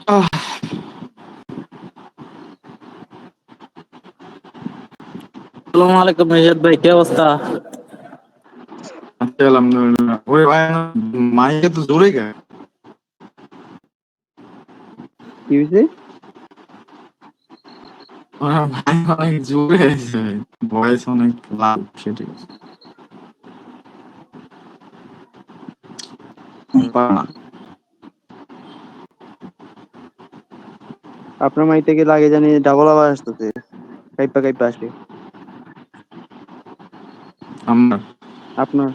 আসসালামু আলাইকুম মেহেদ ভাই, কি অবস্থা? আলহামদুলিল্লাহ। ওরে ভাই, মাইকে তো জোরে গে। কি হয়েছে? ওরা ভাই অনেক জোরে আছে, ভয়েস অনেক লাউড, সেটি না। আপনার মাই থেকে লাগে জানি ডাবল আওয়াজ আসতেছে, কাইপা কাইপা আসে। আমার আপনার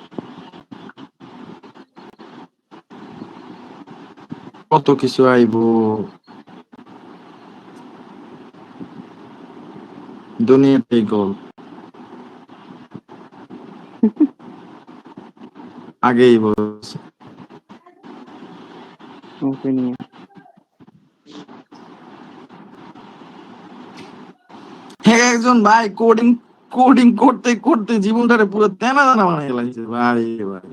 কত কিছু আইব, দুনিয়াতে গোল আগেই বলছে। ওকে নিয়ে একজন ভাই কোডিং কোডিং করতে করতে জীবনটারে পুরো তেনা তেনা বানাই লাগছে ভাই। ভাই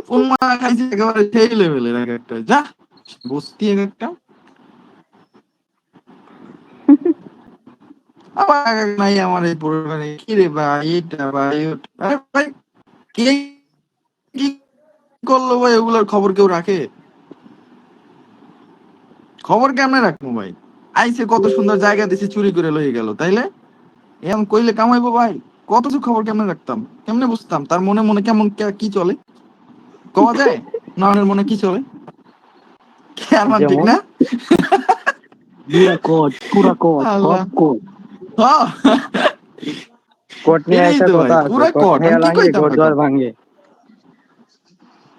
কোন মারা খাইছে একেবারে সেই লেভেলের এক একটা, যা বস্তি এক একটা। আবার নাই আমার এই পরিবারে কি রে ভাই, এটা ভাই ওটা। আরে ভাই, কে কি করলো ভাই, ওগুলোর খবর কেউ রাখে? খবর কেমনে রাখবো ভাই? আইসে কত সুন্দর জায়গা দিছে, চুরি করে লয়ে গেল, তাইলে এমন কইলে কামাইবো ভাই? কত কিছু খবর কেমনে রাখতাম, কেমনে বুঝতাম তার মনে মনে কেমন কি চলে? কওয়া যায় নয়নের মনে কি চলে? আমার ঠিক যেমন না? পুরা কোট, আল্লাহ, সব কোট। হ্যাঁ, কোট নিয়ে এটাই একটা তো ভাই, কথা আছে, পুরা কোট কট। নিয়ে আমি কি লাঙ্গে কইতাম ঘর না দুয়ার কও? ভাঙ্গে।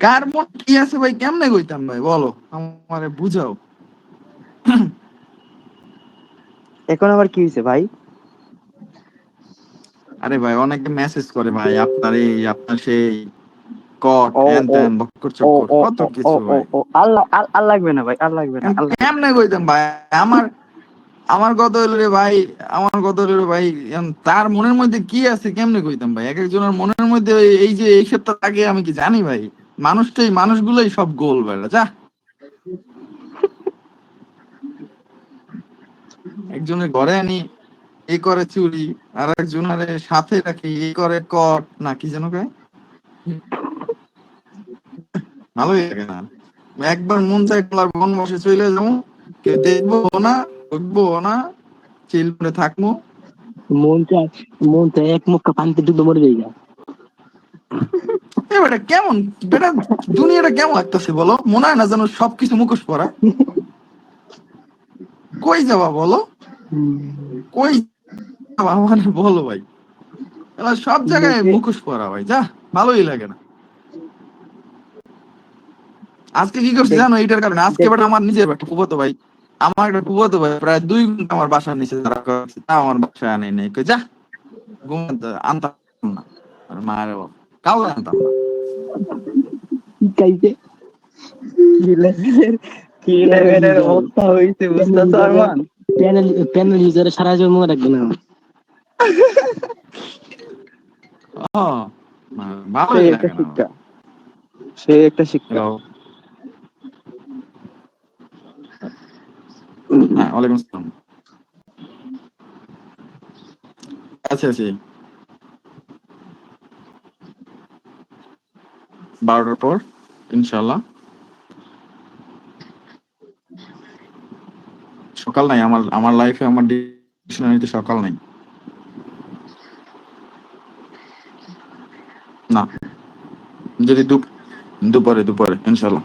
কার মন কি আছে ভাই, কেমনে কইতাম ভাই, বলো আমারে বুঝাও। এখন আবার কি হয়েছে ভাই? আরে ভাই, অনেকে মেসেজ করে ভাই, আপনার এই আপনার সেই কট ও হ্যান ও ত্যান বক্কর ও চক্কর ও কত ও ও কিছু ও ভাই। ও আল্লাহ আর লাগবে না ভাই, আর লাগবে না, আল্লাহ। কেমনে কইতাম ভাই? আমার আমার কথা হইলো রে ভাই, আমার কথা হইলো রে ভাই, তার মনের মধ্যে কি আছে কেমনে কইতাম ভাই? এক একজনের মনের মধ্যে এই যে এই সপ্তাহ আগে আমি কি জানি ভাই? মানুষগুলোই সব গোল বেড়া, যা। একজনের ঘরে আনি এই করে চুরি, আর একজনের সাথে রাখি এই করে কট না কি যেন কয়, ভালোই লাগে না। একবার মন চাই খেলার বন বসে চলে যাবো, কেউ দেখবো না, দেখবো না, চিল করে থাকবো। মন চায়, মন চায় এক মুখ পানিতে ডুবে মরে যাই গা। বেটা কেমন, বেটা দুনিয়াটা কেমন লাগতেছে বলো? মনে হয় না যেন সবকিছু মুখোশ পড়া। কই যাবা বলো, কই যাবা মানে বলো ভাই? এলা সব জায়গায় মুখে মুখোশ পড়া ভাই, যা, ভালোই লাগে না। আজকে কি করছি দেখ জানো? এইটার কারণে আজকে দেখ বেটা আমার নিজের একটা ফুফাতো ভাই, আমার একটা ফুফাতো ভাই প্রায় 2 ঘন্টা আমার বাসার নিচে তারা করছে, তা আমার বাসায় আনে নাই, কই যা ঘুমাতে আনতাম না। আর মায়ের বাবা কাউকে আনতাম না। কি খাইছে? কি লেভেলের কি প্যানেল লেভেলের ইউজার, অবস্থা হয়েছে প্যানেল বুঝতেছো ইউজারে, আরমান? প্যানেল ইউজারে সারা জীবন মনে রাখবে না। ও, সেই ভালোই একটা লাগে না। শিক্ষা, সেই একটা শিক্ষা। হ্যালো, হ্যাঁ, ওয়ালাইকুম আসসালাম। আচ্ছা আচ্ছা, 12টার পর ইনশাল্লাহ। সকাল নাই আমার, আমার লাইফে আমার ডিকশনারিতে সকাল নাই। না, যদি দুপুরে দুপুরে ইনশাল্লাহ।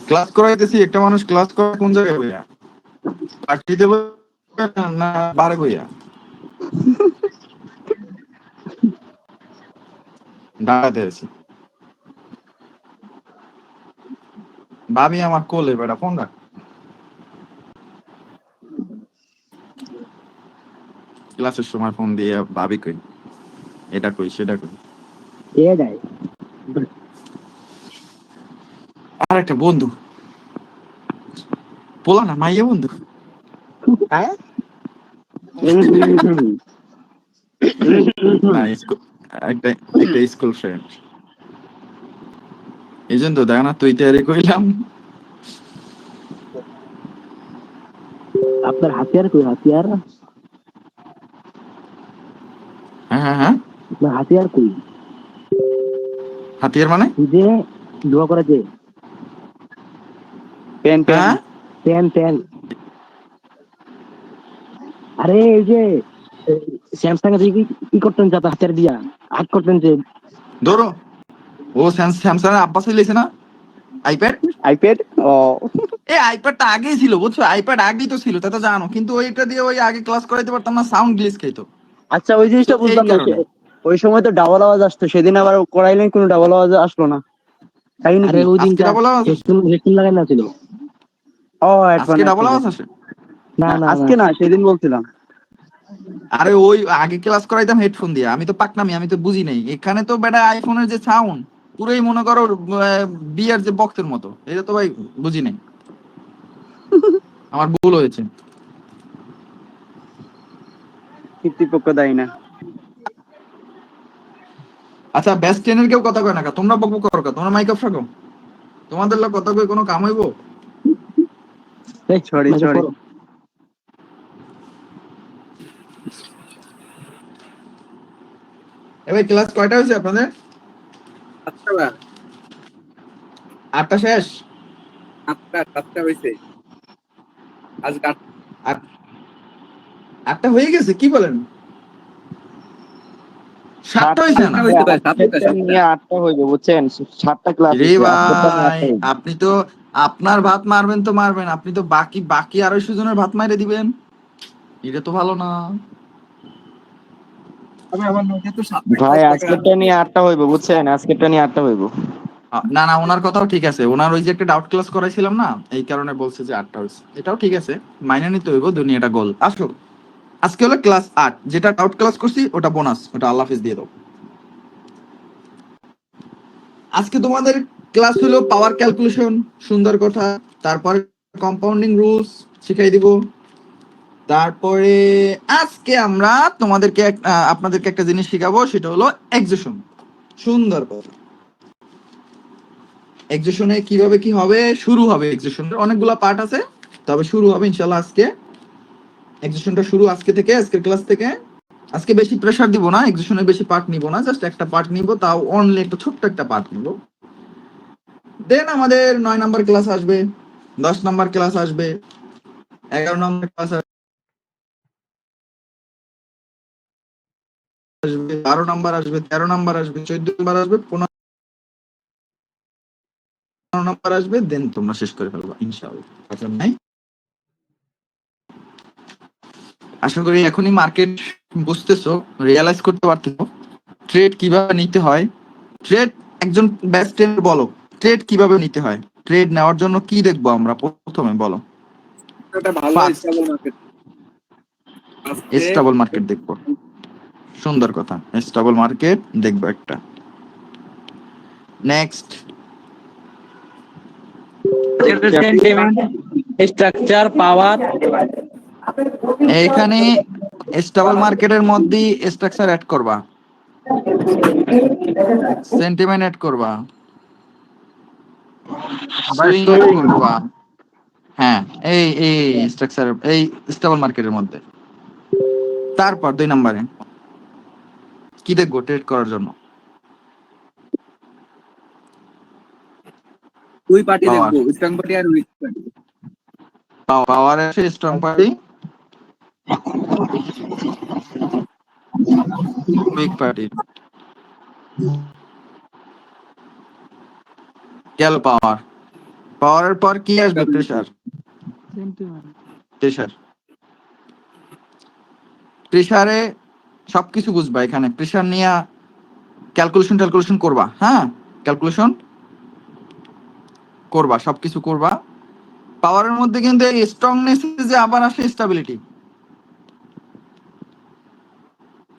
ক্লাস করাইতেছি, একটা মানুষ ক্লাস করে কোন জায়গায় বইয়া? পার্টিতে বইয়া না বারে বইয়া? ঢাকাতে আছি। ভাবি আমার কোলে, বেটা ফোন রাখ। ক্লাসের সময় ফোন দিয়ে ভাবি কই, এটা কই সেটা কই। এ দেয় আর একটা বন্ধু, পোলা না মাইয়া বন্ধু, হ্যাঁ না একটা একটা স্কুল ফ্রেন্ড। এই জন্য তো দেখ না তুই তৈরি কইলাম। আপনার হাতিয়ার কই হাতিয়ার? হ্যাঁ হ্যাঁ হ্যাঁ, আপনার হাতিয়ার কই? হাতিয়ার মানে? এই যে দোয়া করে যে পেন পেন। হ্যাঁ প্যান। আরে এই যে স্যামসাং এর কি করতেন যাতে হাতিয়ার দিয়া হাত করতেন যে। ধরো, ও স্যামসাং এর আব্বাস লেছে না আইপ্যাড। আইপ্যাড। ও এই আইপ্যাডটা আগেই ছিল বুঝছো, আইপ্যাড আগেই তো ছিল তা তো জানো, কিন্তু ওইটা দিয়ে ওই আগে ক্লাস করাইতে পারতাম না, সাউন্ড গ্লিচ খেতো। আচ্ছা, ওই তো জিনিসটা এই বুঝলাম না। কারণে ওই সময় তো ডাবল আওয়াজ আসতো, সেদিন আবার করাইলেন কোনো ডাবল আওয়াজ আসলো না, তাই আরে নাকি? ওই আজকে দিনটা ডাবল আওয়াজ আসে? হেডফোন লাগাই না ছিল। ও আজকে হেডফোন ডাবল হেডফোন। আওয়াজ আসে? না না না। আজকে না, সেদিন বলছিলাম। আরে ওই আগে ক্লাস করাইতাম হেডফোন দিয়ে, আমি তো পাকনামি, আমি তো বুঝি নাই। এখানে তো বেটা আইফোনের যে সাউন্ড পুরোই মনে করো বিয়ার যে বক্সের মতো, এটা তো ভাই বুঝি নাই, আমার ভুল হয়েছে। কর্তৃপক্ষ দায়ী না। আচ্ছা ব্যাস টেনের কেউ কথা কয় না কা? তোমরা বকবক করো কা? তোমরা মাইক অফ রাখো। তোমাদের লোক কথা কই কোনো কাম হইবো? এই সরি মাইকে সরি। পড়ো। এবার ক্লাস কয়টা হয়েছে আপনাদের? আটটা বার, 8টা শেষ? সাতটা হয়েছে আজ। আট- 8টা হয়ে গেছে কি বলেন? 7টা হয়েছে না? হয়েছে ভাই, সাতটা আজকেরটা নিয়ে 8টা হইবে বুঝছেন, 7টা ক্লাস রে হইছে, আজকেরটা নিয়ে ভাই 8টা হইবে। আপনি তো আপনার ভাত মারবেন তো মারবেন, আপনি তো বাকি বাকি 250 জনের ভাত মাইরে দিবেন, এটা তো ভালো না। আমি আমার নদী তো সাতটা ভাই ক্লাস করে আজকেরটা নিয়ে 8টা হইবে বুঝছেন, আজকেরটা নিয়ে 8টা হইব। না না, ওনার কথাও ঠিক আছে, ওনার ওই যে একটা ডাউট ক্লাস করাইছিলাম না, এই কারণে বলছে যে 8টা হয়েছে, এটাও ঠিক আছে, মাইনে নিতে হইব, দুনিয়াটা গোল। আসো, আজকে হলো ক্লাস 8, যেটা ডাউট ক্লাস করছি ওটা বোনাস, ওটা আল্লাহ হাফেজ দিয়ে দাও। আজকে তোমাদের ক্লাস হলো পাওয়ার ক্যালকুলেশন, সুন্দর কথা। তারপরে কম্পাউন্ডিং রুলস শিখাই দিব। তারপরে আজকে আমরা তোমাদেরকে আপনাদেরকে একটা জিনিস শিখাবো, সেটা হলো এক্সেশন। সুন্দর কথা। এক্সেশনে কিভাবে কি হবে, শুরু হবে এক্সেশনের অনেকগুলা পার্ট আছে, তবে শুরু হবে ইনশাআল্লাহ আজকে। এক্সেশনটা শুরু আজকে থেকে, আজকের ক্লাস থেকে। আজকে বেশি প্রেসার দিব না, এক্সেশনের বেশি পার্ট নিব না, জাস্ট একটা পার্ট নিব, তাও অনলি একটা ছোট্ট একটা পার্ট নিব। দেন আমাদের 9 নাম্বার ক্লাস আসবে, 10 নাম্বার ক্লাস আসবে, 11 নাম্বার ক্লাস আসবে, 12 নাম্বার আসবে, 13 নাম্বার আসবে, 14 নাম্বার আসবে, 15 নাম্বার আসবে, দেন তোমরা শেষ করে ফেলবা ইনশাআল্লাহ। আচ্ছা নাই, আশা করি এখনই মার্কেট বুঝতেছো, রিয়ালাইজ করতে পারতেছো ট্রেড কিভাবে নিতে হয়। ট্রেড একজন বেস্ট ট্রেডার বলো, ট্রেড কিভাবে নিতে হয়, ট্রেড নেওয়ার জন্য কি দেখবো আমরা প্রথমে বলো? একটা ভালো ফার্স্ট স্টেবল মার্কেট আজকে। স্টেবল মার্কেট দেখবো, সুন্দর কথা, স্টেবল মার্কেট দেখবো একটা। নেক্সট স্ট্রাকচার পাওয়ার। এইখানে স্টেবল মার্কেটের মধ্যে স্ট্রাকচার অ্যাড করবা, সেন্টিমেন্ট অ্যাড করবা, সুইং অ্যাড করবা। হ্যাঁ, এই এই স্ট্রাকচার এই স্টেবল মার্কেটের মধ্যে। তারপর 2 নম্বরে কি দেখবো ট্রেড করার জন্য? দুই পার্টি পাওয়ার, দেখবো, স্ট্রং পার্টি আর উইক পার্টি। পাওয়ার আছে, স্ট্রং পার্টি, উইক পার্টি। গেল পাওয়ার। পাওয়ারের পর কি আসবে? প্রেসার। প্রেসার, প্রেসারে সবকিছু বুঝবা, এখানে প্রেসার নিয়ে ক্যালকুলেশন করবা। হ্যাঁ, ক্যালকুলেশন করবা, সবকিছু করবা। পাওয়ারের মধ্যে কিন্তু এই স্ট্রংনেস যে আবার আসে স্টেবিলিটি,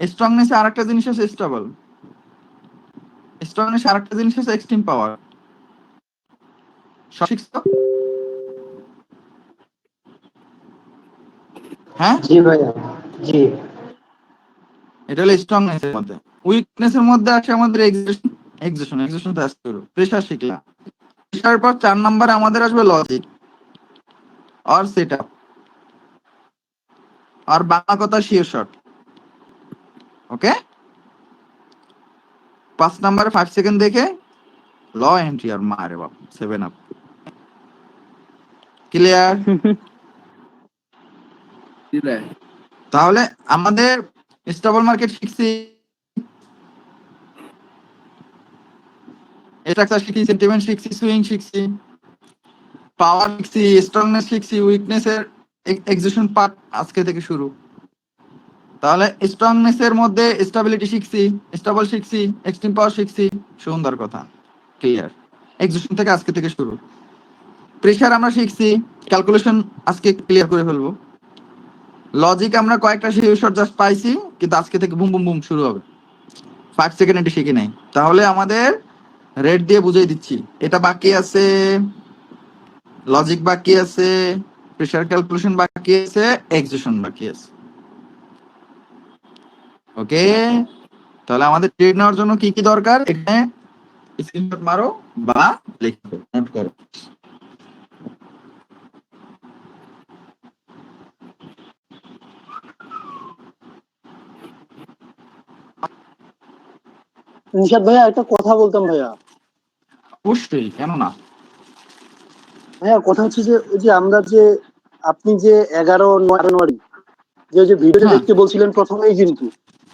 স্ট্রংনেস আরেকটা জিনিস আছে স্টেবল, স্ট্রংনেস আরেকটা জিনিস আছে এক্সট্রিম পাওয়ার। সঠিক তো? হ্যাঁ, জি ভাইয়া, জি। এটা হলো স্ট্রংনেস এর মধ্যে। উইকনেস এর মধ্যে আসে আমাদের এক্সেশন, এক্সেশন তো আসতে করো, প্রেশার শিখলা। প্রেশার পর 4 নম্বরে আমাদের আসবে লজিক আর সেটআপ আর বাংলা কথা শিওর শর্ট। ওকে, 5 নম্বরে 5 সেকেন্ড দেখে ল এন্ট্রি আর মারে বাপ 7 আপ। ক্লিয়ার? তাহলে আমাদের স্টেবল মার্কেট শিখছি, স্ট্রাকচার শিখছি, সেন্টিমেন্ট শিখছি, সুইং শিখছি, পাওয়ার শিখছি, স্ট্রংনেস শিখছি, উইকনেস এর এক্সিকিউশন পার্ট আজকে থেকে শুরু। তাহলে স্ট্রংনেস এর মধ্যে স্টেবিলিটি শিখছি, স্টেবল শিখছি, এক্সট্রিম পাওয়ার শিখছি, সুন্দর কথা। ক্লিয়ার? এক্সিকিউশন থেকে আজকে থেকে শুরু। প্রেসার আমরা শিখছি, ক্যালকুলেশন আজকে ক্লিয়ার করে ফেলবো। লজিক আমরা কয়েকটা শিওর জাস্ট পাইছি, কিন্তু আজকে থেকে বুম বুম বুম শুরু হবে। 5 সেকেন্ড এটি শিখে নাই। তাহলে আমাদের রেড দিয়ে বুঝিয়ে দিচ্ছি, এটা বাকি আছে, লজিক বাকি আছে, প্রেসার ক্যালকুলেশন বাকি আছে, এক্সিকিউশন বাকি আছে। ওকে, তাহলে আমাদের ট্রেড নেওয়ার জন্য কি কি দরকার এখানে স্ক্রিনশট মারো বা লিখো, নোট করো। নিশাদ ভাইয়া একটা কথা বলতাম ভাইয়া। অবশ্যই, কেন না। ভাইয়া কথা হচ্ছে যে ওই যে আমরা যে আপনি যে 11 জানুয়ারি যে ভিডিওটা হ্যাঁ দেখতে বলছিলেন প্রথমেই, কিন্তু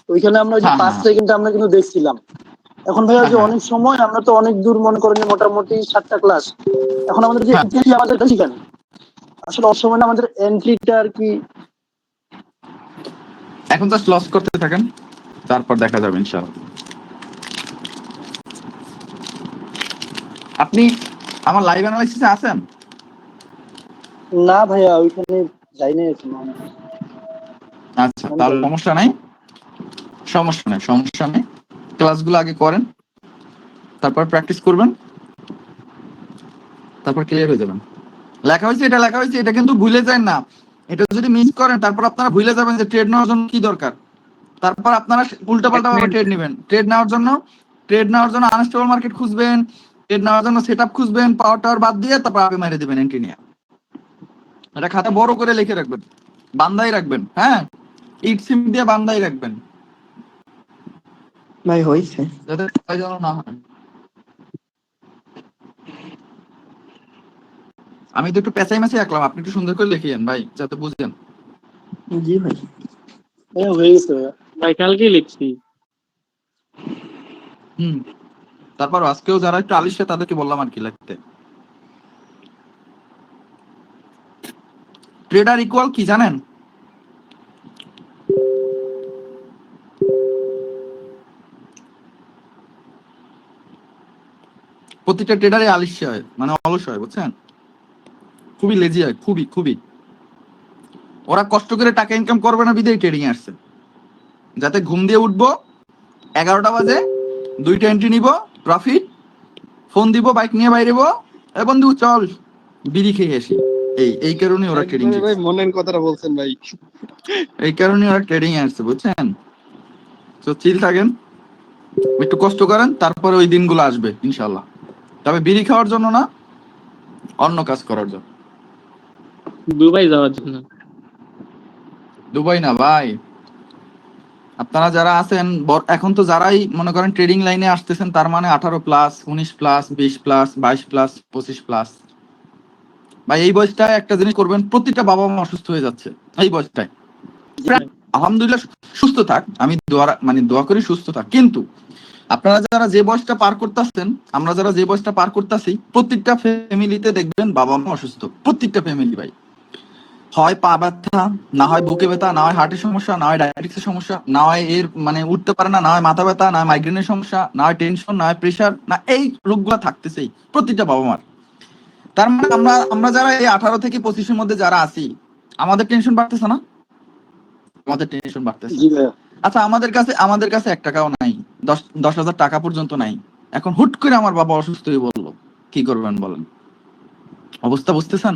ওইখানে আমরা ওই যে হ্যাঁ 5 হ্যাঁ সেকেন্ড আমরা কিন্তু দেখছিলাম। এখন ভাইয়া হ্যাঁ যে হ্যাঁ অনেক সময় আমরা তো অনেক দূর মনে করেন যে মোটামুটি 7টা ক্লাস, এখন আমাদের যে হ্যাঁ। এন্ট্রি আমাদের শিখান আসলে অসময় না আমাদের এন্ট্রিটা আর কি। এখন জাস্ট লস করতে থাকেন, তারপর দেখা যাবে ইনশাআল্লাহ। আপনি আমার লাইভ অ্যানালাইসিসে আছেন? না ভাইয়া ওইখানে যাই না এখন। আচ্ছা, তাহলে সমস্যা নাই, সমস্যা নেই। ক্লাসগুলো আগে করেন, তারপর প্র্যাকটিস করবেন, তারপর ক্লিয়ার হয়ে যাবেন। লেখা হয়েছে এটা কিন্তু ভুলে যায় না। এটা যদি মিস করেন তারপর আপনারা ভুলে যাবেন যে ট্রেড নেওয়ার জন্য কি দরকার। তারপর আপনারা উল্টাপাল্টা ভাবে ট্রেড নেবেন। ট্রেড নেওয়ার জন্য আনস্টেবল মার্কেট খুঁজবেন, ট্রেড নেওয়ার জন্য সেটআপ খুঁজবেন, পাওয়ার টাওয়ার বাদ দিয়ে তারপর আপনি মেরে দিবেন এন্ট্রি নিয়ে। এটা খাতা বড় করে লিখে রাখবেন, বান্দাই রাখবেন। হ্যাঁ, ইট সিম দিয়ে বান্দাই রাখবেন, ভাই হয়েছে। যাতে ভয় যেন না হয়। আমি তো একটু পেঁচাই মেঁচাই রাখলাম, আপনি একটু সুন্দর করে লিখিয়েন ভাই, যাতে বুঝেন। জি ভাই। ভাইয়া হয়ে গেছে ভাইয়া। ভাই কালকে লিখছি। হুম, তারপর আজকেও যারা একটু আলিশে তাদেরকে বললাম আর কি লিখতে। ট্রেডার ইকুয়াল কি জানেন? প্রতিটা ট্রেডারে আলিশে হয়, মানে অলস হয়, বুঝছেন? খুবই লেজি হয়, খুবই খুবই। ওরা কষ্ট করে টাকা ইনকাম করবে না বিদেই ট্রেডিং আসছে, যাতে ঘুম দিয়ে উঠবো 11টা বাজে, 2টা এন্ট্রি নিব, প্রফিট, ফোন দিব, বাইক নিয়ে বাইরেবো, এ বন্ধু চল বিড়ি খেয়ে আসি। এই কারণে ওরা ট্রেডিং ভাই শিখছে, মনের কথাটা বলছেন ভাই। এই কারণে ওরা ট্রেডিং আসছে, বুঝছেন? তো চিল থাকেন, একটু কষ্ট করেন, তারপরে ওই দিনগুলো আসবে ইনশাল্লাহ। তবে বিড়ি খাওয়ার জন্য না, অন্য কাজ করার জন্য। দুবাই যাওয়ার জন্য। দুবাই না ভাই, আপনারা যারা আছেন এখন তো যারাই মনে করেন ট্রেডিং লাইনে আসতেছেন, তার মানে 18+, 19+, 20+, 22+, 25+। ভাই এই বয়সটায় একটা জিনিস করবেন, প্রতিটা বাবা মা অসুস্থ হয়ে যাচ্ছে এই বয়সটায়। আলহামদুলিল্লাহ সুস্থ থাক, আমি দোয়া করি সুস্থ থাক, কিন্তু আপনারা যারা যে বয়সটা পার করতেছেন, আমরা যারা যে বয়সটা পার করতেছি, প্রত্যেকটা ফ্যামিলিতে দেখবেন বাবা মা অসুস্থ, প্রত্যেকটা ফ্যামিলি ভাই। হয় পা ব্যথা, না হয় বুকে ব্যথা, না হয় হার্টের সমস্যা, না হয় ডায়াবেটিসের সমস্যা, না হয় এর মানে উঠতে পারে না, না হয় মাথা ব্যথা, না হয় মাইগ্রেনের সমস্যা, না হয় টেনশন, না হয় প্রেশার, না এই রোগগুলো থাকতেছেই প্রত্যেকটা বাবা মার। তার মানে আমরা যারা এই 18 থেকে 25-এর মধ্যে যারা আছি, আমাদের টেনশন বাড়তেছে না? আমাদের টেনশন বাড়তেছে। জি ভাইয়া। আচ্ছা, আমাদের কাছে 1 টাকাও নাই, 10,000 টাকা পর্যন্ত নাই। এখন হুট করে আমার বাবা অসুস্থ হয়ে বললো, কি করবেন বলেন? অবস্থা বুঝতেছেন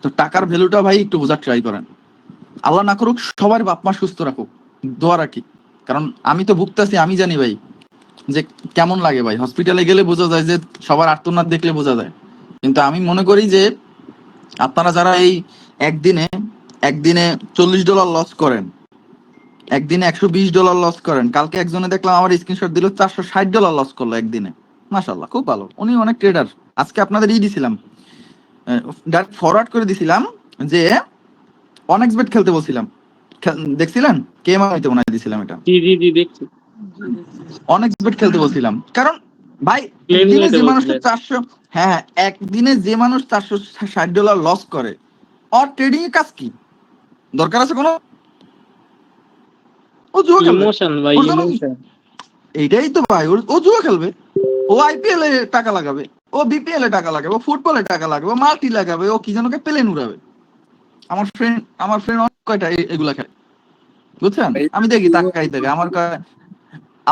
তো? টাকার ভ্যালুটা ভাই একটু বোঝার ট্রাই করেন। আল্লাহ না করুক সবার বাপ মা সুস্থ রাখুক, দোয়া রাখি, কারণ আমি তো ভুগতেছি, আমি জানি ভাই যে কেমন লাগে ভাই, হসপিটালে গেলে বোঝা যায়, যে সবার আর্তনাদ দেখলে বোঝা যায়। কিন্তু আমি মনে করি যে আপনারা যারা এই একদিনে একদিনে $40 লস করেন, একদিনে $120 লস করেন, কালকে একজনে দেখলাম আমার স্ক্রিনশট দিল $460 লস করলো একদিনে। মাশাল্লাহ, খুব ভালো, উনি অনেক ট্রেডার। আজকে আপনাদের দিছিলাম, ডাইরেক্ট ফরওয়ার্ড করে দিছিলাম যে অনেক্স বেট খেলতে বলছিলাম, দেখছিলেন কে মাইতে মনে হয় দিছিলাম এটা, জি জি জি দেখছি। অনেক্স বেট খেলতে বলছিলাম। কারণ ভাই প্লেন একদিনে উড়াইতে যে মানুষটা বলছিলেন। 400, হ্যাঁ একদিনে যে মানুষ $460 লস করে, ওর ট্রেডিং এর কাজ কি? দরকার আছে কোনো? ও জুয়া খেলবে, ইমোশন ভাই, ওর জন্য ইমোশন। এইটাই তো ভাই, ও জুয়া খেলবে, ও আইপিএল এ টাকা লাগাবে, ও বিপিএল এ টাকা লাগাবে, ও ফুটবলে টাকা লাগাবে, ও মাল্টি লাগাবে, ও কি যেন প্লেন উড়াবে। আমার ফ্রেন্ড অনেক কয়টা এগুলা খেলে, বুঝছেন? আমি দেখি তাকাই থেকে আমার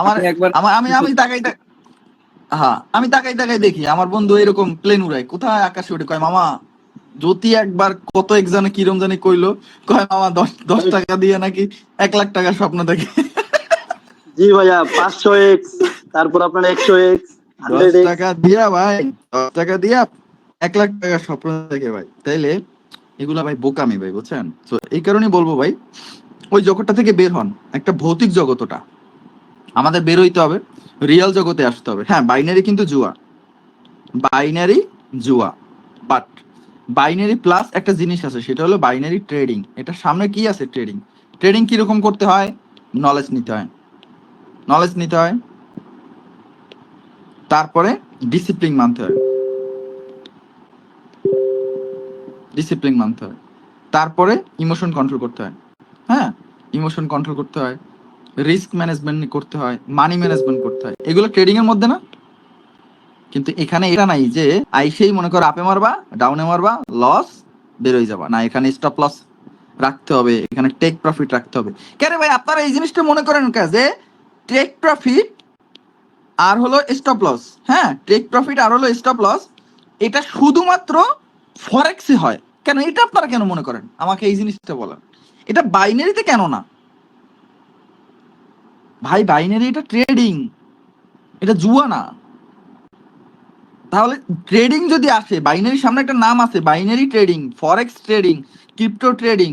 আমার আপনি একবার আমার আমি আমি তাকাই হ্যাঁ আমি তাকাই তাকাই দেখি আমার বন্ধু এরকম প্লেন উড়ায়, কোথায় আকাশে উঠে, কয় মামা জ্যোতি একবার কত একজনে কিরম জানি কইলো, কয় মামা 10 টাকা দিয়ে নাকি 1 লাখ টাকা স্বপ্ন দেখে। জি ভাইয়া, 500x, তারপর আপনার 100x, 100x। 10 টাকা দিয়া ভাই, 10 টাকা দিয়া 1 লাখ টাকা স্বপ্ন দেখে ভাই। তাইলে এগুলা ভাই বোকামি ভাই, বুঝছেন? তো এই কারণেই বলবো ভাই, ওই জগৎটা থেকে বের হন, একটা ভৌতিক জগৎটা আমাদের বের হইতে হবে, রিয়েল জগতে আসতে হবে। হ্যাঁ বাইনারি কিন্তু জুয়া, বাইনারি জুয়া, বাট বাইনারি প্লাস একটা জিনিস আছে, সেটা হলো বাইনারি ট্রেডিং। এটা সামনে কি আছে? ট্রেডিং। ট্রেডিং কিরকম করতে হয়? নলেজ নিতে হয়, নলেজ নিতে হয়, তারপরে ডিসিপ্লিন মানতে হয়, ডিসিপ্লিন মানতে হয়, তারপরে ইমোশন কন্ট্রোল করতে হয়। হ্যাঁ ইমোশন কন্ট্রোল করতে হয়, রিস্ক ম্যানেজমেন্ট করতে হয়, মানি ম্যানেজমেন্ট করতে হয়, এগুলো ট্রেডিং এর মধ্যে না? কিন্তু এখানে এটা নাই যে আইসেই মনে করো আপে মারবা ডাউনে মারবা লস বেরোয় যাবা না, এখানে স্টপ লস রাখতে হবে, এখানে টেক প্রফিট রাখতে হবে। কেন ভাই আপনারা এই জিনিসটা মনে করেন কে যে টেক প্রফিট আর হলো স্টপ লস, হ্যাঁ টেক প্রফিট আর হলো স্টপ লস, এটা শুধুমাত্র ফরেক্সে হয় কেন? এটা আপনারা কেন মনে করেন? আমাকে এই জিনিসটা বলেন, এটা বাইনারিতে কেন না? ভাই বাইনারি এটা ট্রেডিং, এটা জুয়া না। তাহলে ট্রেডিং যদি আসে, বাইনারির সামনে একটা নাম আছে, binary trading, forex trading, crypto trading,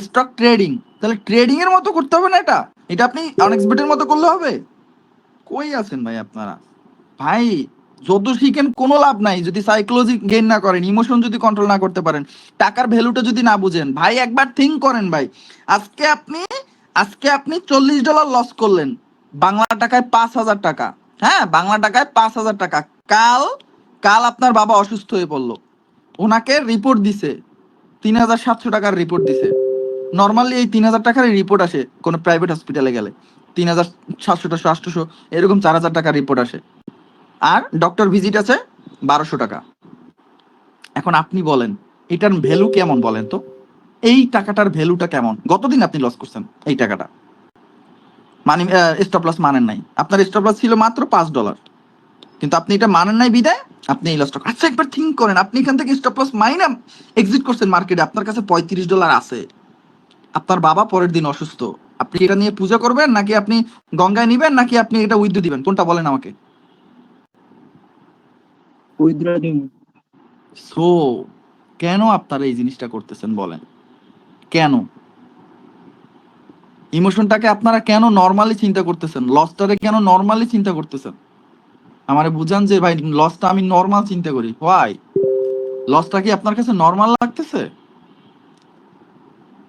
stock trading, তাহলে ট্রেডিং এর মতো করতে হবে না এটা? এটা আপনি আনএক্সপেক্টেড মতো করলে হবে? কই আছেন ভাই আপনারা? ভাই যত শিখেন কোনো লাভ নাই যদি সাইকোলজি গেইন না করেন, ইমোশন যদি কন্ট্রোল না করতে পারেন, টাকার ভ্যালুটা যদি না বুঝেন। ভাই একবার থিঙ্ক করেন ভাই, আজকে আপনি $40 লস করলেন, বাংলা টাকায় 5,000 টাকা। হ্যাঁ বাংলা টাকায় 5,000 টাকা। কাল কাল আপনার বাবা অসুস্থ হয়ে পড়লো, ওনাকে রিপোর্ট দিছে 3,700 টাকার রিপোর্ট দিছে। নর্মালি এই 3,000 টাকার রিপোর্ট আসে কোনো প্রাইভেট হসপিটালে গেলে, 3,700 800 এরকম 4,000 টাকার রিপোর্ট আসে, আর ডক্টর ভিজিট আছে 1,200 টাকা। এখন আপনি বলেন এটার ভ্যালু কেমন বলেন তো? এই টাকাটার ভ্যালুটা কেমন? গতদিন আপনি লস করছেন এই টাকাটা, মানে স্টপ লস মানেন নাই, আপনার স্টপ লস ছিল মাত্র $5, কিন্তু আপনি এটা মানেন নাই বিদায় আপনি এই লসটা। আচ্ছা একবার থিঙ্ক করেন, আপনি এখান থেকে স্টপ লস মাইনা এক্সিট করছেন মার্কেটে, আপনার কাছে $35 আছে, আপনার বাবা পরের দিন অসুস্থ, আপনি এটা নিয়ে পূজা করবেন নাকি আপনি গঙ্গায় নিবেন নাকি আপনি এটা উইথড্র দিবেন, কোনটা বলেন আমাকে? উইথড্র দিন। সো কেন আপনারা এই জিনিসটা করতেছেন বলেন? কেন ইমোশনটাকে আপনারা কেন নরমালি চিন্তা করতেছেন? লসটারে কেন নরমালি চিন্তা করতেছেন? আমারে বুঝান যে ভাই লসটা আমি নরমাল চিন্তা করি, হোয়াই? লসটা কি আপনার কাছে নরমাল লাগতেছে?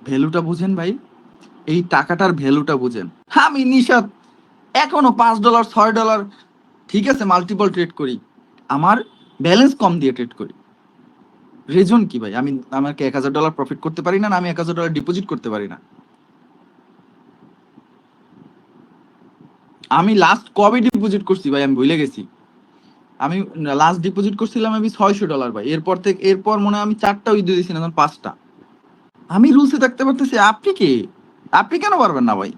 ভ্যালুটা বুঝেন ভাই, এই টাকাটার ভ্যালুটা বুঝেন। হ্যাঁ আমি নিশাত এখনো $5 $6 ঠিক আছে মাল্টিপল ট্রেড করি, আমার ব্যালেন্স কম দিয়ে ট্রেড করি। রিজন কি ভাই? আমি আমাকে $1,000 প্রফিট করতে পারি না, আমি $1,000 ডিপোজিট করতে পারি না? আমি লাস্ট কবে ডিপোজিট করছি ভাই আমি ভুলে গেছি। আমি লাস্ট ডিপোজিট করছিলাম আমি $600 ভাই, এরপর মনে হয় আমি 4টা উইথড্র দিয়েছি না 5টা। আমি রুলসে থাকতে পারতেছি, আপনি কি? আপনি কেন পারবেন না ভাই?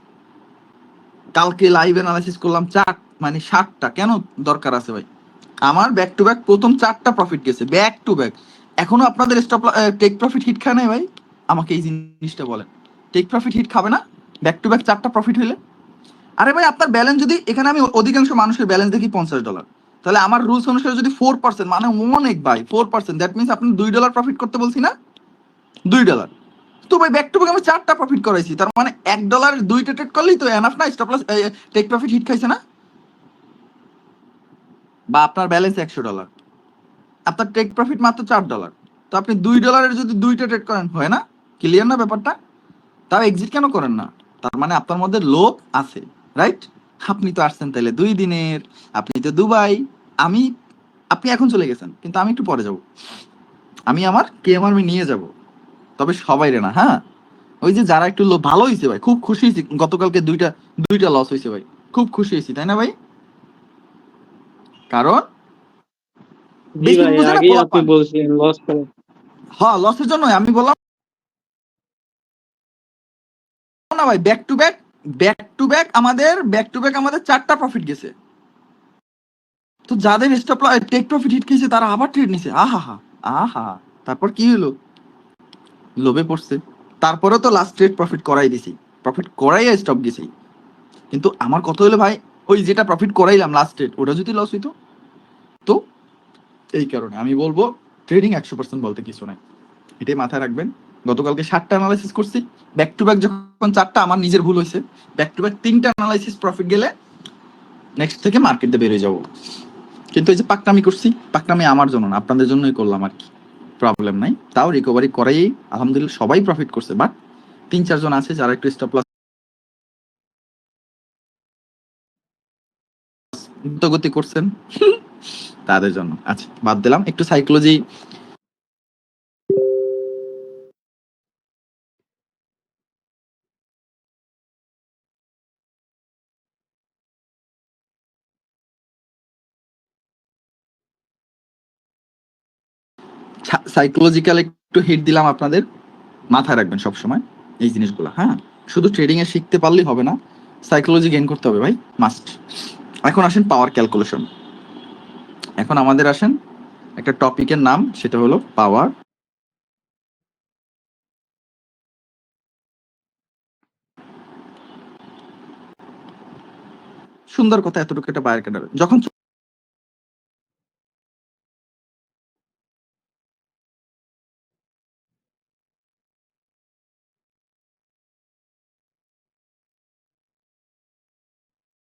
কালকে লাইভ অ্যানালাইসিস করলাম 60টা, কেন দরকার আছে ভাই? আমার ব্যাক টু ব্যাক প্রথম 4টা প্রফিট গেছে, ব্যাক টু ব্যাক। এখনো আপনাদের স্টপ টেক প্রফিট হিট খায় নাই ভাই? আমাকে এই জিনিসটা বলেন, টেক প্রফিট হিট খাবে না ব্যাক টু ব্যাক 4টা প্রফিট হইলে? আরে ভাই আপনার ব্যালেন্স যদি এখানে আমি অধিকাংশ মানুষের ব্যালেন্স দেখি $50, তাহলে আমার রুলস অনুসারে যদি 4% মানে অনেক ভাই 4%, দ্যাট মিনস আপনি $2 প্রফিট করতে বলছি না, $2। তো ভাই ব্যাক টু ব্যাক আমি 4টা প্রফিট করাইছি, তার মানে $1 2টা ট্রেড করলেই তো এনাফ না, stop loss take profit hit খাইছে না? বা আপনার ব্যালেন্স $100, আপনার টেক প্রফিট মাত্র $4, তো আপনি $2 যদি 2টা ট্রেড করেন হয় না? ক্লিয়ার না ব্যাপারটা? তাও এক্সিট কেন করেন না? তার মানে আপনার মধ্যে লোভ আছে, রাইট? আপনি তো আসছেন তাইলে 2 দিনের, আপনি তো দুবাই, আমি আপনি এখন চলে গেছেন, কিন্তু আমি একটু পরে যাব, আমি আমার আমি নিয়ে যাব, তবে সবাই রে না, হ্যাঁ? ওই যে যারা একটু ভালো হয়েছে ভাই, খুব খুশি হয়েছি, গতকালকে দুইটা লস হয়েছে ভাই, খুব খুশি হয়েছি, তাই না ভাই? কারণ জি বেশি ভাই, বুঝে না আগেই আপনি পোলাপান। বলছিলেন লস করে। হ্যাঁ লসের জন্য আমি বললাম না ভাই, ব্যাক টু ব্যাক আমাদের 4টা প্রফিট গেছে। তো যাদের স্টপ টেক প্রফিট হিট খেয়েছে তারা আবার ট্রেড নিছে, আহা হা আহা। তারপর কি হলো? লোভে পড়ছে, তারপরে তো লাস্ট ট্রেড প্রফিট করাই দিছি, প্রফিট করাই স্টপ গেছি। কিন্তু আমার কত হলো ভাই, ওই যেটা প্রফিট করাইলাম লাস্ট ট্রেড ওটা যদি লস হইতো, তো এই কারণে আমি বলবো ট্রেডিং 100% বলতে কিছু নাই, এটাই মাথায় রাখবেন। গতকালকে 7টা অ্যানালাইসিস করছি, ব্যাক টু ব্যাক যখন 4টা আমার নিজের ভুল হয়েছে, ব্যাক টু ব্যাক 3টা অ্যানালাইসিস প্রফিট গেলে নেক্সট থেকে মার্কেটে বেরিয়ে যাবো। কিন্তু এই যে পাকনামি করছি, পাকনামি আমার জন্য না, আপনাদের জন্যই করলাম আর কি, প্রবলেম নাই। তাও রিকভারি করাই আলহামদুলিল্লাহ সবাই প্রফিট করছে, বাট 3-4 জন আছে যারা একটু স্টপ লস গতি করছেন তাদের জন্য। আচ্ছা বাদ দিলাম, একটু সাইকোলজি সাইকোলজিক্যাল একটু হিট দিলাম আপনাদের, মাথায় রাখবেন সব সময় এই জিনিসগুলো, হ্যাঁ? শুধু ট্রেডিং এ শিখতে পারলেই হবে না, সাইকোলজি গেইন করতে হবে ভাই, মাস্ট। এখন আসেন পাওয়ার ক্যালকুলেশন। এখন আমাদের আসেন একটা টপিকের নাম, সেটা হলো পাওয়ার সুন্দর কথা, এতটুকু একটা বায়ার ক্যান্ডেল যখন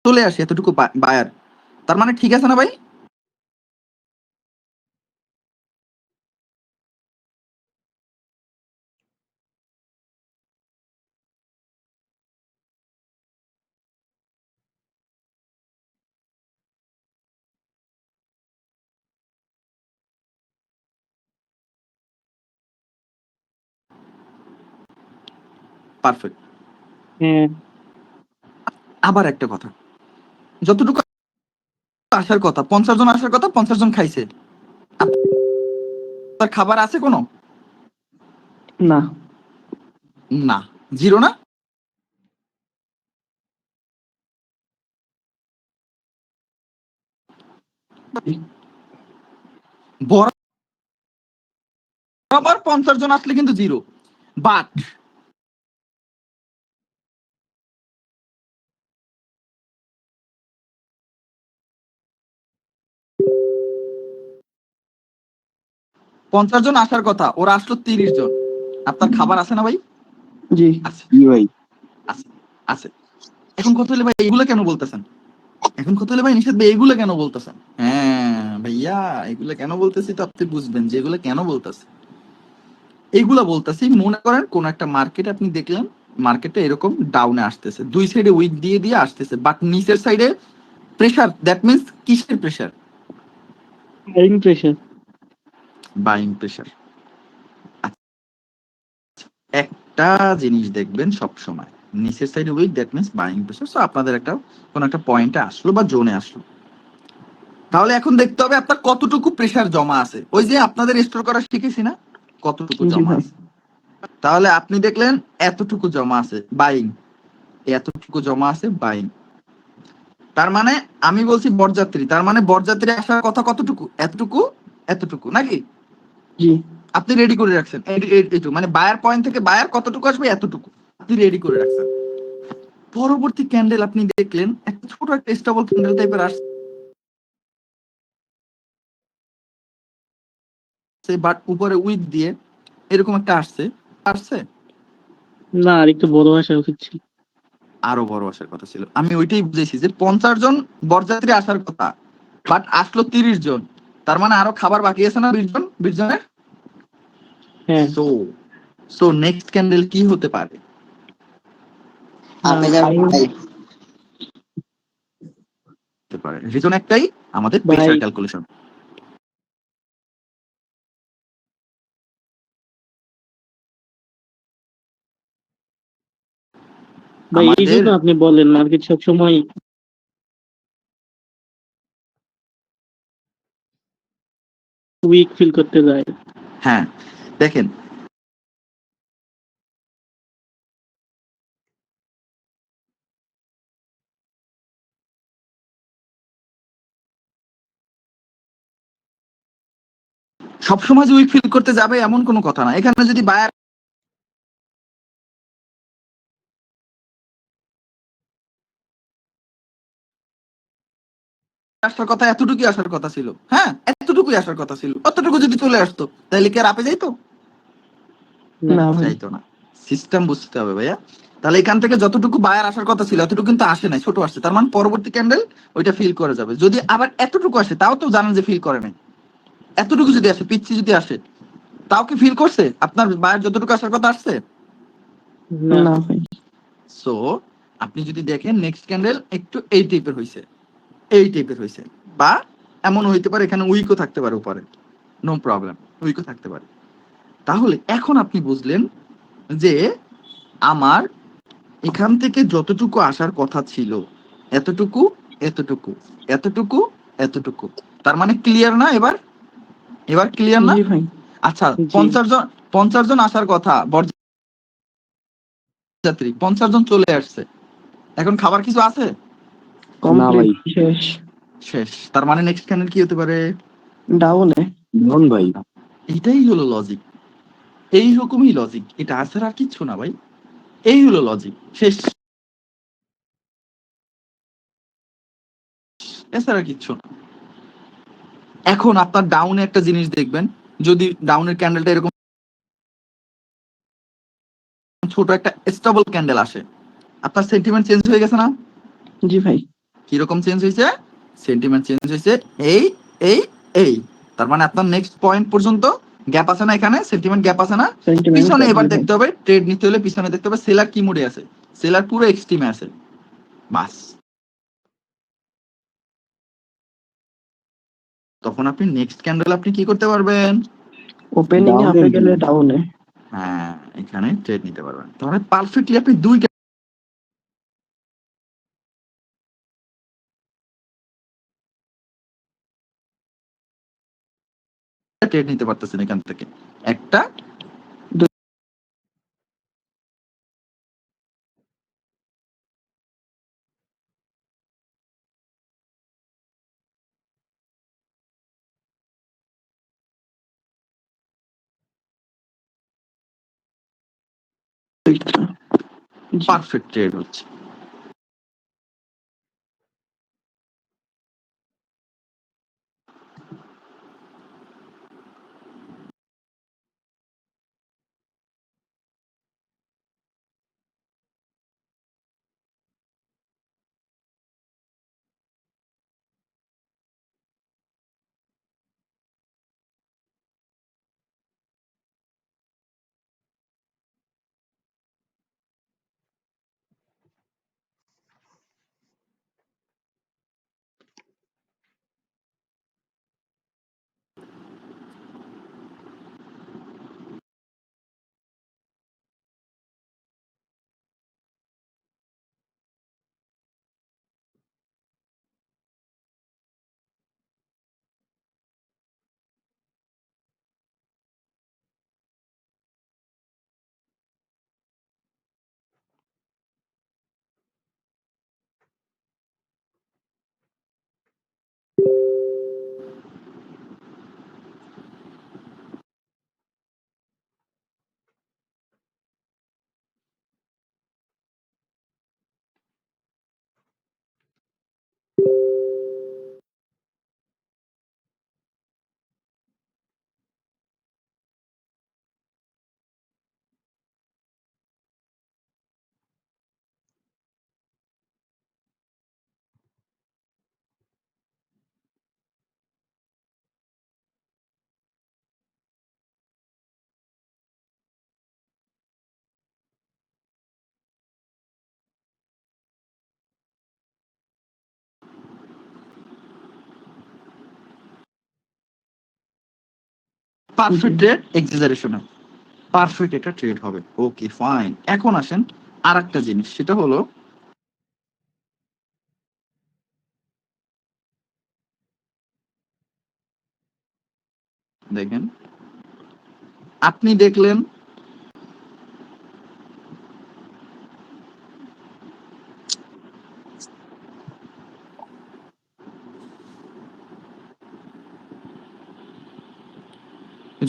চলে আসে এতটুকু বায়ার, তার মানে ঠিক আছে না ভাই? পারফেক্ট। হ্যাঁ। আবার একটা কথা, যতটুকু আসার কথা 50 জন আসার কথা, 50 জন খাইছে, তার খাবার আছে কোনো? না। না, জিরো না? বরাবর 50 জন আসলে কিন্তু জিরো, বাট পঞ্চাশ জন আসার কথা, ওরা আসলো 30 জন, আপনার খাবার আছে না ভাই? জি আছে জি ভাই। আছে আছে। এখন কথা হলে ভাই এগুলো কেন বলতেছেন? এখন কথা হলে ভাই নিষেধ ভাই এগুলো কেন বলতেছেন? হ্যাঁ ভাইয়া, এগুলো কেন বলতেছি তো আপনি বুঝবেন যে এগুলো কেন বলতেছি। এইগুলা বলতেছি, মনে করেন কোন একটা মার্কেট আপনি দেখলেন, মার্কেটে এরকম ডাউনে আসতেছে, দুই সাইডে উইক দিয়ে দিয়ে আসতেছে, বাট নিচের সাইডে প্রেসার, দ্যাট মিন্স কিসের pressure? Buying pressure. Buying pressure. একটা জিনিস দেখবেন সব সময়, নিচের সাইডে wick, that means buying pressure. So আপনাদের একটা কোন একটা পয়েন্টে আসলো বা জোনে আসলো, তাহলে এখন দেখতে হবে আপনার কতটুকু প্রেসার জমা আছে। ওই যে আপনাদের স্টোর করা শিখেছি না, কতটুকু জি জমা ভাই। আছে। তাহলে আপনি দেখলেন এতটুকু জমা আছে বাইং, এতটুকু জমা আছে বাইং, তার মানে আমি বলছি বরযাত্রী, তার মানে বরযাত্রী আসার কথা কতটুকু? এতটুকু, এতটুকু নাকি? জি আপনি রেডি করে রাখছেন এইটুকু, মানে বায়ার পয়েন্ট থেকে বায়ার কতটুকু আসবে? এতটুকু আপনি রেডি করে রাখছেন। পরবর্তী ক্যান্ডেল আপনি দেখলেন একটা ছোট একটা স্টেবল ক্যান্ডেল টাইপের আসছে, বাট উপরে উইক দিয়ে এরকম একটা আসছে আসছে না, আর একটু বড় আসা উচিত ছিল। আরো বড় আসার কথা ছিল। আমি ওইটাই বুঝেছি যে 50 জন বরযাত্রী আসার কথা, বাট আসলো 30 জন। তার মানে আরো খাবার বাকি আছে না 20 জন, 20 জনের। হ্যাঁ, সো সো নেক্সট ক্যান্ডেল কি হতে পারে? না, হতে পারে রিজন একটাই, আমাদের ভাই প্রেসার ক্যালকুলেশন। ভাই এই আমাদের জন্য আপনি বলেন মার্কেট সবসময় উইক ফিল করতে যায়। হ্যাঁ দেখেন, সবসময় যে উইক ফিল করতে যাবে এমন কোনো কথা না। এখানে যদি বায়ার আসার কথা, এতটুকুই আসার কথা ছিল, হ্যাঁ এতটুকুই আসার কথা ছিল, অতটুকু যদি চলে আসতো তাহলে কি আর আপে যাইতো? না চাইতো না। সিস্টেম বুঝতে হবে ভাইয়া। তাহলে এখান থেকে যতটুকু বায়ার আসার কথা ছিল এতটুকু কিন্তু আসে নাই, ছোট আসছে। তার মানে পরবর্তী ক্যান্ডেল ওইটা ফিল করে যাবে। যদি আবার এতটুকু আসে তাও তো জানেন যে ফিল করে নাই। এতটুকু যদি আসে, পিচ্ছি যদি আসে, তাও কি ফিল করছে? আপনার বায়ার যতটুকু আসার কথা আসছে? না, সো আপনি যদি দেখেন নেক্সট ক্যান্ডেল একটু এই টাইপের হয়েছে, এই টাইপের হয়েছে, বা এমন হইতে পারে এখানে উইকও থাকতে পারে উপরে, নো প্রবলেম, উইকও থাকতে পারে। তাহলে এখন আপনি বুঝলেন যে আমার এখান থেকে যতটুকু আসার কথা ছিল এতটুকু, এতটুকু, এতটুকু, এতটুকু। তার মানে ক্লিয়ার না? এবার এবার ক্লিয়ার না? আচ্ছা, জি 50 জন, 50 জন আসার কথা বরযাত্রী, 50 জন চলে আসছে। এখন খাবার কিছু আছে? না ভাই, শেষ। তার মানে নেক্সট ক্যান্ডেল কি হতে পারে? নন ভাই। এটাই হলো লজিক, এই রকমই লজিক, এটা আসার আর কিচ্ছু না ভাই, এই হলো লজিক, শেষ, এছাড়া কিচ্ছু না। এখন আপনার ডাউনে একটা জিনিস দেখবেন, যদি ডাউনের ক্যান্ডেলটা এরকম ছোট একটা স্টেবল ক্যান্ডেল আসে, আপনার সেন্টিমেন্ট চেঞ্জ হয়ে গেছে না? কিরকম চেঞ্জ হয়েছে? সেন্টিমেন্ট চেঞ্জ হয়েছে এই এই এই। তার মানে আপনার নেক্সট পয়েন্ট পর্যন্ত গ্যাপ আছে না? এখানে সেন্টিমেন্ট গ্যাপ আছে না? পিছনে এবার দেখতে হবে, ট্রেড নিতে হলে পিছনে দেখতে হবে সেলার কি মুডে আছে। সেলার পুরো এক্সট্রিমে আছে, বাস। তখন আপনি নেক্সট ক্যান্ডেল আপনি কি করতে পারবেন? ডাউনে হ্যাঁ, এখানে ট্রেড নিতে পারবেন। তাহলে পারফেক্টলি আপনি দুইটা ট্রেড নিতে পারতেছেন এখান থেকে, একটা পারফেক্ট ট্রেড হচ্ছে। পারফেক্ট ট্রেড এক্সাজারেশনে পারফেক্ট একটা ট্রেড হবে। ওকে ফাইন, এখন আসেন আর একটা জিনিস, সেটা হলো দেখেন, আপনি দেখলেন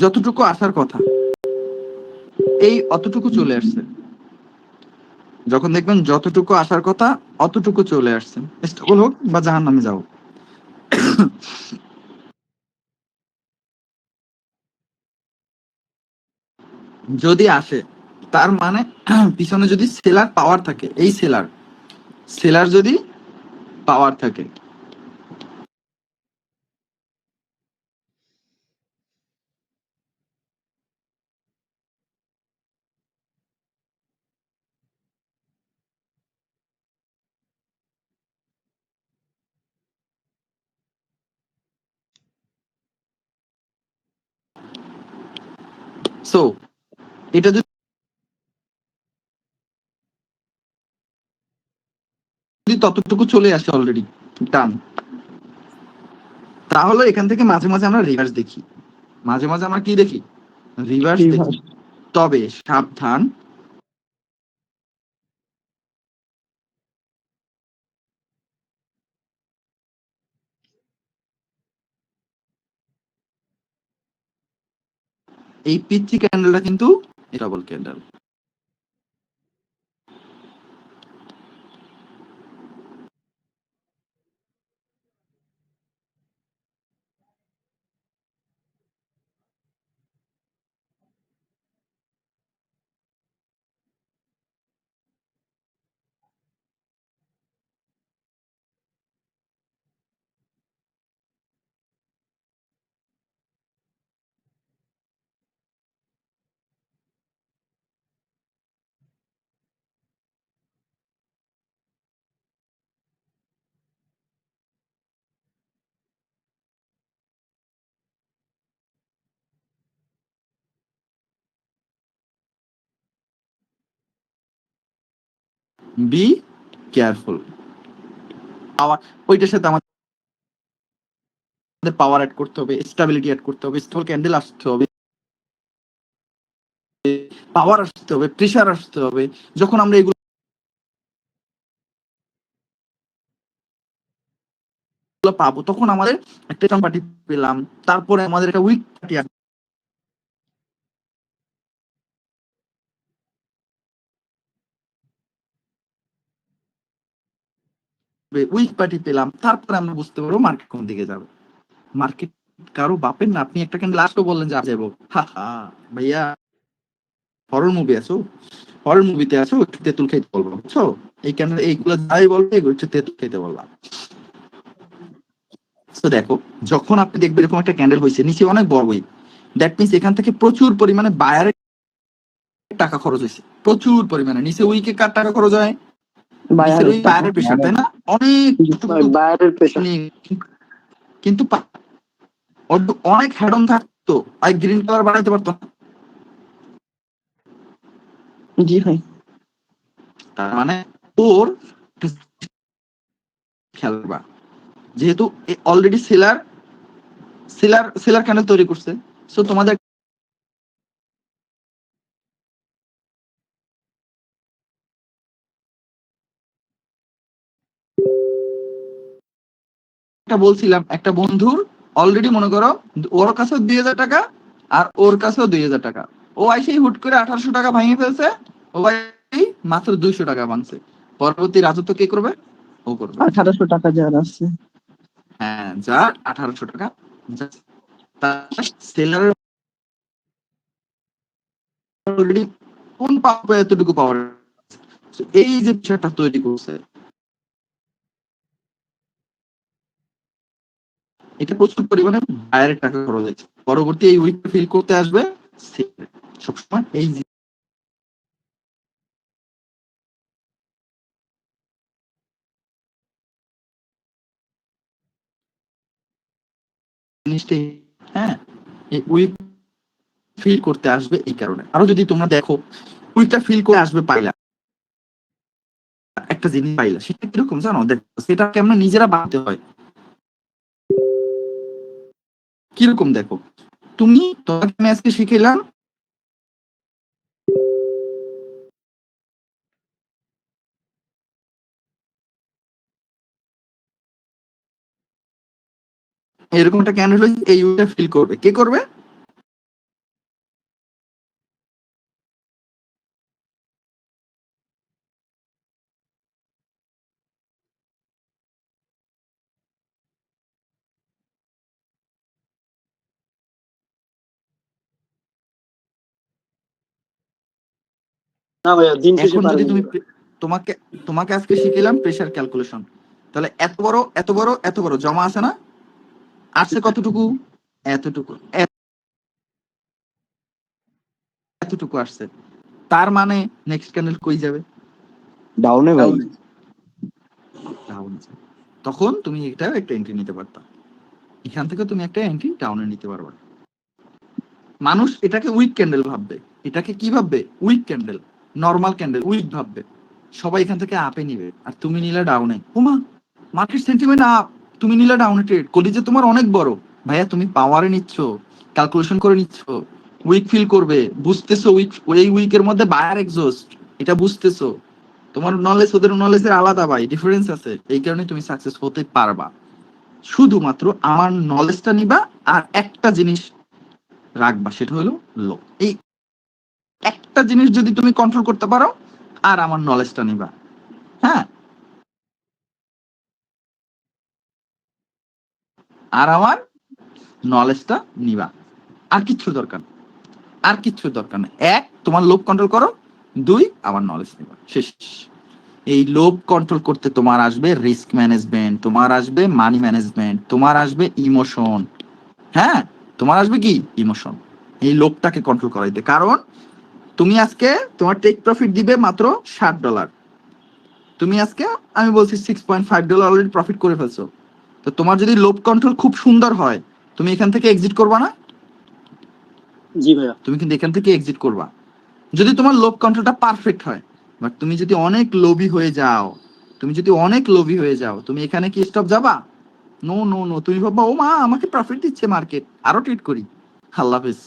যতটুকু আসার কথা এই অতটুকু চলে আসছে, যখন দেখবেন যতটুকু আসার কথা অতটুকু চলে আসছে, স্টেবল হোক বা জাহান নামে যাও, যদি আসে তার মানে পিছনে যদি সেলার পাওয়ার থাকে, এই সেলার সেলার যদি পাওয়ার থাকে, সো এটা যদি ততটুকু চলে আসে অলরেডি ডান, তাহলে এখান থেকে মাঝে মাঝে আমরা রিভার্স দেখি, মাঝে মাঝে আমরা কি দেখি, রিভার্স দেখি। তবে সাবধান, এই পিচ্ছি ক্যান্ডেলটা কিন্তু ডাবল ক্যান্ডেল। বি কেয়ারফুল, পাওয়ার ওইটার সাথে আমাদের পাওয়ার অ্যাড করতে হবে, স্টেবিলিটি অ্যাড করতে হবে, স্টল ক্যান্ডেল আসতে হবে, পাওয়ার আসতে হবে, প্রেসার আসতে হবে। যখন আমরা এগুলো পাবো তখন আমাদের একটা পার্টি পেলাম, তারপরে আমাদের একটা উইক পার্টি আসবে, উইক পার্টি পেলাম, তারপরে আমরা বুঝতে পারবো মার্কেট কোন দিকে যাবে। মার্কেট কারো বাপের না, আপনি একটা ক্যান্ডেল লাস্টও বললেন যে যাবো, হা হা ভাইয়া হরর মুভি আছো, হরর মুভিতে আছো, একটু তেঁতুল খাইতে বলবো, বুঝছো? এই ক্যান্ডেল এইগুলো যাই বলবে এগুলো একটু তেঁতুল খাইতে বললাম। তো দেখো, যখন আপনি দেখবেন এরকম একটা ক্যান্ডেল হয়েছে নিচে অনেক বড় উইক, দ্যাট মিনস এখান থেকে প্রচুর পরিমাণে বায়ারের টাকা খরচ হয়েছে, প্রচুর পরিমাণে। নিচে উইকে কার টাকা খরচ হয়? নিচের ওই বায়ারের প্রেশার, তাই না? অনেক বাইরের পেশা। কিন্তু অনেক হেডন থাকতো, আর গ্রিন কালার বানাইতে পারতো না। জি ভাই। তার মানে ওর খেলবা, যেহেতু already seller seller seller candle তৈরি করছে, সো তোমাদের একটা বলছিলাম, একটা বন্ধুর অলরেডি মনে করো ওর কাছেও 2,000 টাকা আর ওর কাছেও 2,000 টাকা, ও আইসেই হুট করে 1800 টাকা ভাঙিয়ে ফেলছে, ও ভাই মাত্র 200 টাকা ভাঙছে। পরবর্তী রাজত্ব কে করবে? ও করবে। 1800 টাকা যার আছে। হ্যাঁ, যার 1800 টাকা, তার সেলারের অলরেডি কোন পাবে এতটুকু পাওয়ার, এই যে বিষয়টা তৈরি করছে, এটা প্রচুর পরিমাণে বাইরের টাকা খরচ হয়েছে। পরবর্তী এই উইক ফিল করতে আসবে সবসময় এই জিনিসটাই। হ্যাঁ, এই উইক ফিল করতে আসবে এই কারণে। আরো যদি তোমরা দেখো উইকটা ফিল করে আসবে পাইলা, একটা জিনিস পাইলা, সেটা কিরকম জানো? দেখো সেটা কেমন নিজেরা বানাতে হয় কিরকম। দেখো তুমি, তোমাকে আমি আজকে শিখাইলাম এরকম একটা ক্যান্ডেল হয়েছে, এই উইকটা ফিল করবে কে করবে? না ভাইয়া, দিন শেষে এখন যদি পারবেন তুমি না। তোমাকে তোমাকে আজকে শিখাইলাম প্রেসার ক্যালকুলেশন, তাহলে এত বড় এত বড় এত বড় জমা আছে না, আসছে কতটুকু? এতটুকু, এতটুকু আসছে। তার মানে নেক্সট ক্যান্ডেল কই যাবে? ডাউনে ভাই। তাহলে ডাউন। তখন তুমি এটা একটা এন্ট্রি নিতে পারতা, এখান থেকে তুমি একটা এন্ট্রি ডাউনে নিতে পারবা। মানুষ এটাকে উইক ক্যান্ডেল ভাববে, এটাকে কি ভাববে? Weak candle, normal candle weak ভাববে। সবাই এখান থেকে আপে নিবে, আর তুমি নিলে ডাউনে। ওমা, মার্কেট সেন্টিমেন্ট আপ, তুমি নিলে ডাউনে ট্রেড করলি যে তোমার অনেক বড়। ভাইয়া তুমি পাওয়ারে নিচ্ছ, ক্যালকুলেশন করে নিচ্ছ, উইক ফিল করবে, বুঝতেছো উইক, এই উইকের মধ্যে বায়ার এক্সস্ট, এটা বুঝতেছো। তোমার নলেজ ওদের নলেজের আলাদা ভাই, ডিফারেন্স আছে। এই কারণে তুমি সাকসেস হতে পারবা। শুধুমাত্র আমার নলেজটা নিবা, আর একটা জিনিস রাখবা, সেটা হলো লো। এই একটা জিনিস যদি তুমি কন্ট্রোল করতে পারো, আর আমার নলেজটা নিবা। হ্যাঁ, আর আমার নলেজটা নিবা, আর কিচ্ছু দরকার নেই। আর কিচ্ছু দরকার নেই। এক, তোমার লোভ কন্ট্রোল করো। দুই, আমার নলেজ নিবা, শেষ। এই লোভ কন্ট্রোল করতে তোমার আসবে রিস্ক ম্যানেজমেন্ট, তোমার আসবে মানি ম্যানেজমেন্ট, তোমার আসবে ইমোশন। হ্যাঁ, তোমার আসবে কি? ইমোশন। এই লোভটাকে কন্ট্রোল করাইতে। কারণ তুমি আজকে তোমার টেক প্রফিট দিবে মাত্র $60, তুমি আজকে আমি বলছি $6.5 অলরেডি প্রফিট করে ফেলছো। তো তোমার যদি লোভ কন্ট্রোল খুব সুন্দর হয়, তুমি এখান থেকে এক্সিট করবা না? জি ভাইয়া। তুমি কিন্তু এখান থেকে এক্সিট করবা যদি তোমার লোভ কন্ট্রোলটা পারফেক্ট হয়। বাট তুমি যদি অনেক লোভী হয়ে যাও, তুমি যদি অনেক লোভী হয়ে যাও, তুমি এখানে কি স্টপ যাবা? নো নো নো, তুমি ভাববা ও মা আমাকে প্রফিট দিচ্ছে মার্কেট, আরো ট্রেড করি। আল্লাহ হাফেজ।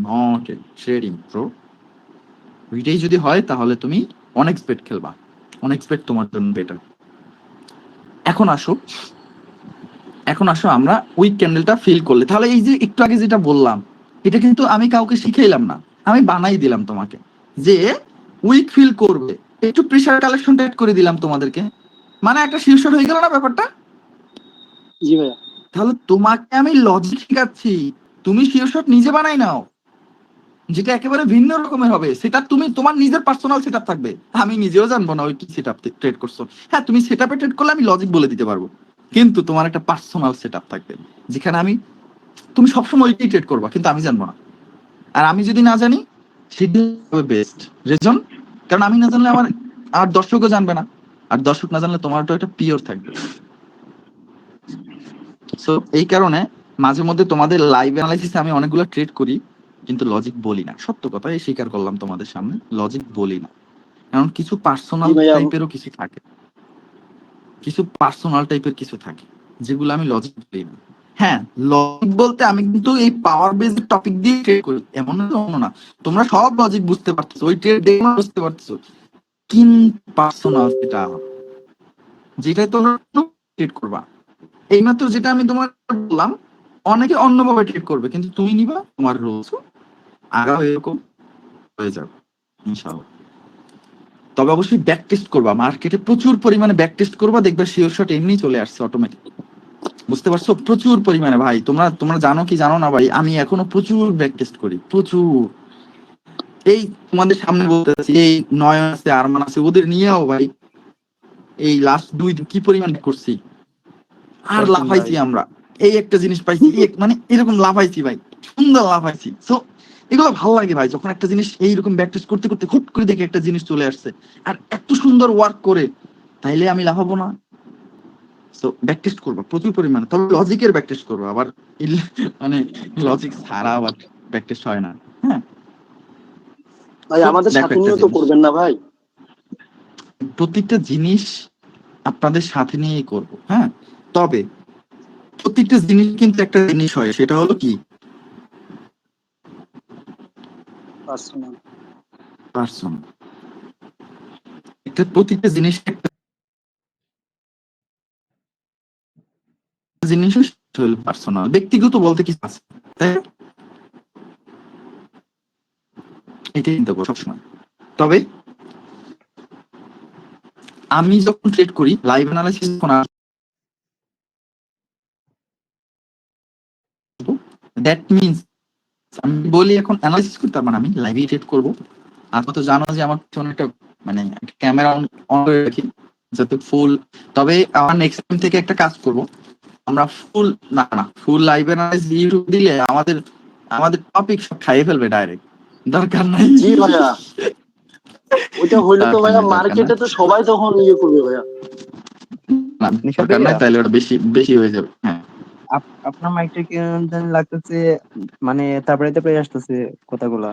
Not trading bro. ওইটাই যদি হয় তাহলে তুমি অনেক স্পেড খেলবা, অনেক স্পেড তোমার জন্য বেটার। এখন আসো, এখন আসো আমরা উইক ক্যান্ডেলটা ফিল করলে, তাহলে এই যে একটু আগে যেটা বললাম, এটা কিন্তু আমি কাউকে শিখাইলাম না, আমি বানাই দিলাম তোমাকে, যে উইক ফিল করবে। একটু প্রেসার কালেকশন টাইট করে দিলাম তোমাদেরকে, মানে একটা শীর্ষণ হয়ে গেল না ব্যাপারটা? জি ভাইয়া। তাহলে তোমাকে আমি লজিক শিখাচ্ছি, তুমি শীর্ষক নিজে বানাই নাও, যেটা একেবারে ভিন্ন রকমের হবে। সেটা তুমি তোমার নিজের পার্সোনাল সেটআপ থাকবে, আমি নিজেও জানবো না ওই কি সেটআপ ট্রেড করছো। হ্যাঁ, তুমি সেটআপে ট্রেড করলে আমি লজিক বলে দিতে পারবো, কিন্তু তোমার একটা পার্সোনাল সেটআপ থাকবে, যেখানে আমি, তুমি সবসময় ওইটাই ট্রেড করবা, কিন্তু আমি জানবো না। আর আমি যদি না জানি, সেটাই হবে বেস্ট রিজন। কারণ আমি না জানলে আমার আর দর্শকও জানবে না, আর দর্শক না জানলে তোমারটা একটা পিওর থাকবে। সো এই কারণে মাঝে মধ্যে তোমাদের লাইভ অ্যানালাইসিসে আমি অনেকগুলো ট্রেড করি, কিন্তু লজিক বলি না। সত্য কথা এই স্বীকার করলাম তোমাদের সামনে, লজিক বলি না। কারণ কিছু পার্সোনাল জি ভাইয়া। টাইপেরও কিছু থাকে, কিছু পার্সোনাল টাইপের কিছু থাকে, যেগুলো আমি লজিক বলি না। হ্যাঁ, লজিক বলতে আমি কিন্তু এই পাওয়ার বেসড টপিক দিয়ে ট্রেড করি, এমন না। তোমরা সব লজিক বুঝতে পারতেছো, ওই ট্রেড দেখে বুঝতে পারতেছো, কিন্তু পার্সোনাল সেটা, যেটাই তোমরা ট্রেড করবা। এইমাত্র যেটা আমি তোমার বললাম, অনেকে অন্যভাবে ট্রিট করবে, কিন্তু তুমি নিবা তোমার রুলস, আগাও এরকম হয়ে যাবে ইনশাআল্লাহ। তবে অবশ্যই ব্যাক টেস্ট করবা, মার্কেটে প্রচুর পরিমাণে ব্যাক টেস্ট করবা, দেখবে শিওর শট এমনি চলে আসছে অটোমেটিক। বুঝতে পারছো? প্রচুর পরিমাণে ভাই, তোমরা তোমরা জানো কি জানো না ভাই, আমি এখনো প্রচুর ব্যাক টেস্ট করি, প্রচুর। এই তোমাদের সামনে বলতেছি, এই নয়ন আছে, আরমান আছে, ওদের নিয়েও ভাই এই লাস্ট 2 দিন কি পরিমাণ করছি, আর লাফাইছি আমরা। এই একটা জিনিস পাইছি, মানে এরকম লাফাইছি ভাই, সুন্দর লাফাইছি। সো এগুলো ভালো লাগে ভাই, যখন একটা জিনিস এইরকম ব্যাকটেস্ট করতে করতে হুট করে দেখে একটা জিনিস চলে আসছে, আর এত সুন্দর ওয়ার্ক করে, তাইলে আমি লাফাবো না? সো ব্যাকটেস্ট করবো প্রচুর পরিমাণে, তবে লজিকের ব্যাকটেস্ট করবো আবার, মানে লজিক ছাড়া আবার প্র্যাকটিস হয় না। হ্যাঁ, ভাই আমাদের দেখো সাথে একটা নিয়েও তো জিনিস, করবেন না ভাই। প্রত্যেকটা জিনিস আপনাদের সাথে নিয়েই করব। হ্যাঁ, তবে প্রত্যেকটা জিনিস কিন্তু একটা জিনিস হয়, সেটা হলো কি পার্সোনাল। পার্সন। একটা প্রত্যেকটা জিনিস একটা জিনিস হলো পার্সোনাল, ব্যক্তিগত বলতে কিছু আছে, তাই না? এটাই চিন্তা করবো সবসময়। তবে আমি যখন ট্রেড করি লাইভ অ্যানালাইসিস যখন আসবো, দ্যাট মিনস আমি বলি এখন অ্যানালাইসিস করতে, তার মানে আমি লাইভে ট্রেড করবো। আর তো জানো যে আমার পিছনে একটা মানে ক্যামেরা অন করে রাখি যাতে ফুল। তবে আমার নেক্সট টাইম থেকে একটা কাজ করব, আমরা ফুল না ফুল লাইভ অ্যানালাইসিস ইউটিউব দিলে আমাদের আমাদের টপিক সব খাইয়ে ফেলবে ডাইরেক্ট, দরকার নাই। জি ভাইয়া, ওইটা হইলে তো দরকার ভাইয়া নাই, দরকার নাই, মার্কেটে তো সবাই তখন ইয়ে করবে ভাইয়া। না, দরকার নাই, তাহলে ওটা বেশি বেশি হয়ে যাবে। হ্যাঁ, আপনার মাইকটা কেমন জানি লাগতেছে, মানে তারপরে তারপরে আসতেছে কথাগুলা।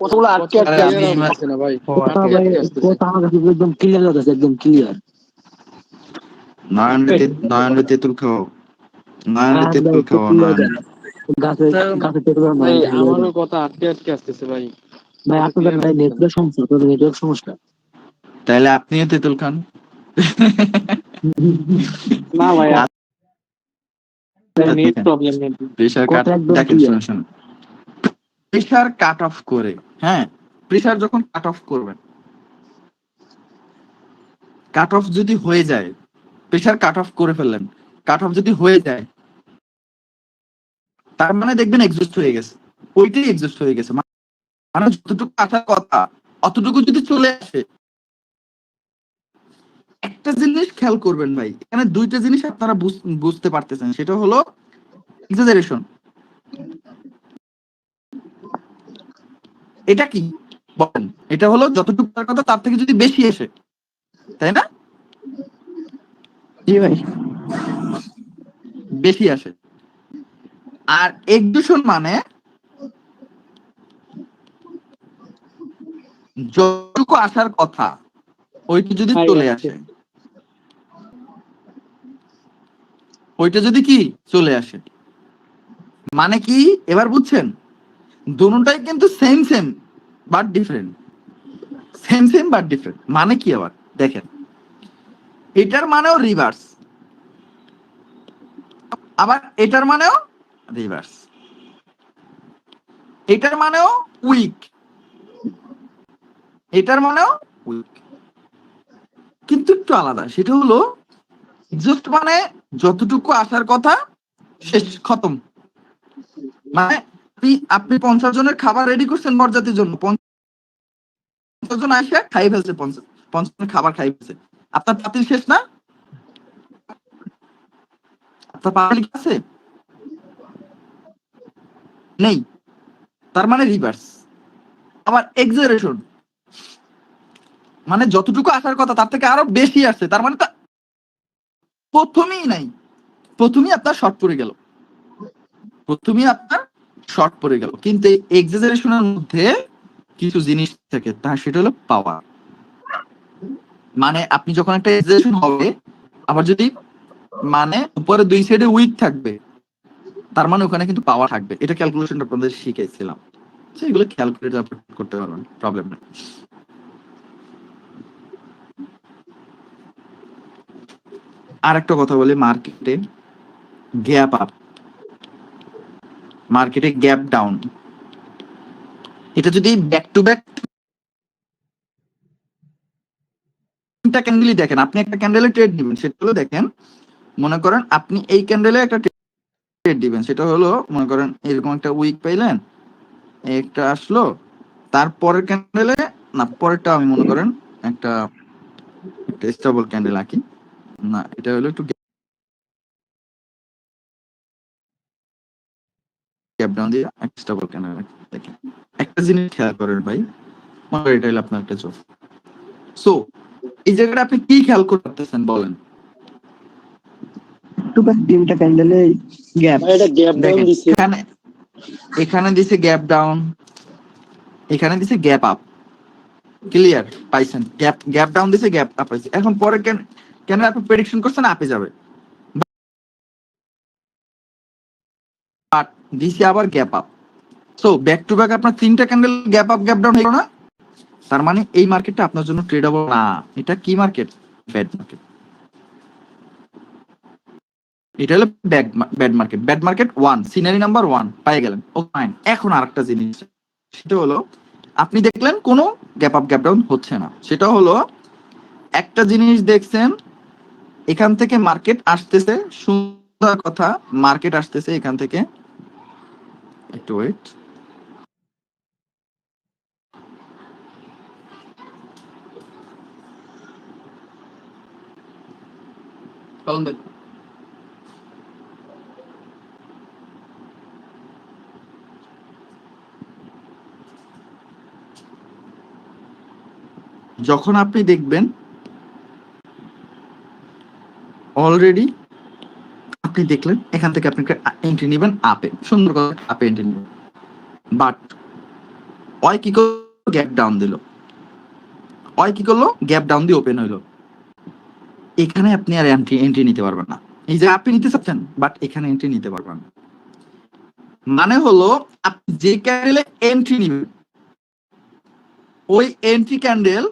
কতগুলো আটকে আরে আটকে আমি আসতেছে না ভাই। ও কথা ভাই, কথা আমার কাছে একদম ক্লিয়ার লাগতেছে, একদম ক্লিয়ার। নয়নের তেঁতুল খাও, নয়নের আর ভাই তেঁতুল খাও, ক্লিয়ার নয়নের। গাছে গাছে টেকলো না ভাই ভাই। আমারও কথা আটকে আটকে আসতেছে ভাই, ভাই কথা আপনাদের ক্লিয়ার ভাই আসতেছে না। নেটওয়ার্ক সমস্যা, আপনাদের নেটওয়ার্ক সমস্যা। তাহলে আপনিও তেঁতুল খান। না ভাই আচ্ছা, নেট দেখেন প্রবলেম নেই। প্রেশার কাট, কথা একদম দেখেন ক্লিয়ার। শুনুন শুনুন, প্রেশার কাট অফ করে, হ্যাঁ, প্রেশার যখন কাট অফ করবেন, কাট অফ যদি হয়ে যায়, প্রেশার কাট অফ করে ফেললেন, কাট অফ যদি হয়ে যায়, তার মানে দেখবেন এক্সস্ট হয়ে গেছে, ওইটাই এক্সস্ট হয়ে গেছে। মানে যতটুকু আসার কথা অতটুকু যদি চলে আসে। একটা জিনিস খেয়াল করবেন ভাই, এখানে দুইটা জিনিস আপনারা বুঝতে পারতেছেন, সেটা হলো এক্সাজারেশন। এটা কি বলেন? এটা হলো যতটুকু আসার কথা তার থেকে যদি বেশি আসে, তাই না? জি ভাই। বেশি আসে। আর এক্সিবিশন মানে যতটুকু আসার কথা ওইটা যদি ভাই চলে আসছে। আসে, ওইটা যদি কি চলে আসে, মানে কি এবার বুঝছেন? দুটোটাই কিন্তু same same but different, same same but different. মানে কি আবার দেখেন, এটার মানেও রিভার্স, আবার এটার মানেও রিভার্স, এটার মানেও উইক, এটার মানেও উইক, কিন্তু একটু আলাদা। সেটা হলো জাস্ট মানে যতটুকু আসার কথা শেষ, খতম। মানে আপনি 50 জনের খাবার রেডি করছেন বরযাত্রীর জন্য, 50 জন আসে খাই ফেলছে, 50 জনের খাবার খাই ফেলছে, আপনার পাতিল শেষ না? আপনার পাতিল কি আছে? নেই, তার মানে রিভার্স। আবার এক্সাজারেশন মানে যতটুকু আসার কথা তার থেকে আরো বেশি আসছে, তার মানে প্রথমেই নাই, প্রথমেই আপনার শর্ট পড়ে গেল, প্রথমেই আপনার শর্ট পড়ে গেল। কিন্তু এই এক্সাজারেশনের মধ্যে কিছু জিনিস থাকে, তা সেটা হলো পাওয়ার। মানে আপনি যখন একটা এক্সাজারেশন হবে, আবার যদি মানে উপরে দুই সাইডে উইক থাকবে, তার মানে ওখানে কিন্তু পাওয়ার থাকবে। এটা ক্যালকুলেশনটা আপনাদের শিখেছিলাম, সেগুলো খেয়াল করে করতে পারবেন, প্রবলেম নেই। আর একটা কথা বলি, মার্কেটে গ্যাপ আপ, মার্কেটে গ্যাপ ডাউন, এটা যদি ব্যাক টু ব্যাক তিনটা ক্যান্ডেলই দেখেন, আপনি একটা ক্যান্ডেলে ট্রেড দিবেন, সেটা হলো দেখেন, মনে করেন আপনি এই ক্যান্ডেলে একটা ট্রেড দিবেন, সেটা হলো মনে করেন এরকম একটা উইক পাইলেন, একটা আসলো, তারপরের ক্যান্ডেলে না, পরেরটা আমি মনে করেন একটা স্টেবল ক্যান্ডেল আঁকি, না এটা হলো একটু গ্যাপ ডাউন দিয়ে একটা স্টেবল ক্যান্ডেল আঁকি। দেখেন একটা জিনিস খেয়াল করেন ভাই, মনে করেন এটা হলো আপনার একটা জোন। সো এই জায়গাটা আপনি কি খেয়াল করতেছেন বলেন? টু ব্যাক তিনটা ক্যান্ডেলে গ্যাপ। ভাই এটা গ্যাপ ডাউন দেখেন দিছে। এখানে এখানে দিছে গ্যাপ ডাউন, এখানে দিছে গ্যাপ আপ। ক্লিয়ার পাইছেন? গ্যাপ গ্যাপ ডাউন দিছে, গ্যাপ আপ পাইছে। এখন পরে কেন কেন আপনি প্রেডিকশন করছেন আপে যাবে, বাট দিছে আবার gap up. So back to back আপনার তিনটা candle gap up gap down হলো না, তার মানে এই মার্কেটটা আপনার জন্য ট্রেডেবল না। এটা কি মার্কেট? Bad market. এটা হলো bad market. Bad market 1, scenery number 1 পাই গেলেন। ও ফাইন। এখন আরেকটা জিনিস, সেটা হলো আপনি দেখলেন কোনো গ্যাপ আপ গ্যাপ ডাউন হচ্ছে না, সেটা হলো একটা জিনিস দেখছেন এখান থেকে মার্কেট আসতেছে, সুন্দর কথা, মার্কেট আসতেছে এখান থেকে, একটু ওয়েট, যখন আপনি দেখবেন অলরেডি আপনি দেখলেন এখান থেকে আপনি এন্ট্রি নেবেন আপে, সুন্দর কথা, আপে এন্ট্রি নেবেন, বাট ওই কি করলো? গ্যাপ ডাউন দিল। ওই কি করলো? গ্যাপ ডাউন দিয়ে ওপেন হইলো। এখানে আপনি আর এন্ট্রি নিতে পারবেন না। এই যে আপনি নিতে চাচ্ছেন, বাট এখানে এন্ট্রি নিতে পারবেন না। মানে হলো আপনি যে ক্যান্ডেলে এন্ট্রি নেবেন, ওই এন্ট্রি ক্যান্ডেল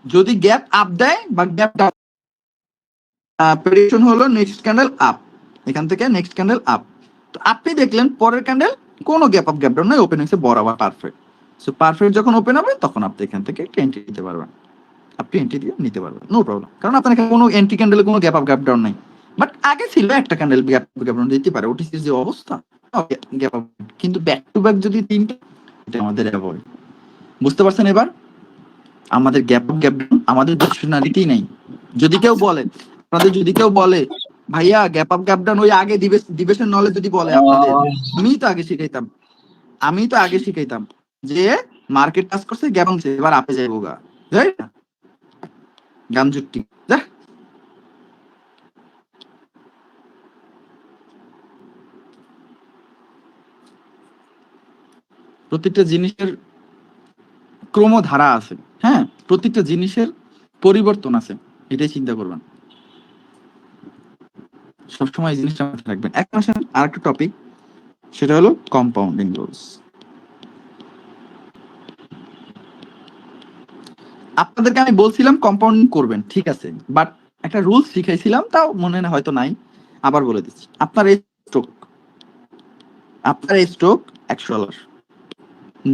যদি গ্যাপ আপ দেয় বা গ্যাপ ডাউন, প্রেডিকশন হলো নেক্সট ক্যান্ডেল আপ, এখান থেকে নেক্সট ক্যান্ডেল আপ। তো আপনি দেখলেন পরের ক্যান্ডেল কোনো গ্যাপ আপ গ্যাপ ডাউন নয়, ওপেন হয়েছে বরাবর পারফেক্ট। সো পারফেক্ট যখন ওপেন হবে তখন আপনি এখান থেকে এন্ট্রি নিতে পারবেন, আপনি এন্ট্রি দিয়ে নিতে পারবেন, নো প্রবলেম। কারণ আপনার এখানে কোনো এন্ট্রি ক্যান্ডেলে কোনো গ্যাপ আপ গ্যাপ ডাউন নাই। বাট আগে ছিল একটা ক্যান্ডেল গ্যাপ গ্যাপ ডাউন দিতে পারে, ওটিসির যে অবস্থা গ্যাপ আপ, কিন্তু ব্যাক টু ব্যাক যদি তিনটা, এটা আমাদের অ্যাভয়েড। বুঝতে পারছেন এবার? আমাদের গ্যাপ আপ গ্যাপ ডাউন আমাদের ডিকশনারিতেই নাই। যদি কেউ বলে আপনাদের, যদি কেউ বলে ভাইয়া গ্যাপ আপ গ্যাপ ডাউন ওই আগে ডিবেশন নলেজ যদি বলে আপনাদের, আমি তো আগে শিখাইতাম যে মার্কেট টাচ করছে গ্যাপ ডাউন, এবার আপে যাইবো গা, তাই না? গান যুক্তি যা। প্রত্যেকটা জিনিসের ক্রমধারা আছে, হ্যাঁ, প্রত্যেকটা জিনিসের পরিবর্তন আছে, এটাই চিন্তা করবেন সবসময়। এই জিনিসটা মাথায় রাখবেন। এখন আসেন আরেকটা টপিক, সেটা হলো কম্পাউন্ডিং রুলস। আপনাদেরকে আমি বলছিলাম কম্পাউন্ডিং করবেন, ঠিক আছে, বাট একটা রুলস শিখাইছিলাম, তাও মনে হয়তো নাই, আবার বলে দিচ্ছি। আপনার এই স্ট্রোক $100,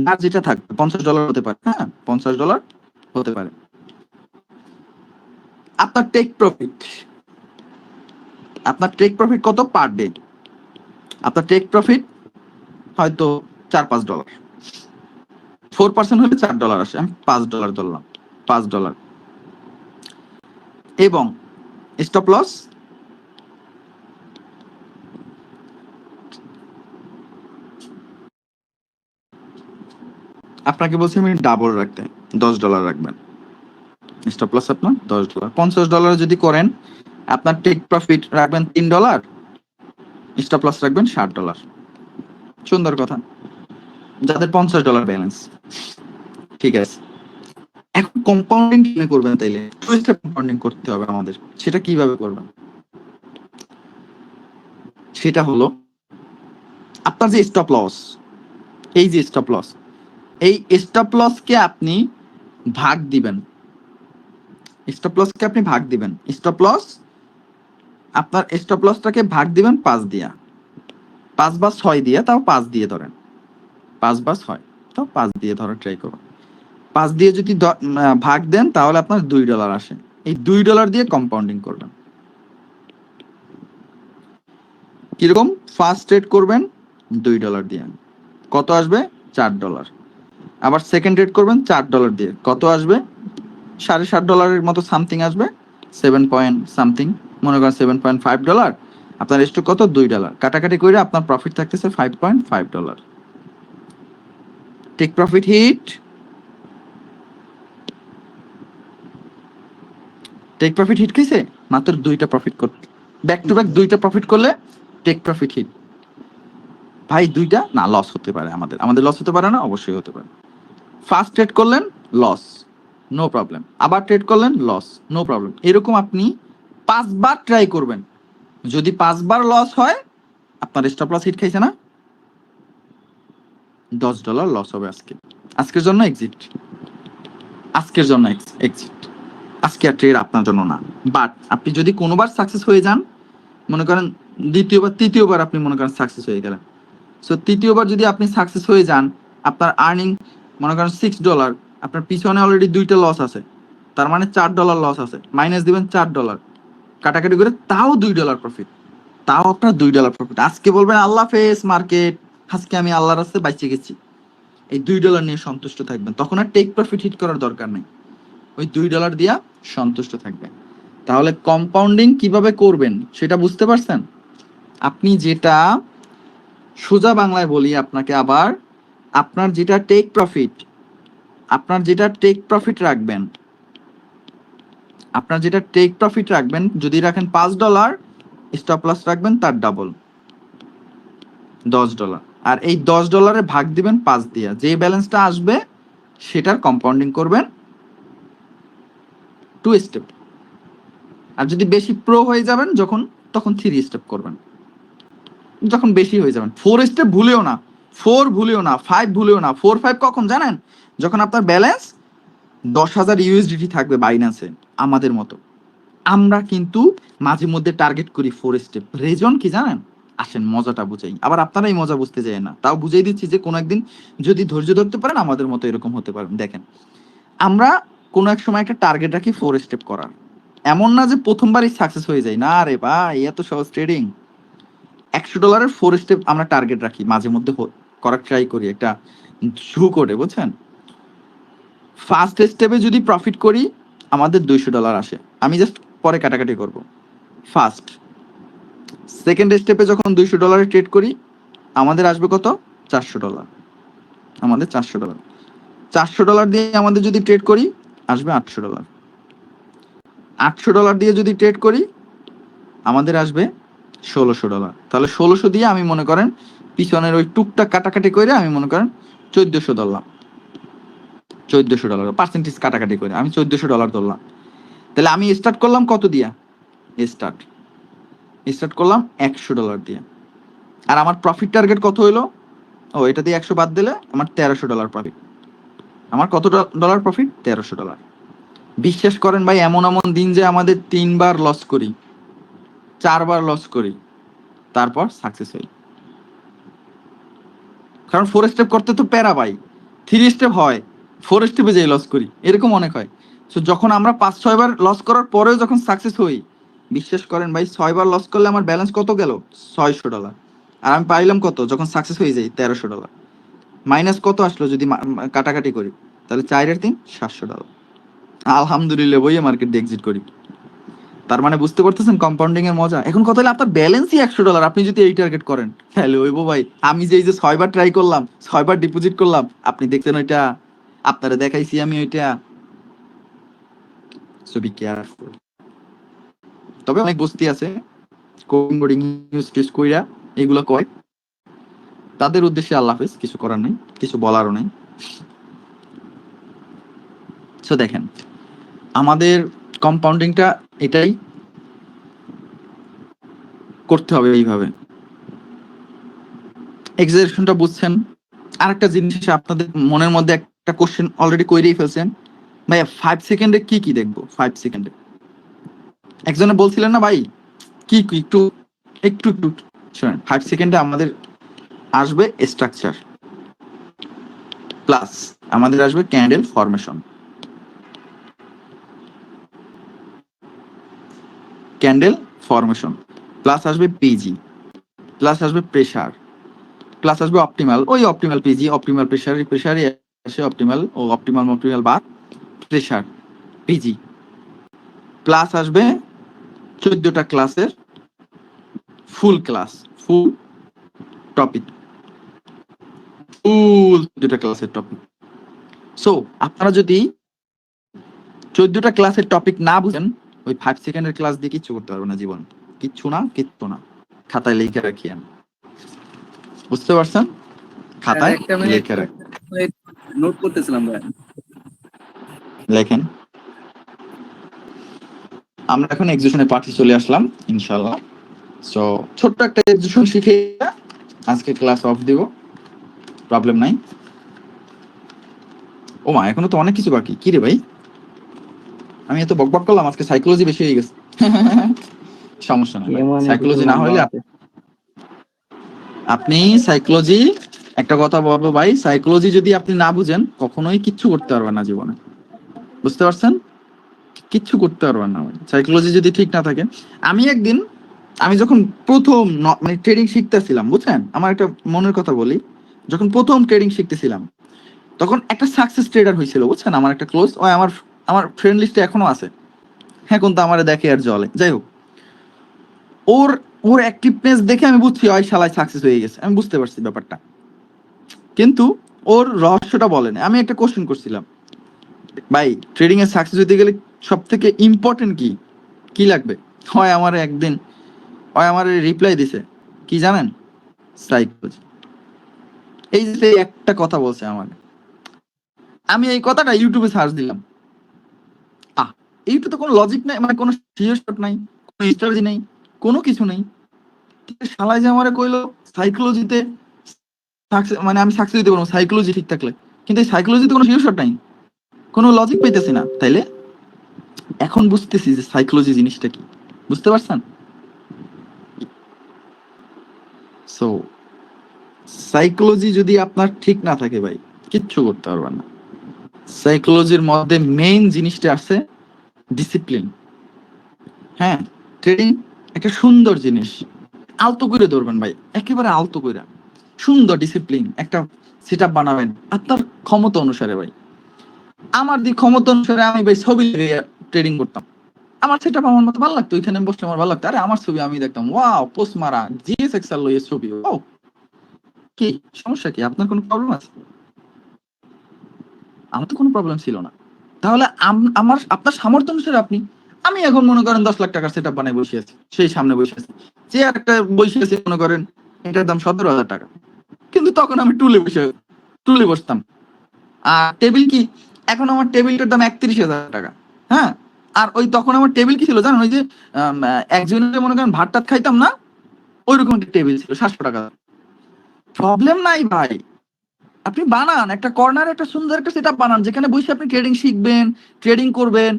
না যেটা থাকবে $50 হতে পারে, হ্যাঁ $50 হতে পারে। আপনার টেক প্রফিট কত পার ডে? আপনার টেক প্রফিট হয়তো $4-5, 4% হলে $4 আসে, আমি $5 ধরলাম, $5। এবং স্টপ লস আপনাকে বলছি আমি ডাবল রাখতে, $10 রাখবেন স্টপ লস। আপনার $10, $50 যদি করেন, আপনার টেক প্রফিট রাখবেন $3, স্টপ লস রাখবেন $60। সুন্দর কথা, যাদের $50 ব্যালেন্স, ঠিক আছে। এখন কম্পাউন্ডিং কিভাবে করবেন? তাইলে কম্পাউন্ডিং করতে হবে আমাদের। সেটা কিভাবে করবেন? সেটা হলো আপনার যে স্টপ লস, এই যে স্টপ লস, এই স্টপ লসকে আপনি ভাগ দিবেন, স্টপ লসটাকে ভাগ দিবেন 5 দিয়া, 5 বা 6 দিয়ে, তাও 5 দিয়ে ধরেন, 5 বা 6, তাও 5 দিয়ে ধরার ট্রাই করুন। 5 দিয়ে যদি ভাগ দেন তাহলে আপনার $2 আসে। এই $2 দিয়ে কম্পাউন্ডিং করবেন। কিরকম? ফার্স্ট ট্রেড করবেন $2 দিয়ে, কত আসবে? $4। আবার সেকেন্ড ট্রেড করবেন $4 দিয়ে, কত আসবে? $7.5 মতো সামথিং আসবে, 7 পয়েন্ট সামথিং, মনে করেন $7.5। আপনার স্টক কত? $2। কাটাকাটি করে আপনার প্রফিট থাকতেছে $5.5। টেক প্রফিট হিট, খাইছে মাত্র 2টা প্রফিট করতে, ব্যাক টু ব্যাক দুইটা প্রফিট করলে টেক প্রফিট হিট। ভাই দুইটা না লস হতে পারে, আমাদের লস হতে পারে না, অবশ্যই হতে পারে। ফার্স্ট ট্রেড করলেন লস, নো প্রবলেম, আবার ট্রেড করলেন লস, নো প্রবলেম। এরকম আপনি 5 বার ট্রাই করবেন। যদি 5 বার লস হয়, আপনার স্টপ লস হিট খাইছে না, $10 লস হবে আজকে। আজকের জন্য এক্সিট, আজকের জন্য এক্সিট, আজকে আর ট্রেড আপনার জন্য না। বাট আপনি যদি কোনোবার সাকসেস হয়ে যান, মনে করেন দ্বিতীয়বার তৃতীয়বার আপনি মনে করেন সাকসেস হয়ে গেলেন, সো তৃতীয়বার যদি আপনি সাকসেস হয়ে যান, আপনার আর্নিং মনে করেন $6, আপনার পিছনে অলরেডি 2টা লস আছে, তার মানে $4 লস আছে, মাইনাস দিবেন $4, কাটাকাটি করে তাও $2 প্রফিট, তাও আপনার $2 প্রফিট। আজকে বলবেন আল্লাহ হাফেজ মার্কেট, আজকে আমি আল্লাহর রাস্তায় বাইচে গেছি, এই $2 নিয়ে সন্তুষ্ট থাকবেন। তখন আর টেক প্রফিট হিট করার দরকার নেই, ওই $2 দিয়া সন্তুষ্ট থাকবেন। তাহলে কম্পাউন্ডিং কিভাবে করবেন সেটা বুঝতে পারছেন? আপনি যেটা সোজা বাংলায় বলি আপনাকে আবার, আপনার যেটা টেক প্রফিট, রাখবেন, যদি রাখেন $5, স্টপ লস রাখবেন তার ডাবল, $10। আর এই $10 ভাগ দিবেন 5 দিয়া, যে ব্যালেন্সটা আসবে সেটার কম্পাউন্ডিং করবেন 2 স্টেপ। আর যদি বেশি প্রো হয়ে যাবেন তখন 3 স্টেপ করবেন। যখন বেশি হয়ে যাবেন 4 স্টেপ ভুলেও না, 4 ভুলেও না, 5 ভুলেও না। 4 5 কখন জানেন? যখন আপনার ব্যালেন্স 10,000 USDT থাকবে বাইন্যান্সে। আমাদের মতো আমরা কিন্তু মাঝে মধ্যে টার্গেট করি 4 স্টেপ। রিজন কি জানেন? আসেন মজাটা বুঝাই, আবার আপনারা এই মজা বুঝতে যায় না, তাও বুঝাই দিচ্ছি যে কোনো একদিন যদি ধৈর্য ধরতে পারেন আমাদের মতো এরকম হতে পারেন। দেখেন, আমরা কোনো এক সময় একটা টার্গেট রাখি 4 স্টেপ করার, এমন না যে প্রথমবারই সাকসেস হয়ে যায়, না রে ভাই, এত সহজ ট্রেডিং। $100 4 স্টেপ আমরা টার্গেট রাখি, মাঝে মধ্যে করার ট্রাই করি, একটা ঝু করে, বুঝছেন? ফার্স্ট স্টেপে যদি প্রফিট করি আমাদের $200 আসে, আমি জাস্ট পরে কাটাকাটি করব। ফার্স্ট সেকেন্ড স্টেপে যখন $200 ট্রেড করি আমাদের আসবে কত? $400, আমাদের $400। $400 দিয়ে আমাদের যদি ট্রেড করি আসবে $800। $800 দিয়ে যদি ট্রেড করি আমাদের আসবে $1600। তাহলে 1600 দিয়ে আমি মনে করেন পিছনের ওই টুকটা কাটাকাটি করে আমি মনে করেন $1400 ধরলাম, $1400 পার্সেন্টেজ কাটাকাটি করে আমি $1400 ধরলাম। তাহলে আমি স্টার্ট করলাম কত দিয়া? স্টার্ট করলাম $100 দিয়ে। আর আমার প্রফিট টার্গেট কত হইলো? ও, এটা দিয়ে 100 বাদ দিলে আমার $1300 প্রফিট। আমার কত ডলার প্রফিট? $1300। বিশ্বাস করেন ভাই, এমন দিন যে আমাদের 3 বার লস করি, 4 বার লস করি, তারপর সাকসেস হই। কারণ 4 স্টেপ করতে তো প্যারা ভাই, 3 স্টেপ হয়, 4 স্টেপে যাই লস করি, এরকম অনেক হয়। সো যখন আমরা 5-6 বার লস করার পরেও যখন সাকসেস হই, বিশ্বাস করেন ভাই 6 বার লস করলে আমার ব্যালেন্স কত গেল? $600। আর আমি পাইলাম কত যখন সাকসেস হয়ে যাই? $1300। মাইনাস কত আসলো যদি কাটাকাটি করি? তাহলে 4 আর 3 $700। আলহামদুলিল্লাহ বইয়ে মার্কেট দিয়ে এক্সিট করি। তার মানে বুঝতে পারতেছেন কম্পাউন্ডিং এর মজা। এখন কথা হলো আপনার ব্যালেন্সই $100, আপনি যদি এই টার্গেট করেন তাহলে ওইবো ভাই, আমি যে এই যে 6 বার ট্রাই করলাম, 6 বার ডিপোজিট করলাম, আপনি দেখছেন ওইটা, আপনারা দেখাইছি আমি ওইটা। So be careful. তবে অনেক বস্তি আছে কোডিং বোর্ডিং ইউজ টিউজ কইরা এগুলো কয়, তাদের উদ্দেশ্যে আল্লাহ হাফেজ, কিছু করার নেই, কিছু বলারও নেই। সো দেখেন, আমাদের কম্পাউন্ডিংটা এটাই করতে হবে এইভাবে। এক্সারসাইজটা বুঝছেন? আরেকটা জিনিস আপনাদের মনের মধ্যে একটা কোশ্চেন অলরেডি কইরেই ফেলছেন, ভাই 5 সেকেন্ডে কি দেখবো? 5 সেকেন্ডে একজনে বলছিলেন না ভাই, কি একটু একটু একটু শুনেন। 5 সেকেন্ডে আমাদের আসবে স্ট্রাকচার, প্লাস আমাদের আসবে ক্যান্ডেল ফরমেশন, প্লাস আসবে পিজি, প্লাস আসবে প্রেসার, প্লাস আসবে অপটিমাল, ওই অপটিমাল পিজি, অপটিমাল প্রেসারই আসে অপটিমাল, ও অপটিমাল বা প্রেসার পিজি, প্লাস আসবে 14টা ক্লাসের ফুল ক্লাস, ফুল টপিক, ফুল 14টা ক্লাসের টপিক। সো আপনারা যদি 14টা ক্লাসের টপিক না বুঝেন, ওই 5 সেকেন্ডের ক্লাস দিয়ে কিচ্ছু করতে পারবো না জীবন। কিচ্ছু না, কিচ্ছু না, খাতায় লিখে রাখি আমি। বুঝতে পারছেন? খাতায় একটা মিনিট লিখে রাখি। নোট করতেছিলাম ভাই। লেখেন। আমরা এখন এক্সিবিশনের পার্টি চলে আসলাম ইনশাআল্লাহ। সো ছোট্ট একটা এক্সিবিশন শিখে আজকে ক্লাস অফ দিব, প্রবলেম নাই। ও মা, এখনো তো অনেক কিছু বাকি। কি রে ভাই, আমি এত বকবক করলাম, আজকে সাইকোলজি বেশি হয়ে গেছে। সমস্যা নাই, সাইকোলজি না হলে আপনি সাইকোলজি, একটা কথা বলবো ভাই, সাইকোলজি যদি আপনি না বুঝেন কখনোই কিচ্ছু করতে পারবেন না জীবনে। বুঝতে পারছেন? কিচ্ছু করতে পারবেন না ভাই, সাইকোলজি যদি ঠিক না থাকে। আমি যখন প্রথম মানে ট্রেডিং শিখতেছিলাম, বুঝছেন, আমার একটা মনের কথা বলি, যখন প্রথম ট্রেডিং শিখতেছিলাম তখন একটা সাকসেস ট্রেডার হয়েছিল, বুঝছেন, আমার একটা ক্লোজ, ও আমার ফ্রেন্ড লিস্টে এখনো আছে। হ্যাঁ, কিন্তু আমারে দেখে আর জলে, যাই হোক, ওর ওর অ্যাক্টিভনেস দেখে আমি বুঝছি ওই শালায় সাকসেস হয়ে গেছে, আমি বুঝতে পারছি ব্যাপারটা। কিন্তু ওর রহস্যটা বলেন। আমি একটা কোশ্চেন করছিলাম, ভাই ট্রেডিং এ সাকসেস হতে গেলে সব থেকে ইম্পর্টেন্ট কি লাগবে? হয় আমার রিপ্লাই দিছে কি জানেন? সাইকোলজি। এই যে একটা কথা বলছে আমার, আমি এই কথাটা ইউটিউবে সার্চ দিলাম। এইটা তো কোনো লজিক নাই, মানে কোনো শিওর নাই, কোনো স্ট্র্যাটেজি নেই, কোনো কিছু নেই। শালায় যে আমারে কইলো সাইকোলজিতে মানে আমি সাকসেস দিতে পারবো সাইকোলজি ঠিক থাকলে, কিন্তু এই সাইকোলজিতে কোনো শিওর নাই, কোনো লজিক পাইতেছি না। তাইলে এখন বুঝতেছি যে সাইকোলজি জিনিসটা কি। বুঝতে পারছেন? সো সাইকোলজি যদি আপনার ঠিক না থাকে ভাই, কিচ্ছু করতে পারবেন না। সাইকোলজির মধ্যে মেইন জিনিসটা আছে ডিসিপ্লিন। হ্যাঁ, ট্রেডিং একটা সুন্দর জিনিস, আলতো করে ধরবেন ভাই, একেবারে আলতো করে, সুন্দর ডিসিপ্লিন একটা সেট আপ বানাবেন আপনার ক্ষমতা অনুসারে ভাই। আমার ক্ষমতা অনুসারে আমি ভাই ছবি ট্রেডিং করতাম, আমার সেট আপ আমার মতো ভালো লাগতো, ওইখানে বসলে আমার ভালো লাগতো। আরে আমার ছবি আমি দেখতাম, ওয়াও পোস্ট মারা জিএস এক্সেল লইয়ে ছবি, ও কি সমস্যা, কি আপনার কোনো প্রবলেম আছে? আমার তো কোনো প্রবলেম ছিল না। তাহলে আপনার সামর্থ্য অনুসারে আমি এখন মনে করেন 10 লাখ টাকার সেট আপ বানাই বসে আছি, সেই সামনে বসে আছি, চেয়ার একটা বসে আছি, মনে করেন এটার দাম 17,000 টাকা, কিন্তু তখন আমি টুলে বসতাম। আর টেবিল কি, এখন আমার টেবিলটার দাম 31,000 টাকা। হ্যাঁ, আর ওই তখন আমার টেবিল কি ছিল জানেন? ওই যে একজনের মনে করেন ভাত টাত খাইতাম না, ওইরকম একটা টেবিল ছিল 700 টাকা। প্রবলেম নাই ভাই, আপনি বানান একটা কর্নার, একটা সুন্দর একটা সেটআপ বানান, যেখানে বসে আপনি ট্রেডিং শিখবেন, ট্রেডিং করবেন,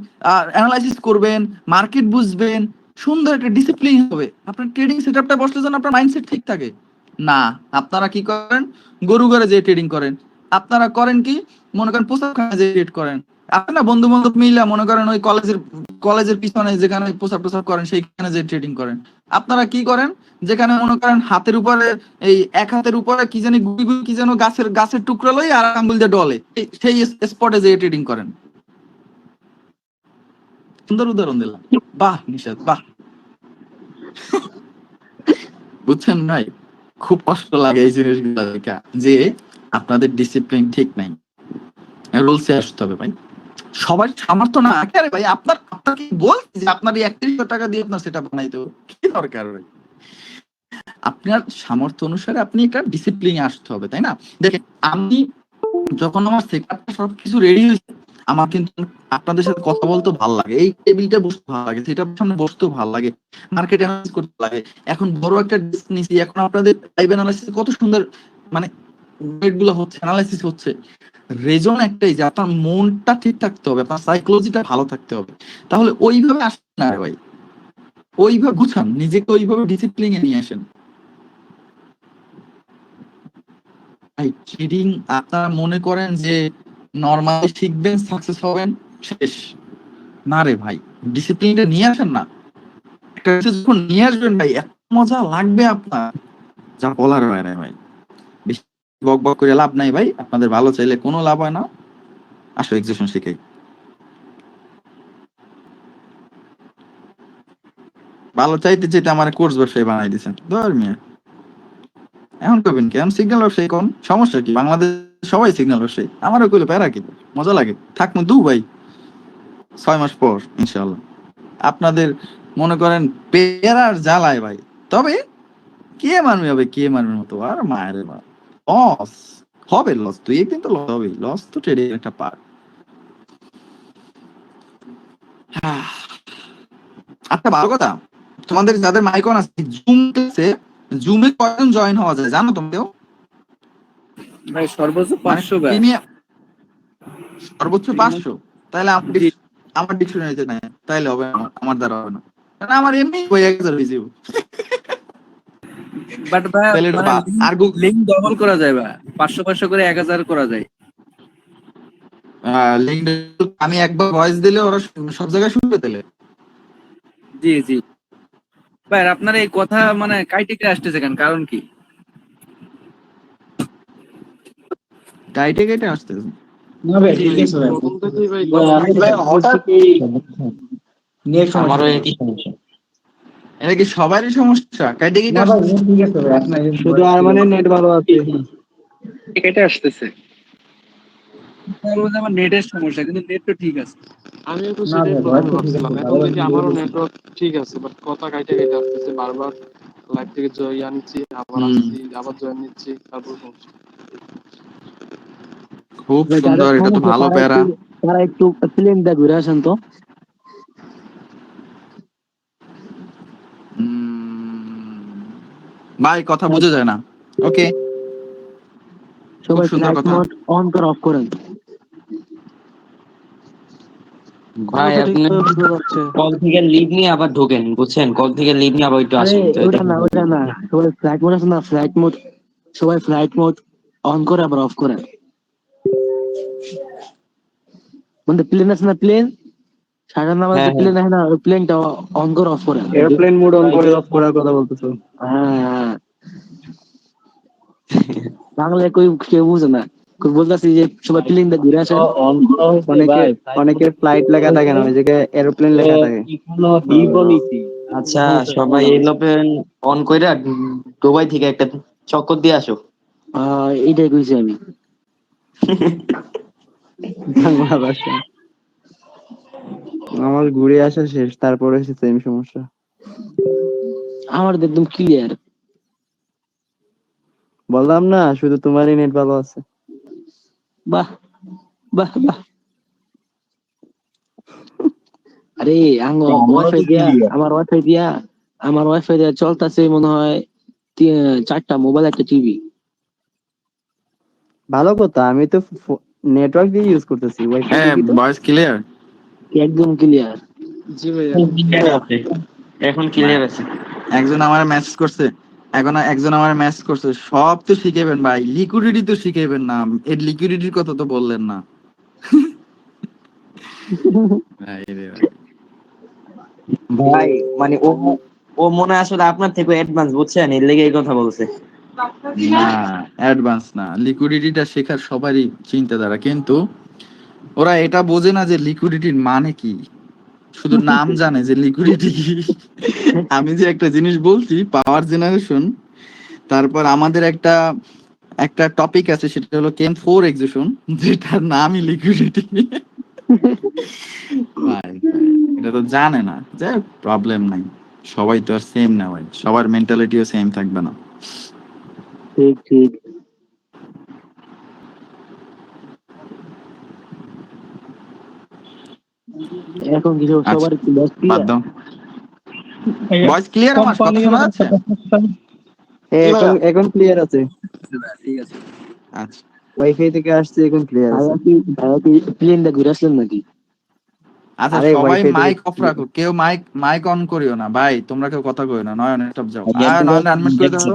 অ্যানালাইসিস করবেন, মার্কেট বুঝবেন, সুন্দর একটা ডিসিপ্লিন হবে। আপনার ট্রেডিং সেটআপটা বসলে যেন আপনার মাইন্ডসেট ঠিক থাকে। না, আপনারা কি করেন? গরু ঘরে যে ট্রেডিং করেন। আপনারা করেন কি, মনে করেন পোশাকখানে যে ট্রেড করেন। আপনারা বন্ধু বান্ধব মিলে মনে করেন ওই কলেজের পিছনে যেখানে পোশাক করেন সেইখানে যে ট্রেডিং করেন। আপনারা কি করেন, যেখানে মনে করেন হাতের উপরে, এই এক হাতের উপরে কি জানি গুড়ি গুড়ি কি যেন গাছের টুকরা লই আর আঙ্গুল দিয়ে ডলে, সেই স্পটে যে ট্রেডিং করেন। সুন্দর উদাহরণ দিলাম। বাহ নিশাদ, বাহ। বুঝছেন ভাই, খুব কষ্ট লাগে এই জিনিসগুলো দেখা, যে আপনাদের ডিসিপ্লিন ঠিক নাই। রুলসে আসতে হবে ভাই, সবার সামর্থ্য না। আরে ভাই আপনাকে বলছি যে আপনার এই 31,000 টাকা দিয়ে আপনার সেটা বানাইতে হবে, কি দরকার ভাই? আপনার সামর্থ্য অনুসারে আপনি একটা ডিসিপ্লিনে আসতে হবে, তাই না? দেখেন, আমি যখন আমার সেটআপটা সবকিছু রেডি হয়েছে, আমার কিন্তু আপনাদের সাথে কথা বলতে ভালো লাগে, এই টেবিলটা বসতে ভালো লাগে, সেটার সামনে বসতেও ভালো লাগে, মার্কেট অ্যানালাইসিস করতে লাগে। এখন বড় একটা ডেস্ক নিছি, এখন আপনাদের লাইভ অ্যানালাইসিস কত সুন্দর, মানে গুলো হচ্ছে, অ্যানালাইসিস হচ্ছে। রিজন একটাই, যে আপনার মনটা ঠিক থাকতে হবে, আপনার সাইকোলজিটা ভালো থাকতে হবে। তাহলে ওইভাবে আসেন না ভাই, ওইভাবে গুছান নিজেকে, ওইভাবে ডিসিপ্লিনে নিয়ে আসেন ভাই। ট্রেডিং আপনারা মনে করেন যে নরমালি শিখবেন, সাকসেস হবেন, শেষ না রে ভাই। ডিসিপ্লিনটা নিয়ে আসেন না, একটা যখন নিয়ে আসবেন ভাই, এত মজা লাগবে আপনার, যা বলার হয় না ভাই। বেশি বক বক করে লাভ নাই ভাই, আপনাদের ভালো চাইলে কোনো লাভ হয় না। আসো এক্সিবিশন শিখে, ভালো চাইতে চাইতে আমার কোর্স ব্যবসায়ী বানাই দিচ্ছেন ধর্মিয়া। এখন করবেন কি, আমি সিগন্যাল ব্যবসায়ী, কোন সমস্যা কি? বাংলাদেশ সবাই সিগন্যাল ব্যবসায়ী, আমারও কইলে প্যারা কি, মজা লাগে। থাকবো ভাই 6 মাস পর ইনশাল্লাহ আপনাদের মনে করেন পেয়ারার জ্বালায় ভাই। তবে কে মানবে হবে, কে মানবে মতো আর মায়ের লস হবে, লস তো একদিন তো লস হবে, লস তো ট্রেডিং একটা পার্ট। আচ্ছা ভালো কথা, তোমাদের যাদের মাইক অন আছে জুম ক্লাসে, জুমে কয়জন জয়েন হওয়া যায় জানো তোমরাও? ভাই সর্বোচ্চ মানে 500 ভাই। প্রিমিয়াম সর্বোচ্চ 500? তাহলে জি। আমার ডিকশনারিতে নাই, তাইলে হবে না, আমার দ্বারা হবে না, কারণ আমার এমনি ওই 1000 ভিজিও। বাট ভাই তাহলে এটা মানে আর লিংক ডবল করা যায় ভাই, 500 করে 1000 করা যায়। লিঙ্ক আমি একবার ভয়েস দিলে ওরা সব জায়গায় শুনবে তাহলে। জি জি ভাই, আর আপনার এই কথা মানে কাইটিকে আসতেছে কেন, কারণ কি? টাইটে কেটে আসতে না ভাই জি ঠিক ভাই। আছে ভাই। প্রথম থেকেই ভাই আমি ভাই হঠাৎ নেট আমারও সমস্যা। একই সমস্যা। এটা কি সবারই সমস্যা? কাইটে কেটে না ভাই আসতেছে? নেট ঠিক আছে ভাই, আপনার শুধু আরমানের নেট ভালো আছে। কেটে আসতেছে। আমার নেটের সমস্যা, কিন্তু নেট তো ঠিক আছে। আমি একটু না সেটাই ভাই ভয়েস প্রথমে তো ঠিক ভাবছিলাম, আছে, এখন ভালো দেখি আছে। আমারও নেটওয়ার্ক ঠিক আছে, বাট কথা কাইটে কাইটে আসতেছে বারবার। লাইভ থেকে জয় আনছি, আবার হুম, আসছি, আবার জয়েন নিচ্ছি, তারপর সমস্যা। খুব ভাই যাদের সুন্দর, এটা তো সমস্যা ভালো প্যারা। তারা একটু প্লেনটা ঘুরে আসেন তো। ভাই কথা বোঝা যায় না। ওকে, খুব সবাই সুন্দর ফ্লাইট কথা। মোড অন করে অফ করেন। ভাই আপনি কল থেকে লিভ নিয়ে আবার ঢোকেন, বুঝছেন? কল থেকে লিভ নিয়ে আবার একটু আরে আসেন, তো ওটা দেখুন। না, ওটা না, সবাই ফ্লাইট মোড আছে না, ফ্লাইট মোড, সবাই ফ্লাইট মোড অন করে আবার অফ করেন। মানে প্লেন আছে না, প্লেন সাড়ে নামাজ হ্যাঁ যে হ্যাঁ। প্লেন আছে না, ওই প্লেনটা অন করে অফ করেন। এয়ারপ্লেন মোড অন করে অফ করার কথা বলতেছো? হ্যাঁ, বাংলায় কেউ বুঝে না, বলতেছি যে সবাই প্লেনটা ঘুরে আসেন। অন করা হয়েছে অনেকের ভাই, অনেকের ফ্লাইট লেখা থাকে না, ওই জায়গায় এরোপ্লেন লেখা থাকে। আচ্ছা, সবাই এলোপেন অন কইরা দুবাই থেকে একটা চক্কর দিয়ে আসো। এইটাই কইছি আমি। বাংলা ভাষা আমার ঘুরে আসা শেষ, তারপরে সেম সমস্যা। আমার তো একদম ক্লিয়ার। বললাম না, শুধু তোমারই নেট ভালো আছে। বাহ বাহ বাহ। আরে ওয়াইফাই দিয়া, আমার ওয়াইফাই দিয়া চলতেছে মনে হয় 4টা মোবাইল, একটা টিভি। ভালো কথা, আমি তো নেটওয়ার্ক দিয়ে ইউজ করতেছি, ওয়াইফাই হ্যাঁ, দেখি তো। Voice clear. একদম ক্লিয়ার। জি ভাই এখন ক্লিয়ার আছে, এখন ক্লিয়ার আছে। একজন আমার মেসেজ করছে, একজন আমার মেসেজ করছে, সব তো শিখাইবেন ভাই, লিকুইডিটি তো শিখাইবেন না, এই লিকুইডিটির কথা তো বললেন না। ভাই রে ভাই। ভাই মানে ও মনে হয় আসলে আপনার থেকে অ্যাডভান্স, বুঝছেন? এর লেগে এই কথা বলছে। না, অ্যাডভান্স না, লিকুইডিটিটা শেখার সবারই চিন্তাধারা, কিন্তু ওরা এটা বোঝে না যে লিকুইডিটির মানে কি, শুধু নাম জানে যে লিকুইডিটি কি। আমি যে একটা জিনিস বলছি, পাওয়ার জেনারেশন, তারপর আমাদের একটা একটা টপিক আছে, সেটা হলো কেম ফোর এক্সিশন, যেটার নামই লিকুইডিটি। ভাই ভাই, এটা তো জানে না, যে প্রবলেম নাই, সবাই তো আর সেম না ভাই, সবার মেন্টালিটিও সেম থাকবে না। ঠিক ঠিক। এখন কিছু আচ্ছা, সবার একটু ব্যস্ত। বাদ দাও। Voice clear? আমার কথা শোনা যাচ্ছে? এখন এখন ক্লিয়ার আছে, ঠিক আছে। আচ্ছা ওয়াইফাই থেকে আসছে, এখন ক্লিয়ার আছে। ভাইয়া কি প্লেনটা ঘুরে আসলেন নাকি? আচ্ছা, আরে সবাই ওয়াইফাই থেকে মাইক অফ রাখো, কেউ মাইক মাইক অন করিও না ভাই, তোমরা কেউ কথা কইও না, নয়ন স্টপ যাও, নয়ন আনমিউট করে দাও তো।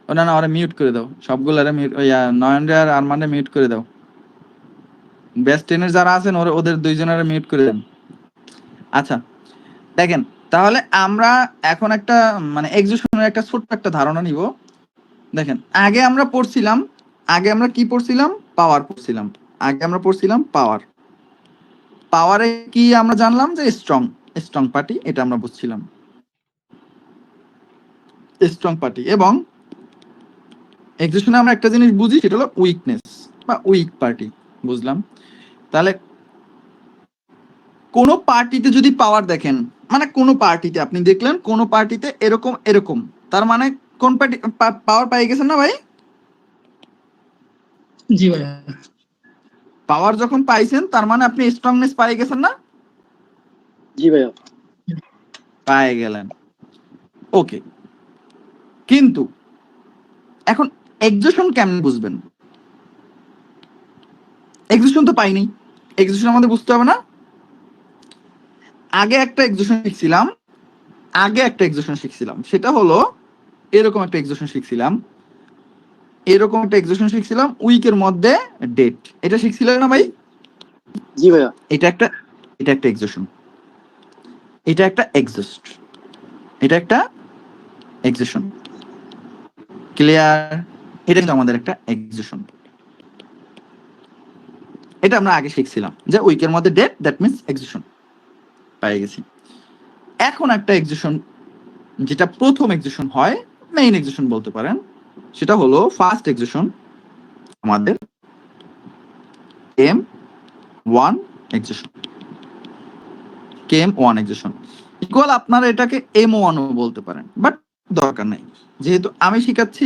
ও না না, ওরা মিউট করে দাও, সবগুলারে মিউট, ওই নয়নরে আর আরমানে মিউট করে দাও। বেস্ট টেনের যারা আছেন ওদের দুইজনের মিউট করে দেন। আচ্ছা দেখেন, তাহলে আমরা এখন একটা মানে এক্সিকিউশনের একটা ছোট্ট একটা ধারণা নিব। দেখেন, আগে আমরা কি পড়ছিলাম? পাওয়ার পড়ছিলাম। আগে আমরা পড়ছিলাম পাওয়ার। পাওয়ারে কি আমরা জানলাম? যে স্ট্রং, স্ট্রং পার্টি, এটা আমরা বুঝছিলাম, স্ট্রং পার্টি। এবং এক্সিকিউশনে আমরা একটা জিনিস বুঝি, সেটা হলো উইকনেস বা উইক পার্টি, বুঝলাম। তাহলে কোন পার্টিতে যদি পাওয়ার দেখেন, মানে কোন পার্টিতে আপনি দেখলেন কোন পার্টিতে এরকম এরকম, তার মানে কোন পার্টি পাওয়ার পাই গেছেন না ভাই? জি ভাইয়া। পাওয়ার যখন পাইছেন তার মানে আপনি স্ট্রংনেস পাই গেছেন না? জি ভাইয়া। পাই গেলেন, ওকে। কিন্তু এখন এক্সিশন কেমন বুঝবেন? এক্সিশন তো পাইনি, এক্সিশন আমাদের বুঝতে হবে না? আগে একটা এক্সিশন শিখছিলাম, সেটা হলো এরকম একটা এক্সিশন শিখছিলাম, উইকের মধ্যে ডেট, এটা শিখছিলেন না ভাই? জি ভাইয়া। এটা একটা এক্সিশন, এটা একটা এক্সিস্ট, এটা একটা এক্সিশন, ক্লিয়ার? এটা কিন্তু আমাদের একটা এক্সিশন, এটা আমরা আগে শিখছিলাম যে উইকের মধ্যে ডেট, দ্যাট মিন্স এক্সিশন পেয়ে গেছি। এখন একটা এক্সিশন, যেটা প্রথম এক্সিশন হয়, মেইন এক্সিশন বলতে পারেন, সেটা হলো ফার্স্ট এক্সিশন আমাদের M1 excision. M1 excision equal, আপনারা এটাকে M1 ও বলতে পারেন, বাট দরকার নেই, যেহেতু আমি শিখাচ্ছি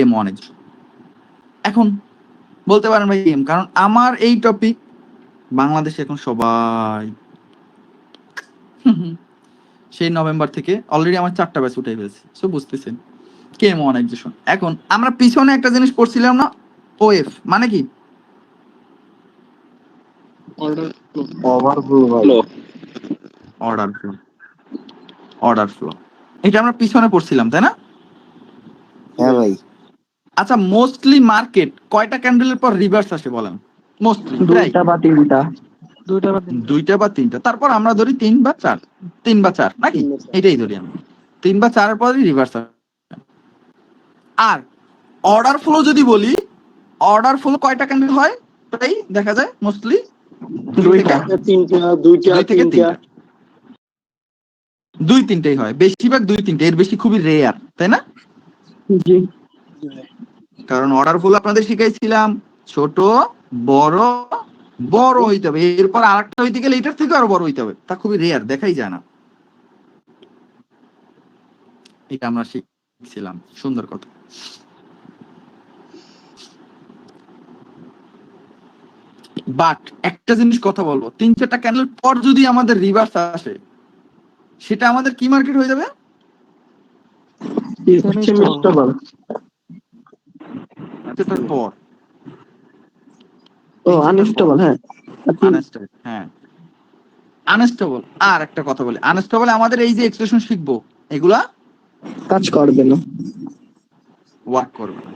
M1 এক্সিশন। এখন বলতে পারেন ভাই এম, কারণ আমার এই টপিক বাংলাদেশে এখন সবাই সেই নভেম্বর থেকে অলরেডি আমার 4টা ব্যাচ উঠে ফেলছে, সো বুঝতেছেন M1 এক্সিশন। এখন আমরা পিছনে একটা জিনিস পড়ছিলাম না, OF মানে কি? অর্ডার ফ্লো, এটা আমরা পিছনে পড়ছিলাম তাই না? হ্যাঁ ভাই। আচ্ছা, মোস্টলি মার্কেট কয়টা ক্যান্ডেলের পর রিভার্স আসে বলেন? মোস্টলি 2টা বা 3টা। 2টা বা 3টা, তারপর আমরা ধরি 3 বা 4 নাকি? এটাই ধরি আমরা 3 বা 4 পরে রিভার্স আসে। আর অর্ডার ফ্লো যদি বলি, অর্ডার ফ্লো কয়টা ক্যান্ডেল হয় তাই দেখা যায়? মোস্টলি 2টা। 3টা, 2টা, 3টা। 2-3টাই হয়, বেশিরভাগ 2-3টে, এর বেশি খুবই রেয়ার, তাই না? জি। কারণ অর্ডার ফ্লো আপনাদের শিখাইছিলাম ছোট, বড়, বড় হইতে হবে, এরপর আরেকটা হইতে গেলে এটার থেকে আরো বড় হইতে হবে, তা খুবই রেয়ার, দেখাই যায় না। এটা আমরা শিখছিলাম, সুন্দর কথা। বাট একটা জিনিস কথা বলবো, 3-4টা ক্যান্ডেল পর যদি আমাদের রিভার্স আসে, সেটা আমাদের কি মার্কেট হয়ে যাবে? সেমিস্টেবল। সেটার পর ও আনস্টেবল। হ্যাঁ আনস্টেবল, হ্যাঁ আনস্টেবল। আর একটা কথা বলি, আনস্টেবল আমাদের এই যে এক্সপ্রেশন শিখবো, এগুলা কাজ করবে না, ওয়ার্ক করবে না।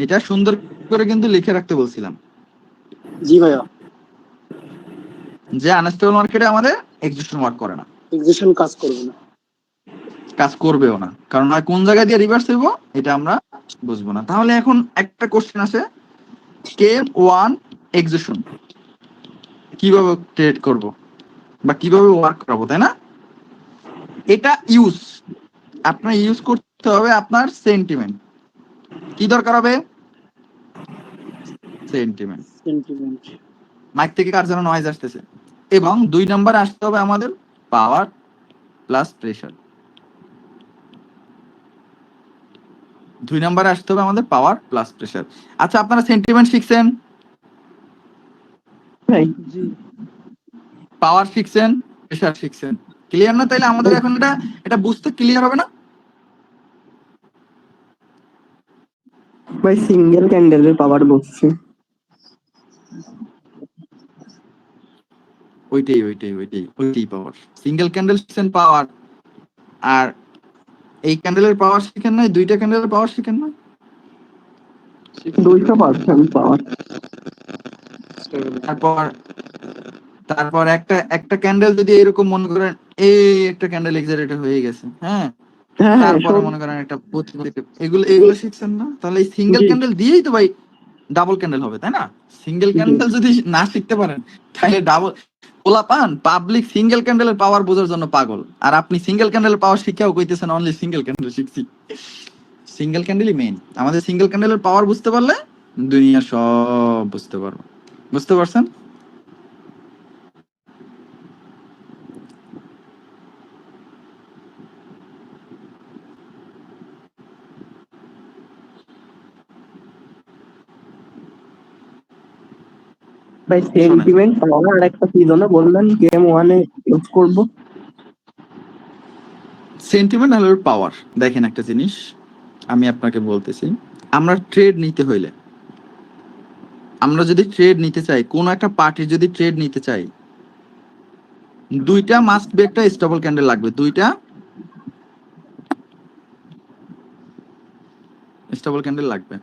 এটা সুন্দর করে কিন্তু লিখে রাখতে বলছিলাম জি ভাইয়া। যে আনস্টেবল মার্কেটে আমাদের এক্সিস্টেন্স ওয়ার্ক করে না, এক্সিশন কাজ করবে না, কাজ করবেও না, কারণ আর কোন জায়গা দিয়ে রিভার্স হইব এটা আমরা বুঝবো না। তাহলে এখন একটা কোশ্চেন আসে, M1 এক্সিস্টেন্স কিভাবে ট্রেড করব বা কিভাবে ওয়ার্ক করাবো, তাই না? এটা আপনার ইউজ করতে হবে আপনার সেন্টিমেন্ট। কি দরকার হবে? সেন্টিমেন্ট। মাইক থেকে কার যেন নয়েজ আসতেছে। এবং 2 নম্বরে আসতে হবে আমাদের পাওয়ার প্লাস প্রেসার। 2 নম্বরে আসতে হবে আমাদের পাওয়ার প্লাস প্রেসার। আচ্ছা, আপনারা সেন্টিমেন্ট শিখছেন, পাওয়ার শিখছেন, প্রেসার শিখছেন, ক্লিয়ার না? তাইলে আমাদের এখন এটা বুঝতে ক্লিয়ার হবে না? ভাই সিঙ্গেল ক্যান্ডেলের পাওয়ার বলছি। ওইটাই পাওয়ার। সিঙ্গেল ক্যান্ডেল শিখছেন পাওয়ার, আর এই ক্যান্ডেলের পাওয়ার শিখেন নাই, 2টা ক্যান্ডেলের পাওয়ার শিখেন না? 200% পাওয়ার। তারপর একটা ক্যান্ডেল যদি এরকম মনে করেন, এই একটা ক্যান্ডেল এক্সারেটেড হয়ে গেছে, হ্যাঁ, তারপরে মনে করেন একটা এগুলো শিখছেন না? তাহলে এই সিঙ্গেল ক্যান্ডেল দিয়েই তো ভাই ডাবল ক্যান্ডেল হবে, তাই না? সিঙ্গেল ক্যান্ডেল যদি না শিখতে পারেন তাহলে ডাবল পাবলিক সিঙ্গেল ক্যান্ডেলের পাওয়ার বোঝার জন্য পাগল, আর আপনি সিঙ্গেল ক্যান্ডেলের পাওয়ার শিখাও কইতেছেন অনলি সিঙ্গেল ক্যান্ডেল শিখছি। সিঙ্গেল ক্যান্ডেলই মেইন। আমাদের সিঙ্গেল ক্যান্ডেলের পাওয়ার বুঝতে পারলে দুনিয়ার সব বুঝতে পারবো। বুঝতে পারছেন? ভাই সেন্টিমেন্ট পাওয়ার আর একটা কি যেন বললেন গেম ওয়ানে ইউজ করব? সেন্টিমেন্ট হলো পাওয়ার। দেখেন একটা জিনিস আমি আপনাকে বলতেছি, আমরা ট্রেড নিতে হইলে, আমরা যদি ট্রেড নিতে চাই, কোন একটা পার্টির যদি ট্রেড নিতে চাই, দুইটা মাস্ট বি একটা স্টেবল ক্যান্ডেল লাগবে। দুইটা স্টেবল ক্যান্ডেল লাগবে।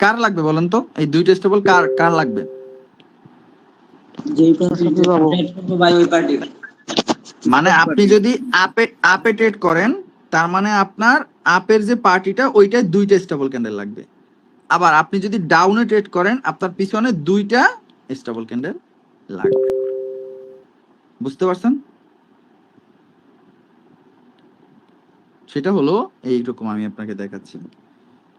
কার লাগবে বলেন তো? এই দুইটা স্টেবল কার কার লাগবে? মানে আপনি যদি আপে আপে ট্রেড করেন, তার মানে আপনার আপের যে পার্টিটা ওইটাই দুইটা স্টেবল ক্যান্ডেল লাগবে। আবার আপনি যদি ডাউনে ট্রেড করেন, আপনার পিছনে দুইটা স্টেবল ক্যান্ডেল লাগবে। বুঝতে পারছেন? সেটা হলো এইরকম, আমি আপনাকে দেখাচ্ছি।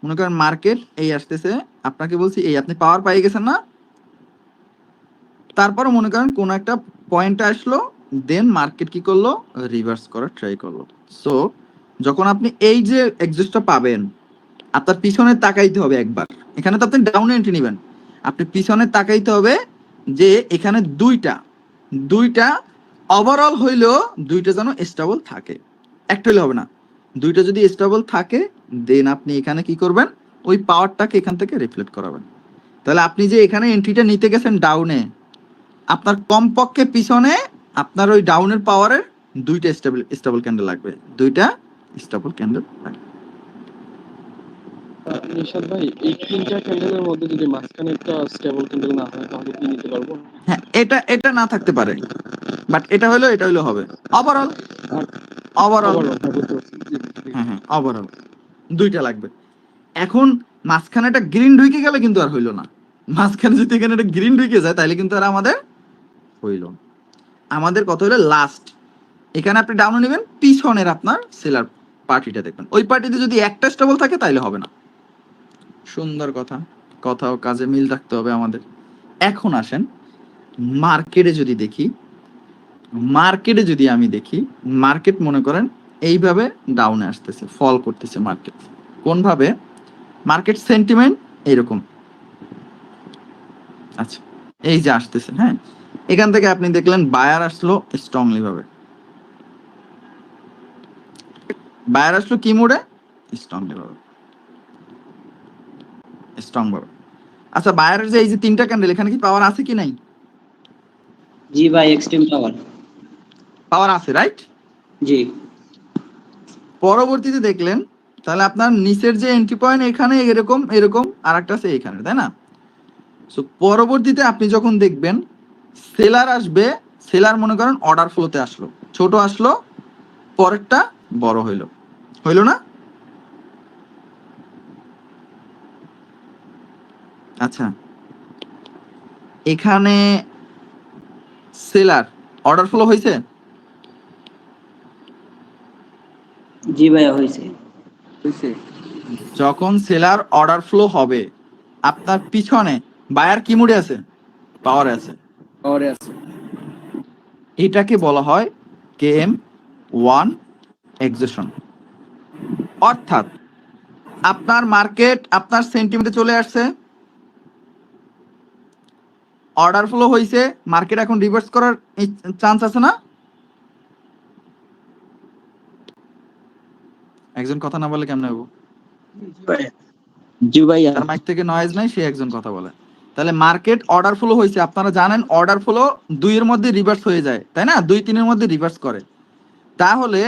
মনে করেন মার্কেট এই আসতেছে, আপনাকে বলছি এই আপনি পাওয়ার পাই গেছেন না, তারপরে মনে করেন কোন একটা পয়েন্টে আসলো, দেন মার্কেট কি করলো, রিভার্স করার ট্রাই করলো। সো যখন আপনি এই যে এক্সিস্টটা পাবেন, আপনার পিছনে তাকাইতে হবে একবার। এখানে তো আপনি ডাউনে এন্ট্রি নেবেন, আপনি পিছনে তাকাইতে হবে যে এখানে দুইটা দুইটা ওভারঅল হইলেও দুইটা যেন স্টেবল থাকে, একটা হইলে হবে না, দুইটা যদি স্টেবল থাকে দেন আপনি এখানে কি করবেন, ওই পাওয়ারটাকে এখান থেকে রিফ্লেক্ট করাবেন। তাহলে আপনি যে এখানে এন্ট্রিটা নিতে গেছেন ডাউনে, আপনার কমপক্ষে পিছনে আপনার ওই ডাউনের পাওয়ারের দুইটা স্টেবল ক্যান্ডেল লাগবে, দুইটা স্টেবল ক্যান্ডেল লাগবে। নিশাদ ভাই, এই তিনটা ক্যান্ডেলের মধ্যে যদি মাঝখানে একটা স্টেবল ক্যান্ডেল না হয় তাহলে কি নিতে পারবো? হ্যাঁ, এটা না থাকতে পারে, বাট এটা হইলো হবে ওভারঅল। ওভারঅল হ্যাঁ হ্যাঁ ওভারঅল দুইটা লাগবে। এখন মাঝখানে একটা গ্রিন ঢুকে গেলে কিন্তু আর হইলো না। মাঝখানে যদি এখানে একটা গ্রিন ঢুকে যায় তাহলে কিন্তু আর আমাদের হইল। আমাদের কত হলো লাস্ট, এখানে আপনি ডাউনে নেবেন, পিছনের আপনার সেলার পার্টিটা দেখবেন, ওই পার্টিতে যদি একটা স্টেবল থাকে তাহলে হবে না। সুন্দর কথা, কথা ও কাজে মিল রাখতে হবে আমাদের। এখন আসেন মার্কেটে যদি দেখি, মার্কেটে যদি আমি দেখি, মার্কেট মনে করেন এইভাবে ডাউনে আসতেছে, ফল করতেছে মার্কেট। কোন ভাবে? মার্কেট সেন্টিমেন্ট এইরকম, আচ্ছা এই যে আসতেছে, হ্যাঁ এখান থেকে আপনি দেখলেন বায়ার আসলো স্ট্রংলি ভাবে, বায়ার আসলো কি মোড়ে, স্ট্রংলি ভাবে, স্ট্রং ভাবে। আচ্ছা বায়ারের যে এই যে তিনটা ক্যান্ডেল, এখানে কি পাওয়ার আছে কি নাই? জি ভাই, এক্সট্রিম পাওয়ার। পাওয়ার আছে, রাইট? জি। পরবর্তীতে দেখলেন তাহলে আপনার নিচের যে এন্ট্রি পয়েন্ট এখানে এরকম এরকম, আর একটা আছে এখানে, তাই না? সো পরবর্তীতে আপনি যখন দেখবেন সেলার আসবে, সেলার মনে করেন অর্ডার ফ্লোতে আসলো, ছোট আসলো, পরেরটা বড় হইলো, হইলো না? আচ্ছা এখানে সেলার অর্ডার ফ্লো হয়েছে, জি ভাইয়া হয়েছে। যখন সেলার অর্ডার ফ্লো হবে আপনার পিছনে বায়ার কি মুডে আছে, পাওয়ারে আছে, পাওয়ারে আছে। এটাকে বলা হয় KM1 এক্সেশন। অর্থাৎ আপনার মার্কেট আপনার সেন্টিমেন্টে চলে আসছে, অর্ডার ফ্লো হয়েছে, মার্কেট এখন রিভার্স করার চান্স আছে না? একজন কথা না বলে কেমনে হবো? জি ভাইয়া। তার মাইক থেকে নয়েজ নাই, সে একজন কথা বলে। তাহলে মার্কেট অর্ডার ফ্লো হয়েছে, আপনারা জানেন অর্ডার ফ্লো 2 এর মধ্যে রিভার্স হয়ে যায়, তাই না? 2-3 এর মধ্যে রিভার্স করে। তাহলে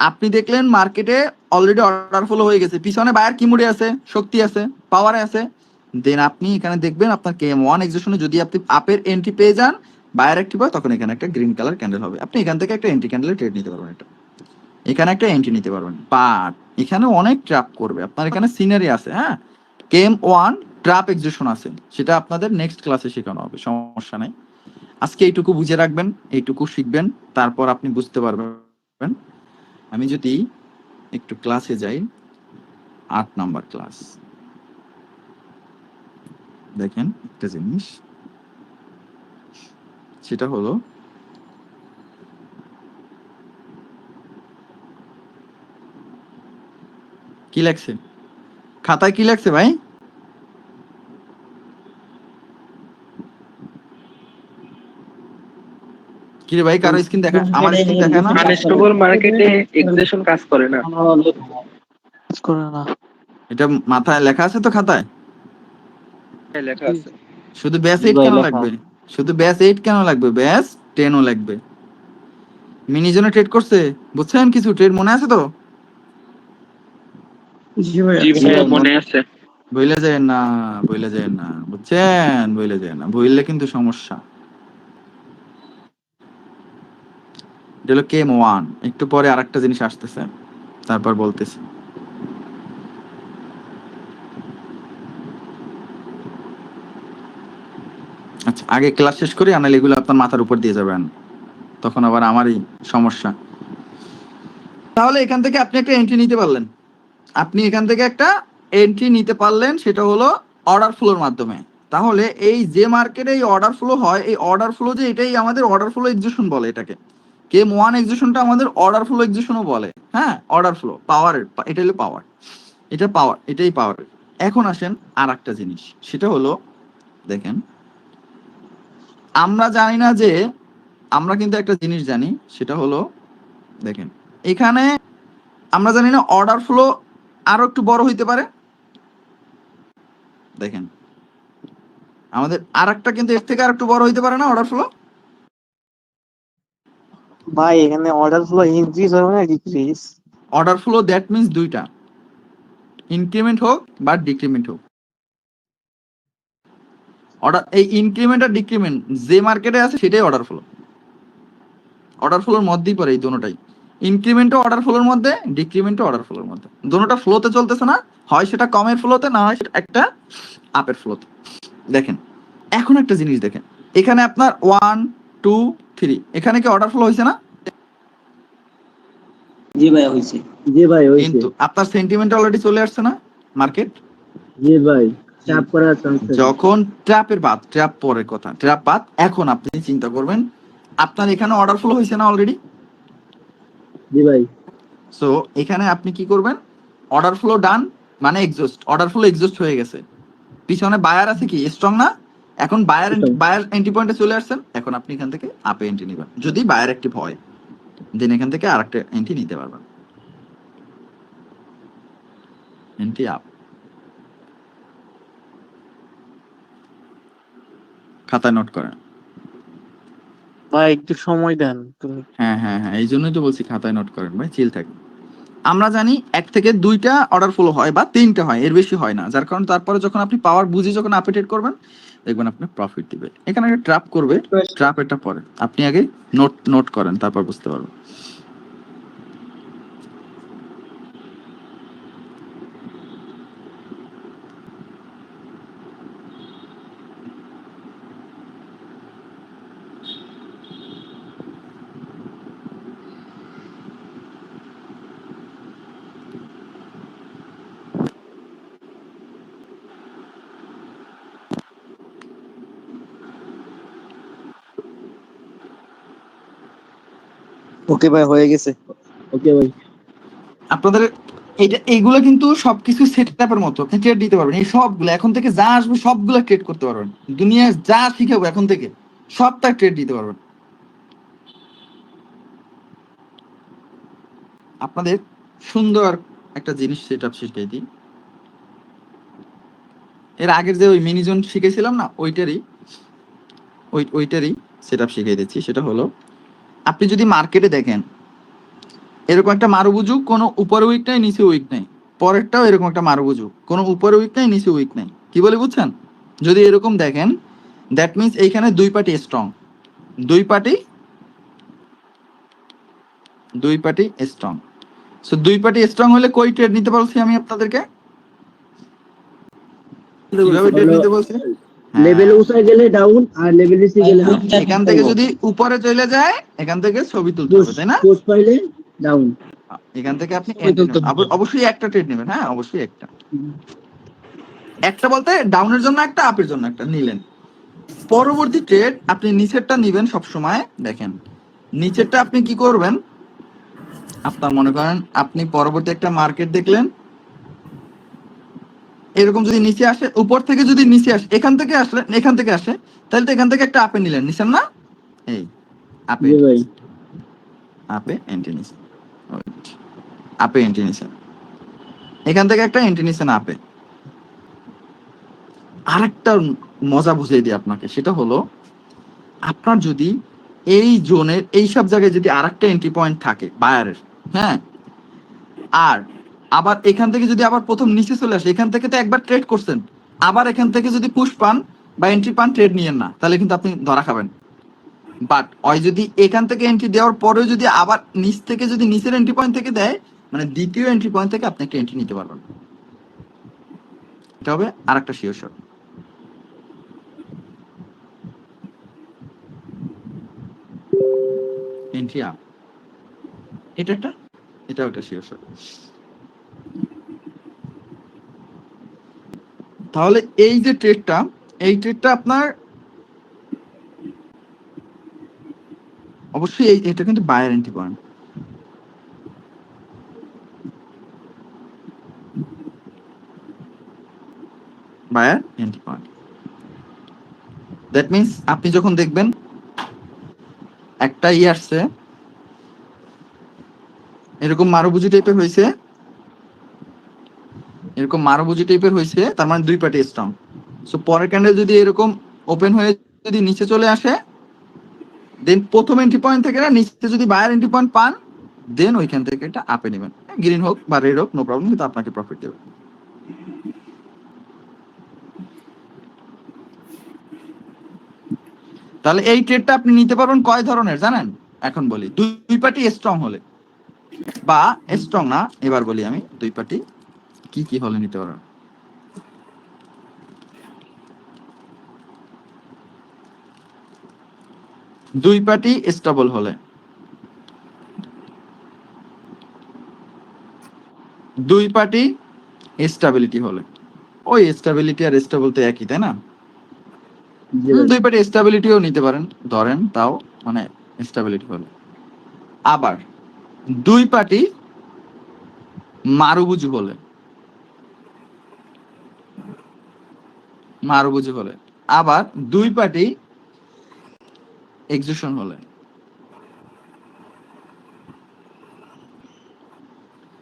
আপনি দেখলেন মার্কেটে অলরেডি অর্ডার ফ্লো হয়ে গেছে, পিছনে বায়ার কি মুডে আছে, শক্তি আছে, পাওয়ারে আছে, দেন আপনি এখানে দেখবেন আপনার KM1 এক্সেশনে যদি আপনি আপের এন্ট্রি পেয়ে যান, বায়ার অ্যাক্টিভ হয়, তখন এখানে একটা গ্রিন কালার ক্যান্ডেল হবে, আপনি এখান থেকে একটা এন্ট্রি ক্যান্ডেলের ট্রেড নিতে পারবেন, এটা এখানে একটা এন্ট্রি নিতে পারবেন। বাট এখানে অনেক ট্র্যাপ করবে, আপনার এখানে সিনারি আছে, হ্যাঁ KM1 ট্র্যাপ এক্সেশন আছে, সেটা আপনাদের নেক্সট ক্লাসে শেখানো হবে, সমস্যা নাই। আজকে এইটুকু বুঝে রাখবেন, এইটুকু শিখবেন, তারপর আপনি বুঝতে পারবেন। আমি যদি একটু ক্লাসে যাই, 8 নাম্বার ক্লাস। দেখেন একটা জিনিস, সেটা হলো কি লাগছে খাতায়, কি লাগছে ভাই? কি রে ভাই, কারো স্ক্রিন দেখা? আমার স্ক্রিন দেখা না? আনস্টেবল মার্কেটে এক্সেশন কাজ করে না। কাজ করে না। এটা মাথায় লেখা আছে তো খাতায়? হ্যাঁ, লেখা আছে। শুধু ব্যাস 8 কেন লাগবে? শুধু ব্যাস 8 কেন লাগবে? ব্যাস 10ও লাগবে। মিনি জোনে ট্রেড করছে, বুঝছেন? কিছু ট্রেড মনে আছে তো? জি ভাই মনে আছে। ভুলে যায় না, ভুলে যায় না, বুঝছেন? ভুলে যায় না, ভুললে কিন্তু সমস্যা। এটা হলো KM1। একটু পরে আরেকটা জিনিস আসতেছে, তারপর বলতেছি। আচ্ছা, আগে ক্লাস শেষ করি, আনালে এগুলো আপনার মাথার উপর দিয়ে যাবেন, তখন আবার আমারই সমস্যা। তাহলে এখান থেকে আপনি একটা এন্ট্রি নিতে পারলেন, আপনি এখান থেকে একটা এন্ট্রি নিতে পারলেন, সেটা হলো অর্ডার ফ্লোর মাধ্যমে। তাহলে এই যে মার্কেটে এই অর্ডার ফ্লো হয়, এই অর্ডার ফ্লো যে এটাই আমাদের অর্ডার ফ্লো এক্সিকিউশন বলে এটাকে। KM1 এক্সিকিউশনটা আমাদের অর্ডার ফ্লো এক্সিকিউশনও বলে। হ্যাঁ, অর্ডার ফ্লো পাওয়ারের, এটা হলো পাওয়ার, এটা পাওয়ার, এটাই পাওয়ার। এখন আসেন আর একটা জিনিস, সেটা হলো দেখেন, আমরা জানি না যে, আমরা কিন্তু একটা জিনিস জানি, সেটা হলো দেখেন এখানে আমরা জানি না অর্ডার ফ্লো আরো একটু বড় হইতে পারে। দেখেন আমাদের আর একটা কিন্তু এর থেকে আর একটু বড় হইতে পারে না অর্ডার ফ্লো? ভাই এখানে অর্ডার ফ্লো ইনক্রিজ হবে না decrease? Order flow that means দুইটা, ইনক্রিমেন্ট হোক বা ডিক্রিমেন্ট হোক। অর্ডার, এই ইনক্রিমেন্ট আর ডিক্রিমেন্ট যে মার্কেটে আছে সেটাই অর্ডার ফ্লো। অর্ডার ফ্লোর মধ্যেই পড়ে এই দুটোটাই, ইনক্রিমেন্টও অর্ডার ফ্লোর মধ্যে, ডিক্রিমেন্টও অর্ডার ফ্লোর মধ্যে। দুটোটা ফ্লোতে চলতেছে না, হয় সেটা কমের ফ্লোতে, না হয় সেটা একটা আপের ফ্লোতে। দেখেন এখন একটা জিনিস দেখেন, এখানে আপনার 1 2 3 এখানে কি অর্ডার ফ্লো হয়েছে না? জি ভাই হয়েছে। জি ভাই হইছে। কিন্তু আপনার সেন্টিমেন্ট অলরেডি চলে আসছে না মার্কেট? জি ভাই চাপ করার চান্স যখন ট্র্যাপের বাদ, ট্র্যাপ পরের কথা, ট্র্যাপ বাদ, এখন আপনি চিন্তা করবেন আপনার এখানে অর্ডার ফ্লো হয়েছে না অলরেডি? জি ভাই। সো এখানে আপনি কি করবেন, অর্ডার ফ্লো ডান মানে এক্সস্ট, অর্ডার ফ্লো এক্সস্ট হয়ে গেছে, পিছনে বায়ার আছে কি স্ট্রং না? এখন বায়ার এন্ট্রি পয়েন্টে চলে আসছেন, এখন আপনি এখান থেকে আপে এন্ট্রি নেবেন, যদি বায়ার অ্যাক্টিভ হয় দেন এখান থেকে আরেকটা এন্ট্রি নিতে পারবেন, এন্ট্রি আপ। খাতায় নোট করেন ভাই একটু সময় দেন তুমি। হ্যাঁ হ্যাঁ হ্যাঁ, এই জন্যই তো বলছি খাতায় নোট করেন ভাই, চিল থাকবে। আমরা জানি 1 থেকে 2টা অর্ডার ফ্লো হয় বা 3টা হয়, এর বেশি হয় না, যার কারণে তারপরে যখন আপনি পাওয়ার বুঝে যখন আপডেট করবেন দেখবেন আপনি প্রফিট দিবে। এখানে একটা ট্র্যাপ করবে, ট্র্যাপ এটা পরে, আপনি আগে নোট করেন, তারপর বুঝতে পারবেন। ওকে ভাই হয়ে গেছে। ওকে ভাই। আপনাদের এইগুলো কিন্তু সবকিছু সেটআপের মতো, আপনি ট্রেড দিতে পারবেন, এই সবগুলো এখন থেকে যা আসবে সবগুলো ট্রেড করতে পারবেন, দুনিয়ায় যা শিখাবো এখন থেকে সবটা ট্রেড দিতে পারবেন। আপনাদের সুন্দর একটা জিনিস সেটআপ শিখিয়ে দিই, এর আগের যে ওই মিনি জোন শিখেছিলাম না, ওইটারই সেটআপ শিখিয়ে দিচ্ছি। সেটা হলো আপনি যদি মার্কেটে দেখেন এরকম একটা মারুবুজু, কোনো উপরে উইক নাই নিচে উইক নাই, পরেরটাও এরকম একটা মারুবুজু, কোনো উপরে উইক নাই নিচে উইক নাই, কি বলে বুঝছেন? যদি এরকম দেখেন দ্যাট মিন্স এইখানে দুই পার্টি স্ট্রং, দুই পার্টি স্ট্রং। সো দুই পার্টি স্ট্রং হলে কই ট্রেড নিতে বলছি আমি আপনাদেরকে? কিভাবে ট্রেড নিতে বলছি? লেভেল উঠে গেলে ডাউন আর লেভেল নিচে গেলে এখান থেকে যদি উপরে চলে যায় এখান থেকে ছবি তুলতে হবে, তাই না? পোস্ট পাইলে ডাউন। এখান থেকে আপনি এন্ট্রি নেবেন, অবশ্যই একটা ট্রেড নেবেন, হ্যাঁ অবশ্যই একটা, একটা বলতে ডাউনের জন্য একটা, আপের জন্য একটা নিলেন। পরবর্তী ট্রেড আপনি নিচেরটা নিবেন সব সময়। দেখেন নিচেরটা আপনি কি করবেন, আপনার মনে করেন আপনি পরবর্তী একটা মার্কেট দেখলেন, এরকম যদি নিচে আসে, উপর থেকে যদি নিচে আসে, এখান থেকে আসলে, এখান থেকে আসে, তাহলে তো এখান থেকে একটা আপে নিলেন, নিছেন না? এই আপে, জি ভাই। আপে এন্ট্রি নিছেন, আপে এন্ট্রি নিছেন, এখান থেকে একটা এন্ট্রি নিছেন আপে। আরেকটা মজা বুঝিয়ে দিই আপনাকে, সেটা হলো আপনার যদি এই জোনের এই সব জায়গায় যদি আরেকটা এন্ট্রি পয়েন্ট থাকে বায়ারের, হ্যাঁ, আর আবার এখান থেকে যদি আবার প্রথম নিচে চলে আসে, এখান থেকে তো একবার ট্রেড করছেন, আবার এখান থেকে যদি পুশ পান বা এন্ট্রি পান, ট্রেড নিয়েন না, তাহলে কিন্তু আপনি ধরা খাবেন। বাট ওই যদি এখান থেকে এন্ট্রি দেওয়ার পরেও যদি আবার নিচ থেকে যদি নিচের এন্ট্রি পয়েন্ট থেকে দেয়, মানে দ্বিতীয় এন্ট্রি পয়েন্ট থেকে আপনি একটা এন্ট্রি নিতে পারবেন। এটা হবে আরেকটা শিওর শট। এন্ট্রি আপ, এটা একটা, এটাও একটা শিওর শট। তাহলে এই যে ট্রেডটা, এই ট্রেডটা আপনার অবশ্যই এটা কিন্তু buyer entry point, buyer entry point. That means আপনি যখন দেখবেন একটা আসছে এরকম মারুবুজি টাইপের হয়েছে, এরকম মারুবুজি টাইপের হয়েছে, তার মানে দুই পার্টি স্ট্রং। সো পরের ক্যান্ডেল যদি এরকম ওপেন হয়ে যদি নিচে চলে আসে, দেন প্রথম এন্ট্রি পয়েন্ট থেকে না নিচে যদি বায়ার এন্ট্রি পয়েন্ট পান, দেন ওইখান থেকে এটা আপে নেবেন, গ্রিন হোক বা রেড হোক নো প্রবলেম, কিন্তু আপনাকে প্রফিট দেবে। তাহলে এই ট্রেডটা আপনি নিতে পারবেন কয় ধরনের জানেন? এখন বলি, দুই পার্টি স্ট্রং হলে, বা স্ট্রং না, এবার বলি আমি দুই পার্টি কি কি হলে নিতে পারবেন। দুই পার্টি স্টেবল হলে, দুই পার্টি স্টেবিলিটি হলে, ওই স্টেবিলিটি আর স্টেবল তো একই তাই না? দুই পার্টি স্টেবিলিটিও নিতে পারেন ধরেন, তাও মানে স্টেবিলিটি হলে। আবার দুই পার্টি মারুবুজু হলে, মারুবুজু হলে, আবার দুই পার্টি এক্সিশন হলে।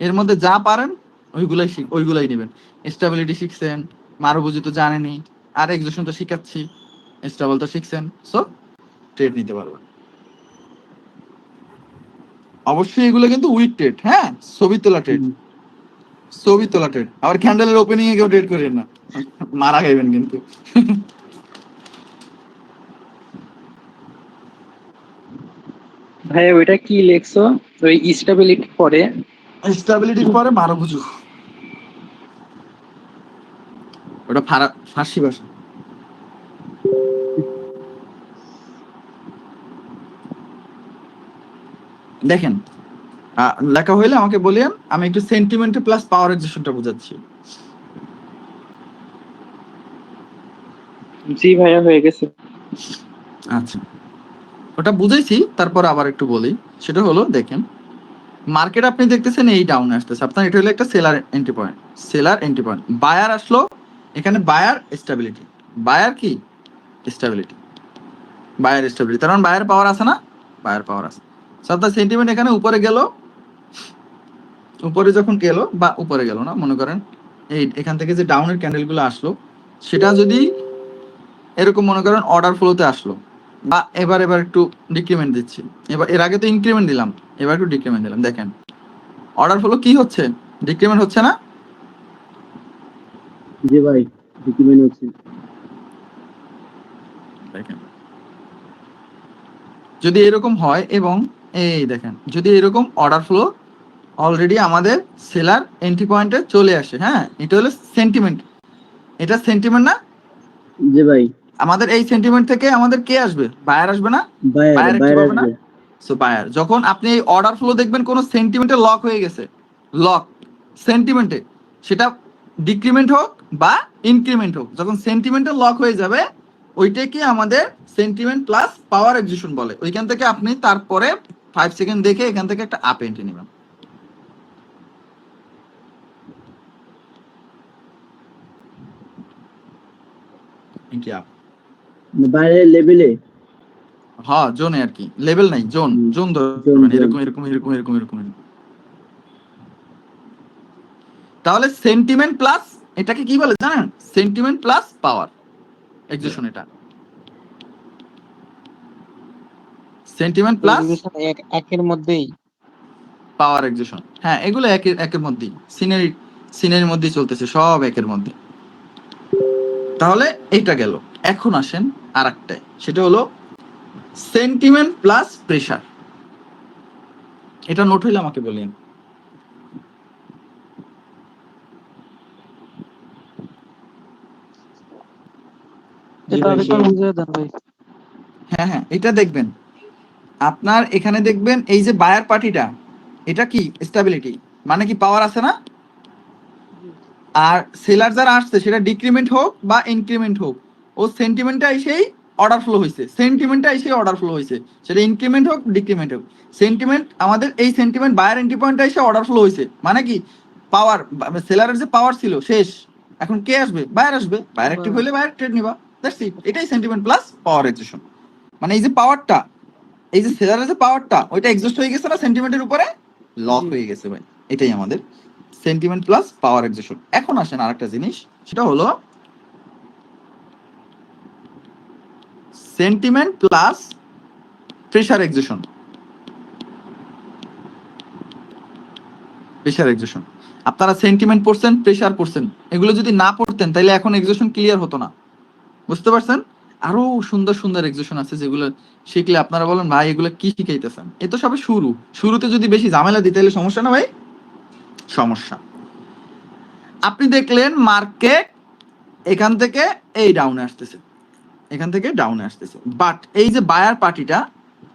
এর মধ্যে যা পারেন ওইগুলাই নেবেন। স্টেবিলিটি শিখছেন, মারুবুজু তো জানেনি, আর এক্সিশন তো শিখাচ্ছি, স্টেবল তো শিখছেন, সো ট্রেড নিতে পারবেন। অবশ্যই এগুলো কিন্তু উইক ট্রেড, হ্যাঁ, ছবি তোলা ট্রেড, ছবি তোলা ট্রেড। আবার ক্যান্ডেলের ওপেনিং এ কেউ ট্রেড করেন না, মারা খাইবেন কিন্তু। ভাই ওইটা কি লেখছো? ওই স্টেবিলিটি পরে? স্টেবিলিটির পরে মারুবুজু, ওটা ফার্সি ভাষা। দেখেন লেখা হইলে আমাকে বলেন, আমি একটু সেন্টিমেন্টে প্লাস পাওয়ার এক্সিশনটা বুঝাচ্ছি। জি ভাইয়া হয়ে গেছে। আচ্ছা, ওটা বুঝেছি, তারপর আবার একটু বলি। সেটা হলো দেখেন, মার্কেট আপনি দেখতেছেন এই ডাউনে আসতেছে, আপনার এটা হলো একটা seller entry point, seller entry point. Buyer আসলো, এখানে বায়ার স্টেবিলিটি, বায়ার কি স্টেবিলিটি, বায়ার স্টেবিলিটি, তার মানে বায়ার পাওয়ার আছে না, বায়ার পাওয়ার আছে। আপনার সেন্টিমেন্ট এখানে উপরে গেল, উপরে যখন গেল, বা উপরে গেল না, মনে করেন এই এখান থেকে যে ডাউনের ক্যান্ডেল গুলো আসলো, সেটা যদি এরকম মনে করেন অর্ডার ফ্লোতে আসলো, বা এবার একটু ডিক্রিমেন্ট দিচ্ছি, এবার এর আগে তো ইনক্রিমেন্ট দিলাম, এবার একটু ডিক্রিমেন্ট দিলাম, দেখেন অর্ডার ফ্লো কি হচ্ছে, ডিক্রিমেন্ট হচ্ছে না? জি ভাই, ডিক্রিমেন্ট হচ্ছে। দেখেন যদি এরকম হয়, এবং এই দেখেন যদি এরকম অর্ডার ফ্লো অলরেডি আমাদের সেলার এন্ট্রি পয়েন্টে চলে আসে, হ্যাঁ, এটা হলো সেন্টিমেন্ট, এটা সেন্টিমেন্ট না? জি ভাই। আমাদের এই সেন্টিমেন্ট থেকে আমাদের কে আসবে? বায়ার আসবে না? বায়ার একটু পাবে না? So buyer. যখন আপনি এই অর্ডার ফ্লো দেখবেন কোন সেন্টিমেন্টে লক হয়ে গেছে, লক সেন্টিমেন্টে, সেটা ডিক্রিমেন্ট হোক বা ইনক্রিমেন্ট হোক, যখন সেন্টিমেন্টে লক হয়ে যাবে ওইটাকে আমাদের সেন্টিমেন্ট প্লাস পাওয়ার এক্সিকিউশন বলে। ওইখান থেকে আপনি তারপরে 5 সেকেন্ড দেখে এখান থেকে একটা আপ এন্ট্রি নেবেন। এন্ট্রি আপ, বাইরে লেভেলে হ্যাঁ জোনে আর কি, লেভেল নাই, জোন, জোন ধরবেন, এরকম এরকম এরকম এরকম এরকম এরকম। তাহলে সেন্টিমেন্ট প্লাস, এটাকে কি বলে জানেন? সেন্টিমেন্ট প্লাস পাওয়ার এক্সিকিউশন। এটা সেন্টিমেন্ট প্লাস একের মধ্যেই পাওয়ার এক্সিকিউশন। হ্যাঁ, এগুলো একের মধ্যেই, সিনারির মধ্যেই চলতেছে, সব একের মধ্যে। তাহলে এইটা গেল। এখন আসেন আরেকটায়, সেটা হলো সেন্টিমেন্ট প্লাস প্রেসার। এটা নোট হইলে আমাকে বলেন। হ্যাঁ হ্যাঁ, এটা দেখবেন আপনার এখানে, দেখবেন এই যে বায়ার পার্টিটা, এটা কি স্টেবিলিটি, মানে কি পাওয়ার আছে না? আর সেলার যারা আসছে সেটা ডিক্রিমেন্ট হোক বা ইনক্রিমেন্ট হোক, ও সেন্টিমেন্টটা এসেই অর্ডার ফ্লো হয়েছে, সেন্টিমেন্টটা এসেই অর্ডার ফ্লো হয়েছে, সেটা ইনক্রিমেন্ট হোক ডিক্রিমেন্ট হোক। সেন্টিমেন্ট আমাদের এই সেন্টিমেন্ট বায়ার এন্ট্রি পয়েন্টটা এসে অর্ডার ফ্লো হয়েছে, মানে কি পাওয়ার, সেলারের যে পাওয়ার ছিল শেষ, এখন কে আসবে? বায়ার আসবে, বায়ার অ্যাক্টিভ হলে বায়ার ট্রেড নিবা, দ্যাটস ইট। এটাই সেন্টিমেন্ট প্লাস পাওয়ার এক্সিকিউশন। মানে এই যে পাওয়ারটা, এই যে সেলারের যে পাওয়ারটা, ওইটা এক্সস্ট হয়ে গেছে না সেন্টিমেন্টের উপরে, লক হয়ে গেছে ভাই। এটাই আমাদের সেন্টিমেন্ট প্লাস পাওয়ার এক্সিকিউশন। এখন আসেন আরেকটা জিনিস, সেটা হলো sentiment plus pressure execution. Pressure execution, আপনারা সেন্টিমেন্ট পড়ছেন, প্রেসার পড়ছেন, এগুলো যদি না পড়তেন তাহলে এখন এক্সিকিউশন ক্লিয়ার হতো না। বুঝতে পারছেন? আরো সুন্দর সুন্দর এক্সিকিউশন আছে যেগুলো শিখলে আপনারা বলেন ভাই এগুলো কি শিখাইতেছেন। এ তো সবে শুরু, শুরুতে যদি বেশি ঝামেলা দিতে তাহলে সমস্যা না ভাই? সমস্যা। আপনি দেখলেন মার্কেট এখান থেকে এই ডাউনে আসতেছে, এখান থেকে ডাউনে আসতেছে, বাট এই যে বায়ার পার্টিটা,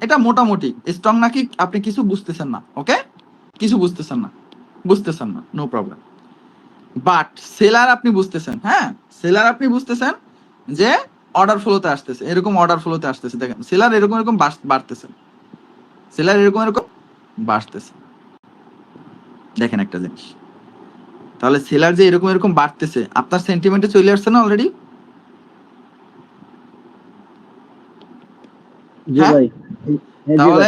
এটা মোটামুটি স্ট্রং নাকি আপনি কিছু বুঝতেছেন না। ওকে, কিছু বুঝতেছেন না, নো প্রবলেম। বাট সেলার আপনি বুঝতেছেন, হ্যাঁ সেলার আপনি বুঝতেছেন যে অর্ডার ফ্লোতে আসতেছে, এরকম অর্ডার ফ্লোতে আসতেছে। দেখেন সেলার এরকম এরকম বাড়তেছে, সেলার এরকম এরকম বাড়তেছে। দেখেন একটা জিনিস, তাহলে সেলার যে এরকম এরকম বাড়তেছে, আপনার সেন্টিমেন্টে চলে আসছে না অলরেডি? তাহলে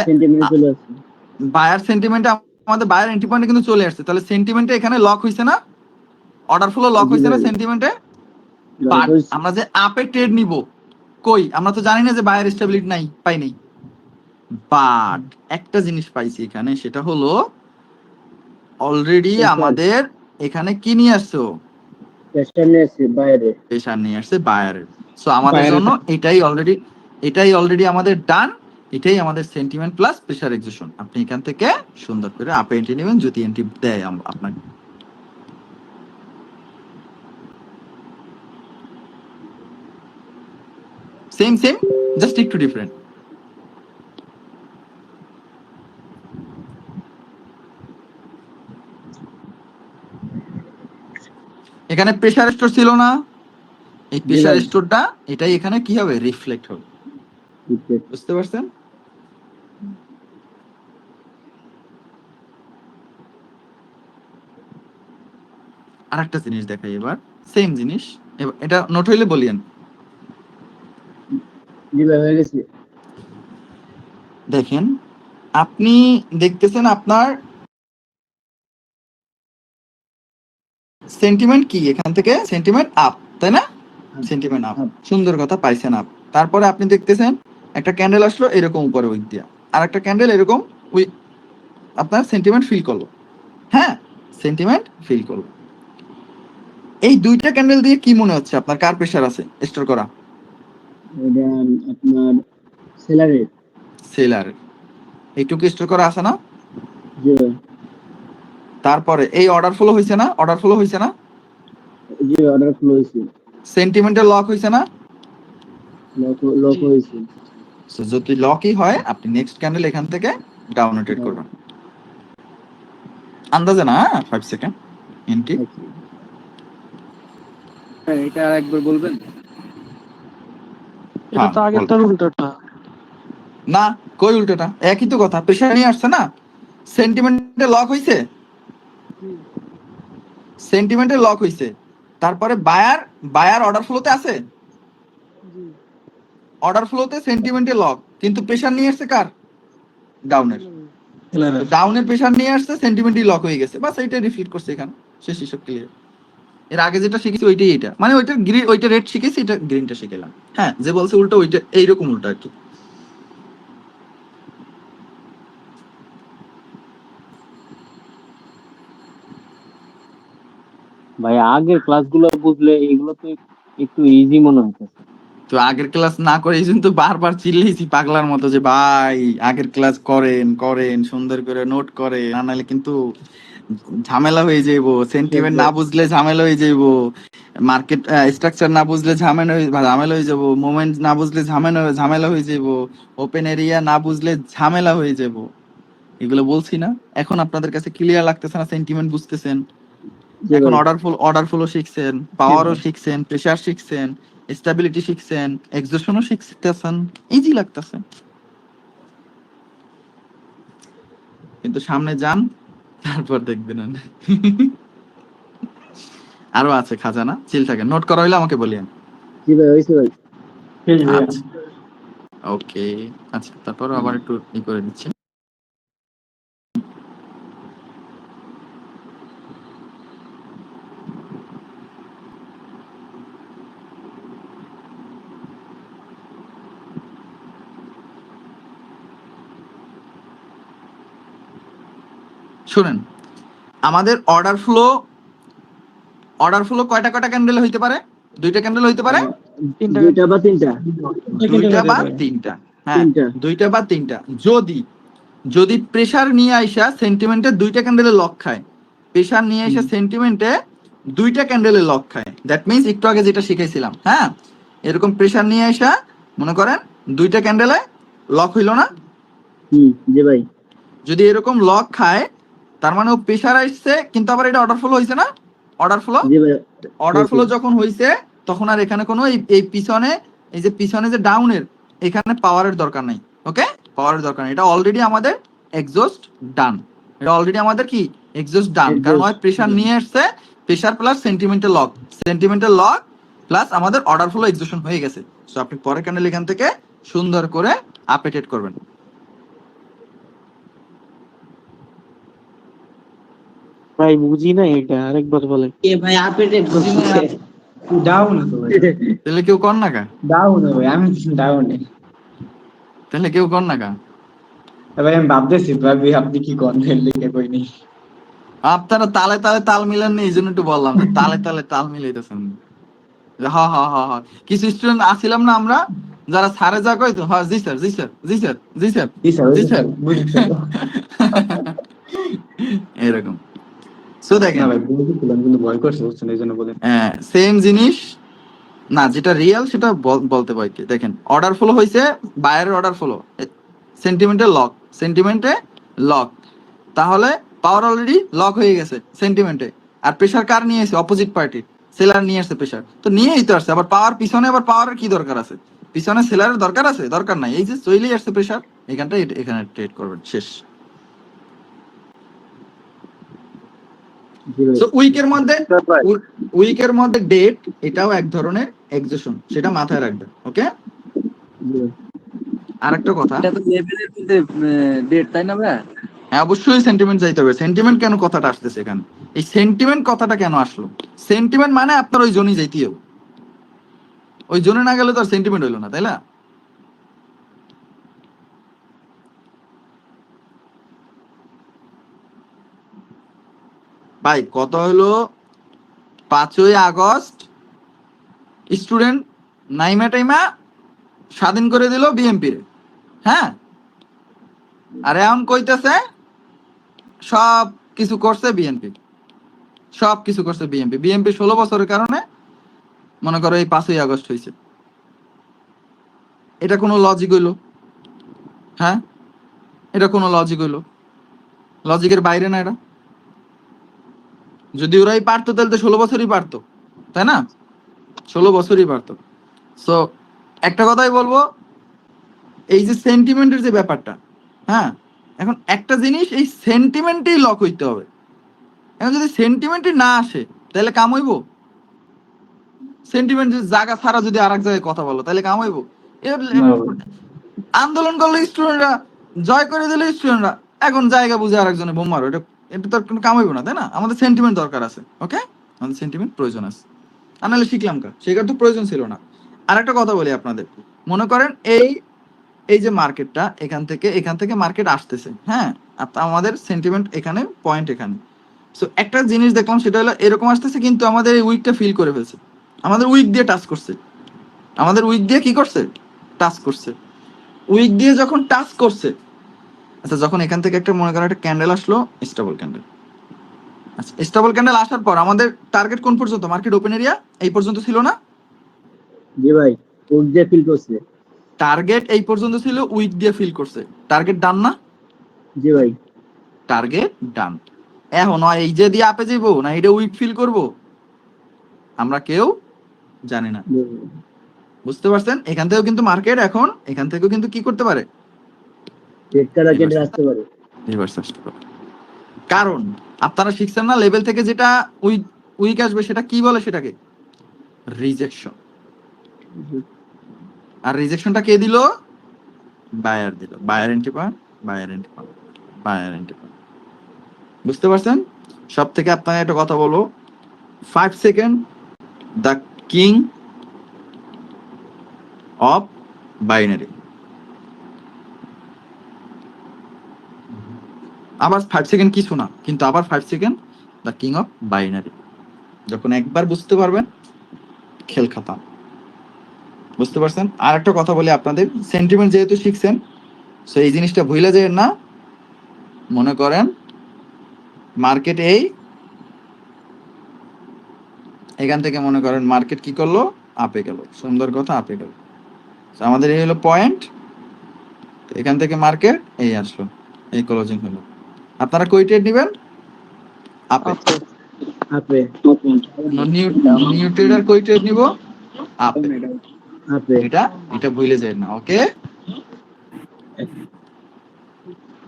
বায়ার সেন্টিমেন্টে, আমাদের বায়ার এন্ট্রি পয়েন্টে কিন্তু চলে আসছে, তাহলে সেন্টিমেন্টে এখানে লক হইছে না, অর্ডার ফ্লো লক হইছে না সেন্টিমেন্টে। বাট আমরা যে আপে ট্রেড নিব, কই আমরা তো জানি না যে বায়ার স্টেবিলিটি নাই, পাই নাই। বাট একটা জিনিস পাইছি এখানে, সেটা হলো অলরেডি আমাদের এখানে কি নিয়ে আসছো? প্রেসার নিয়ে আসছে বায়ারের। সো আমাদের জন্য এটাই অলরেডি আমাদের ডান। এটাই আমাদের সেন্টিমেন্ট প্লাস প্রেসার এক্সিকিউশন। আপনি এখান থেকে সুন্দর করে আপে এন্ট্রি নেবেন যদি এন্ট্রি দেয় আপনাকে। সেম জাস্ট একটু ডিফারেন্ট। এখানে প্রেসার স্টোর ছিল না, এই প্রেসার স্টোরটা এটাই এখানে কি হবে? রিফ্লেক্ট হবে। বুঝতে পারছেন? আরেকটা জিনিস দেখাই এবার, সেম জিনিস, এটা নোট হইলে বলিয়েন। দেখেন আপনি দেখতেছেন আপনার সেন্টিমেন্ট কি, এখান থেকে সেন্টিমেন্ট আপ, তাই না? সেন্টিমেন্ট আপ, সুন্দর কথা, পাইছেন আপ। তারপরে আপনি দেখতেছেন একটা ক্যান্ডেল আসলো এরকম উপরে উইক দিয়া, আর একটা ক্যান্ডেল এরকম আপনার সেন্টিমেন্ট ফিল করলো। হ্যাঁ, সেন্টিমেন্ট ফিল করলো। এই দুইটা ক্যান্ডেল দিয়ে কি মনে হচ্ছে আপনার কার প্রেসার আছে স্টোর করা? আপনার সেলারের। এইটুকু স্টোর করা আছে না? তারপরে এই অর্ডার ফ্লো হয়েছে না? সেন্টিমেন্টের লক হয়েছে না? So, যদি লকই হয় আপনি নেক্সট ক্যান্ডেল এখান থেকে ডাউন রোটেট করবেন আন্দাজে না 5 সেকেন্ড এন্ট্রি এটা একবার বলবেন? এটা তো আগের তার উল্টোটা। না কই উল্টোটা একই তো কথা প্রেসার নিয়ে আসছে না সেন্টিমেন্টে লক হইছে সেন্টিমেন্টে লক হইছে তারপরে বায়ার অর্ডার ফ্লোতে আছে অর্ডার ফ্লোতে সেন্টিমেন্টে লক কিন্তু প্রেসার নিয়ে আসছে কার ডাউনের ডাউনের প্রেসার নিয়ে আসছে সেন্টিমেন্টই লক হয়ে গেছে বাস এইটা রিফ্লেক্ট করছে এখানে শেষ হিসাব ক্লিয়ার এর আগে যেটা শিখেছি ওইটাই এটা মানে ওইটা গ্রিন ওইটা রেড শিখেছি এটা গ্রিনটা শিখেলাম হ্যাঁ যে বলছে উল্টো ওইটা এইরকম উল্টো আর কি ভাই আগের ক্লাসগুলো বুঝলে এগুলো তো একটু ইজি মনে হচ্ছে। তো আগের ক্লাস না করে এই জন্য তো বারবার চিল্লেছি পাগলার মতো যে ভাই আগের ক্লাস করেন করেন সুন্দর করে নোট করে না নাহলে কিন্তু ঝামেলা হয়ে যাইবো সেন্টিমেন্ট না বুঝলে ঝামেলা হয়ে যাইবো মার্কেট স্ট্রাকচার না বুঝলে ঝামেলা হয়ে যাবো মোমেন্ট না বুঝলে ঝামেলা হয়ে যাবো ওপেন এরিয়া না বুঝলে ঝামেলা হয়ে যাবো এগুলো বলছি না এখন আপনাদের কাছে ক্লিয়ার লাগতেছে না সেন্টিমেন্ট বুঝতেছেন এখন অর্ডার ফ্লো শিখছেন পাওয়ারও শিখছেন প্রেসার শিখছেন স্টেবিলিটি শিখছেন এক্সোশনও শিখতেছেন ইজি লাগতেছে কিন্তু সামনে যান তারপর দেখবেন আরো আছে খাজানা চিল থাকে নোট করা হইলে আমাকে বলিয়েন জি ভাই হইছে ভাই। ওকে আচ্ছা তারপর আবার একটু ই করে দিচ্ছি শুনেন আমাদের অর্ডার ফ্লো কয়টা ক্যান্ডেল হইতে পারে দুইটা ক্যান্ডেল হইতে পারে দুইটা বা তিনটা। হ্যাঁ দুইটা বা তিনটা যদি প্রেসার নিয়ে আইসা সেন্টিমেন্টে দুইটা ক্যান্ডেলে লক খায় প্রেসার নিয়ে আইসা সেন্টিমেন্টে দুইটা ক্যান্ডেলে লক খায় দ্যাট মিন্স একটু আগে যেটা শিখাইছিলাম হ্যাঁ এরকম প্রেসার নিয়ে আইসা মনে করেন দুইটা ক্যান্ডেলে লক হইলো না জি ভাই যদি এরকম লক খায় তার মানে ও প্রেসার আসছে কিন্তু আবার এটা অর্ডার ফ্লো হইছে না অর্ডার ফ্লো যখন হইছে তখন আর এখানে কোনো এই পিছনে যে ডাউনের এখানে পাওয়ারের দরকার নাই ওকে পাওয়ারের দরকার নেই এটা অলরেডি আমাদের এক্সজস্ট ডান এটা অলরেডি আমাদের কি এক্সজস্ট ডান কারণ হয় প্রেসার নিয়ে আসছে pressure plus sentimental lock plus আমাদের অর্ডার ফ্লো এক্সজশন হয়ে গেছে সো আপনি পরের ক্যান্ডেল এখান থেকে সুন্দর করে আপডেট করবেন ভাই বুঝি না এটা আরেকবার বলে এ ভাই আপডেট করছি ডাউন তো ভাই তাহলে কেউ কর না কা ডাউন ভাই আমি ডাউনে তাহলে কেউ কর না কা ভাই আমি ভাবতেছি ভাবি আপনি কি করেন লিখে কই নেই আপনারা তালে তালে তাল মিলান না এই জন্য একটু বললাম যে তালে তালে তাল মিলাইতেছেন হা হা হা হা কিছু স্টুডেন্ট আসছিলাম না আমরা যারা স্যারে যা কইতো হ্যাঁ জি স্যার জি স্যার জি স্যার জি স্যার জি স্যার এরকম সো দেখেন ভাই বুঝছিলাম কিন্তু ভয় করছে বুঝছেন এইজন্য বলেন সেম জিনিস না যেটা রিয়েল সেটা বলতে পারি দেখেন অর্ডার ফ্লো হইছে বায়ারের অর্ডার ফ্লো সেন্টিমেন্টে লক তাহলে পাওয়ার অলরেডি লক হয়ে গেছে সেন্টিমেন্টে আর প্রেসার কার নিয়ে এসে অপোজিট পার্টি সেলার নিয়ে আসছে প্রেসার তো নিয়েই তো আসছে আবার পাওয়ার পিছনে আবার পাওয়ারের কি দরকার আছে পিছনে সেলারের দরকার আছে দরকার নাই এই যে চলেই আসছে প্রেসার এখানটা এখানে ট্রেড করবেন শেষ উইকের মধ্যে ডেট এটাও এক ধরনের এক্সজশন সেটা মাথায় রাখবেন ওকে আরেকটা কথা এটা তো লেভেলের মধ্যে ডেট তাই না ভাই হ্যাঁ অবশ্যই সেন্টিমেন্ট যাইতে হবে সেন্টিমেন্ট কেন কথাটা আসতেছে এখানে এই সেন্টিমেন্ট কথাটা কেন আসলো সেন্টিমেন্ট মানে আপনার ওই জোনই যাইতে হবে ওই জোনে না গেলে তো আর সেন্টিমেন্ট হইলো না তাই না ভাই কত হলো 5ই আগস্ট স্টুডেন্ট নাইমা টাইমা স্বাধীন করে দিল বিএমপি রে হ্যাঁ আর এখন কইতেছে সব কিছু করছে বিএনপি 16 বছরের কারণে মনে করো এই 5ই আগস্ট হয়েছে এটা কোনো লজিক হইলো হ্যাঁ, এটা কোনো লজিক হইলো? লজিকের বাইরে না এটা। যদি ওরাই পারতো তাহলে তো 16 বছরই পারতো, তাই না? 16 বছরই পারতো। সো একটা কথাই বলবো, এই যে সেন্টিমেন্টের যে ব্যাপারটা, হ্যাঁ, এখন একটা জিনিস, এই সেন্টিমেন্টেই লক হইতে হবে। এখন যদি সেন্টিমেন্টই না আসে তাহলে কাম হইব? সেন্টিমেন্ট জায়গা ছাড়া যদি আর এক জায়গায় কথা বলো তাহলে কাম হইব? আন্দোলন করলে স্টুডেন্টরা, জয় করে দিলে স্টুডেন্টরা, এখন জায়গা বুঝে আরেকজনে বোম মারো, এটা এটা তো আর কোনো কাম হইব না, তাই না? আমাদের সেন্টিমেন্ট দরকার আছে, ওকে? আমাদের সেন্টিমেন্ট প্রয়োজন আছে, আর নাহলে শিখলাম কা, শেখার তো প্রয়োজন ছিল না। আর একটা কথা বলি আপনাদের, মনে করেন এই এই যে মার্কেটটা, এখান থেকে মার্কেট আসতেছে, হ্যাঁ, আমাদের সেন্টিমেন্ট এখানে, পয়েন্ট এখানে। সো একটা জিনিস দেখলাম, সেটা হলো এরকম আসতেছে, কিন্তু আমাদের এই উইকটা ফিল করে ফেলছে, আমাদের উইক দিয়ে টাচ করছে, আমাদের উইক দিয়ে কি করছে, টাচ করছে। উইক দিয়ে যখন টাচ করছে, আচ্ছা, যখন এখান থেকে একটা মনে করেন একটা ক্যান্ডেল আসলো, স্টেবল ক্যান্ডেল, আচ্ছা, স্টেবল ক্যান্ডেল আসার পর আমাদের টার্গেট কোন পর্যন্ত? মার্কেট ওপেন এরিয়া এই পর্যন্ত ছিল না? জি ভাই, উইক দিয়ে ফিল করছে। টার্গেট এই পর্যন্ত ছিল, উইক দিয়ে ফিল করছে, টার্গেট ডান না? জি ভাই। টার্গেট ডান। এখন এই যে দিয়ে আপে যাইবো না এটা উইক ফিল করব, আমরা কেউ জানি না। বুঝতে পারছেন? এখান থেকেও কিন্তু মার্কেট, এখন এখান থেকেও কিন্তু কি করতে পারে, আসতে পারে। রিভার্স আসতে পারে। কারণ আপনারা শিখছেন না, লেভেল থেকে যেটা উইক আসবে সেটা কি বলে, সেটাকে রিজেকশন। আর রিজেকশনটা কে দিল? বায়ার দিল। Buyer entry point, buyer entry point, buyer entry point. বুঝতে পারছেন? সব থেকে আপনাকে একটা কথা বলবো, 5 second the king of binary. আবার 5 সেকেন্ড কিছু না, কিন্তু আবার 5 second the king of binary. যখন একবার বুঝতে পারবেন, খেল খাতা। বুঝতে পারছেন? আর একটা কথা বলি আপনাদের, সেন্টিমেন্ট যেহেতু শিখছেন, সো এই জিনিসটা ভুলে যায় না। মনে করেন মার্কেট এখান থেকে মনে করেন মার্কেট কি করলো, আপে গেল, সুন্দর কথা, আপে গেল। আমাদের এই হলো পয়েন্ট, এখান থেকে মার্কেট এই আসলো, এই ক্লোজিং হলো। আপনারা কই ট্রেড নেবেন? আপে। আপে। নিউ ট্রেডার কই ট্রেড নিব? আপে। এটা ভুলে যায় না, ওকে?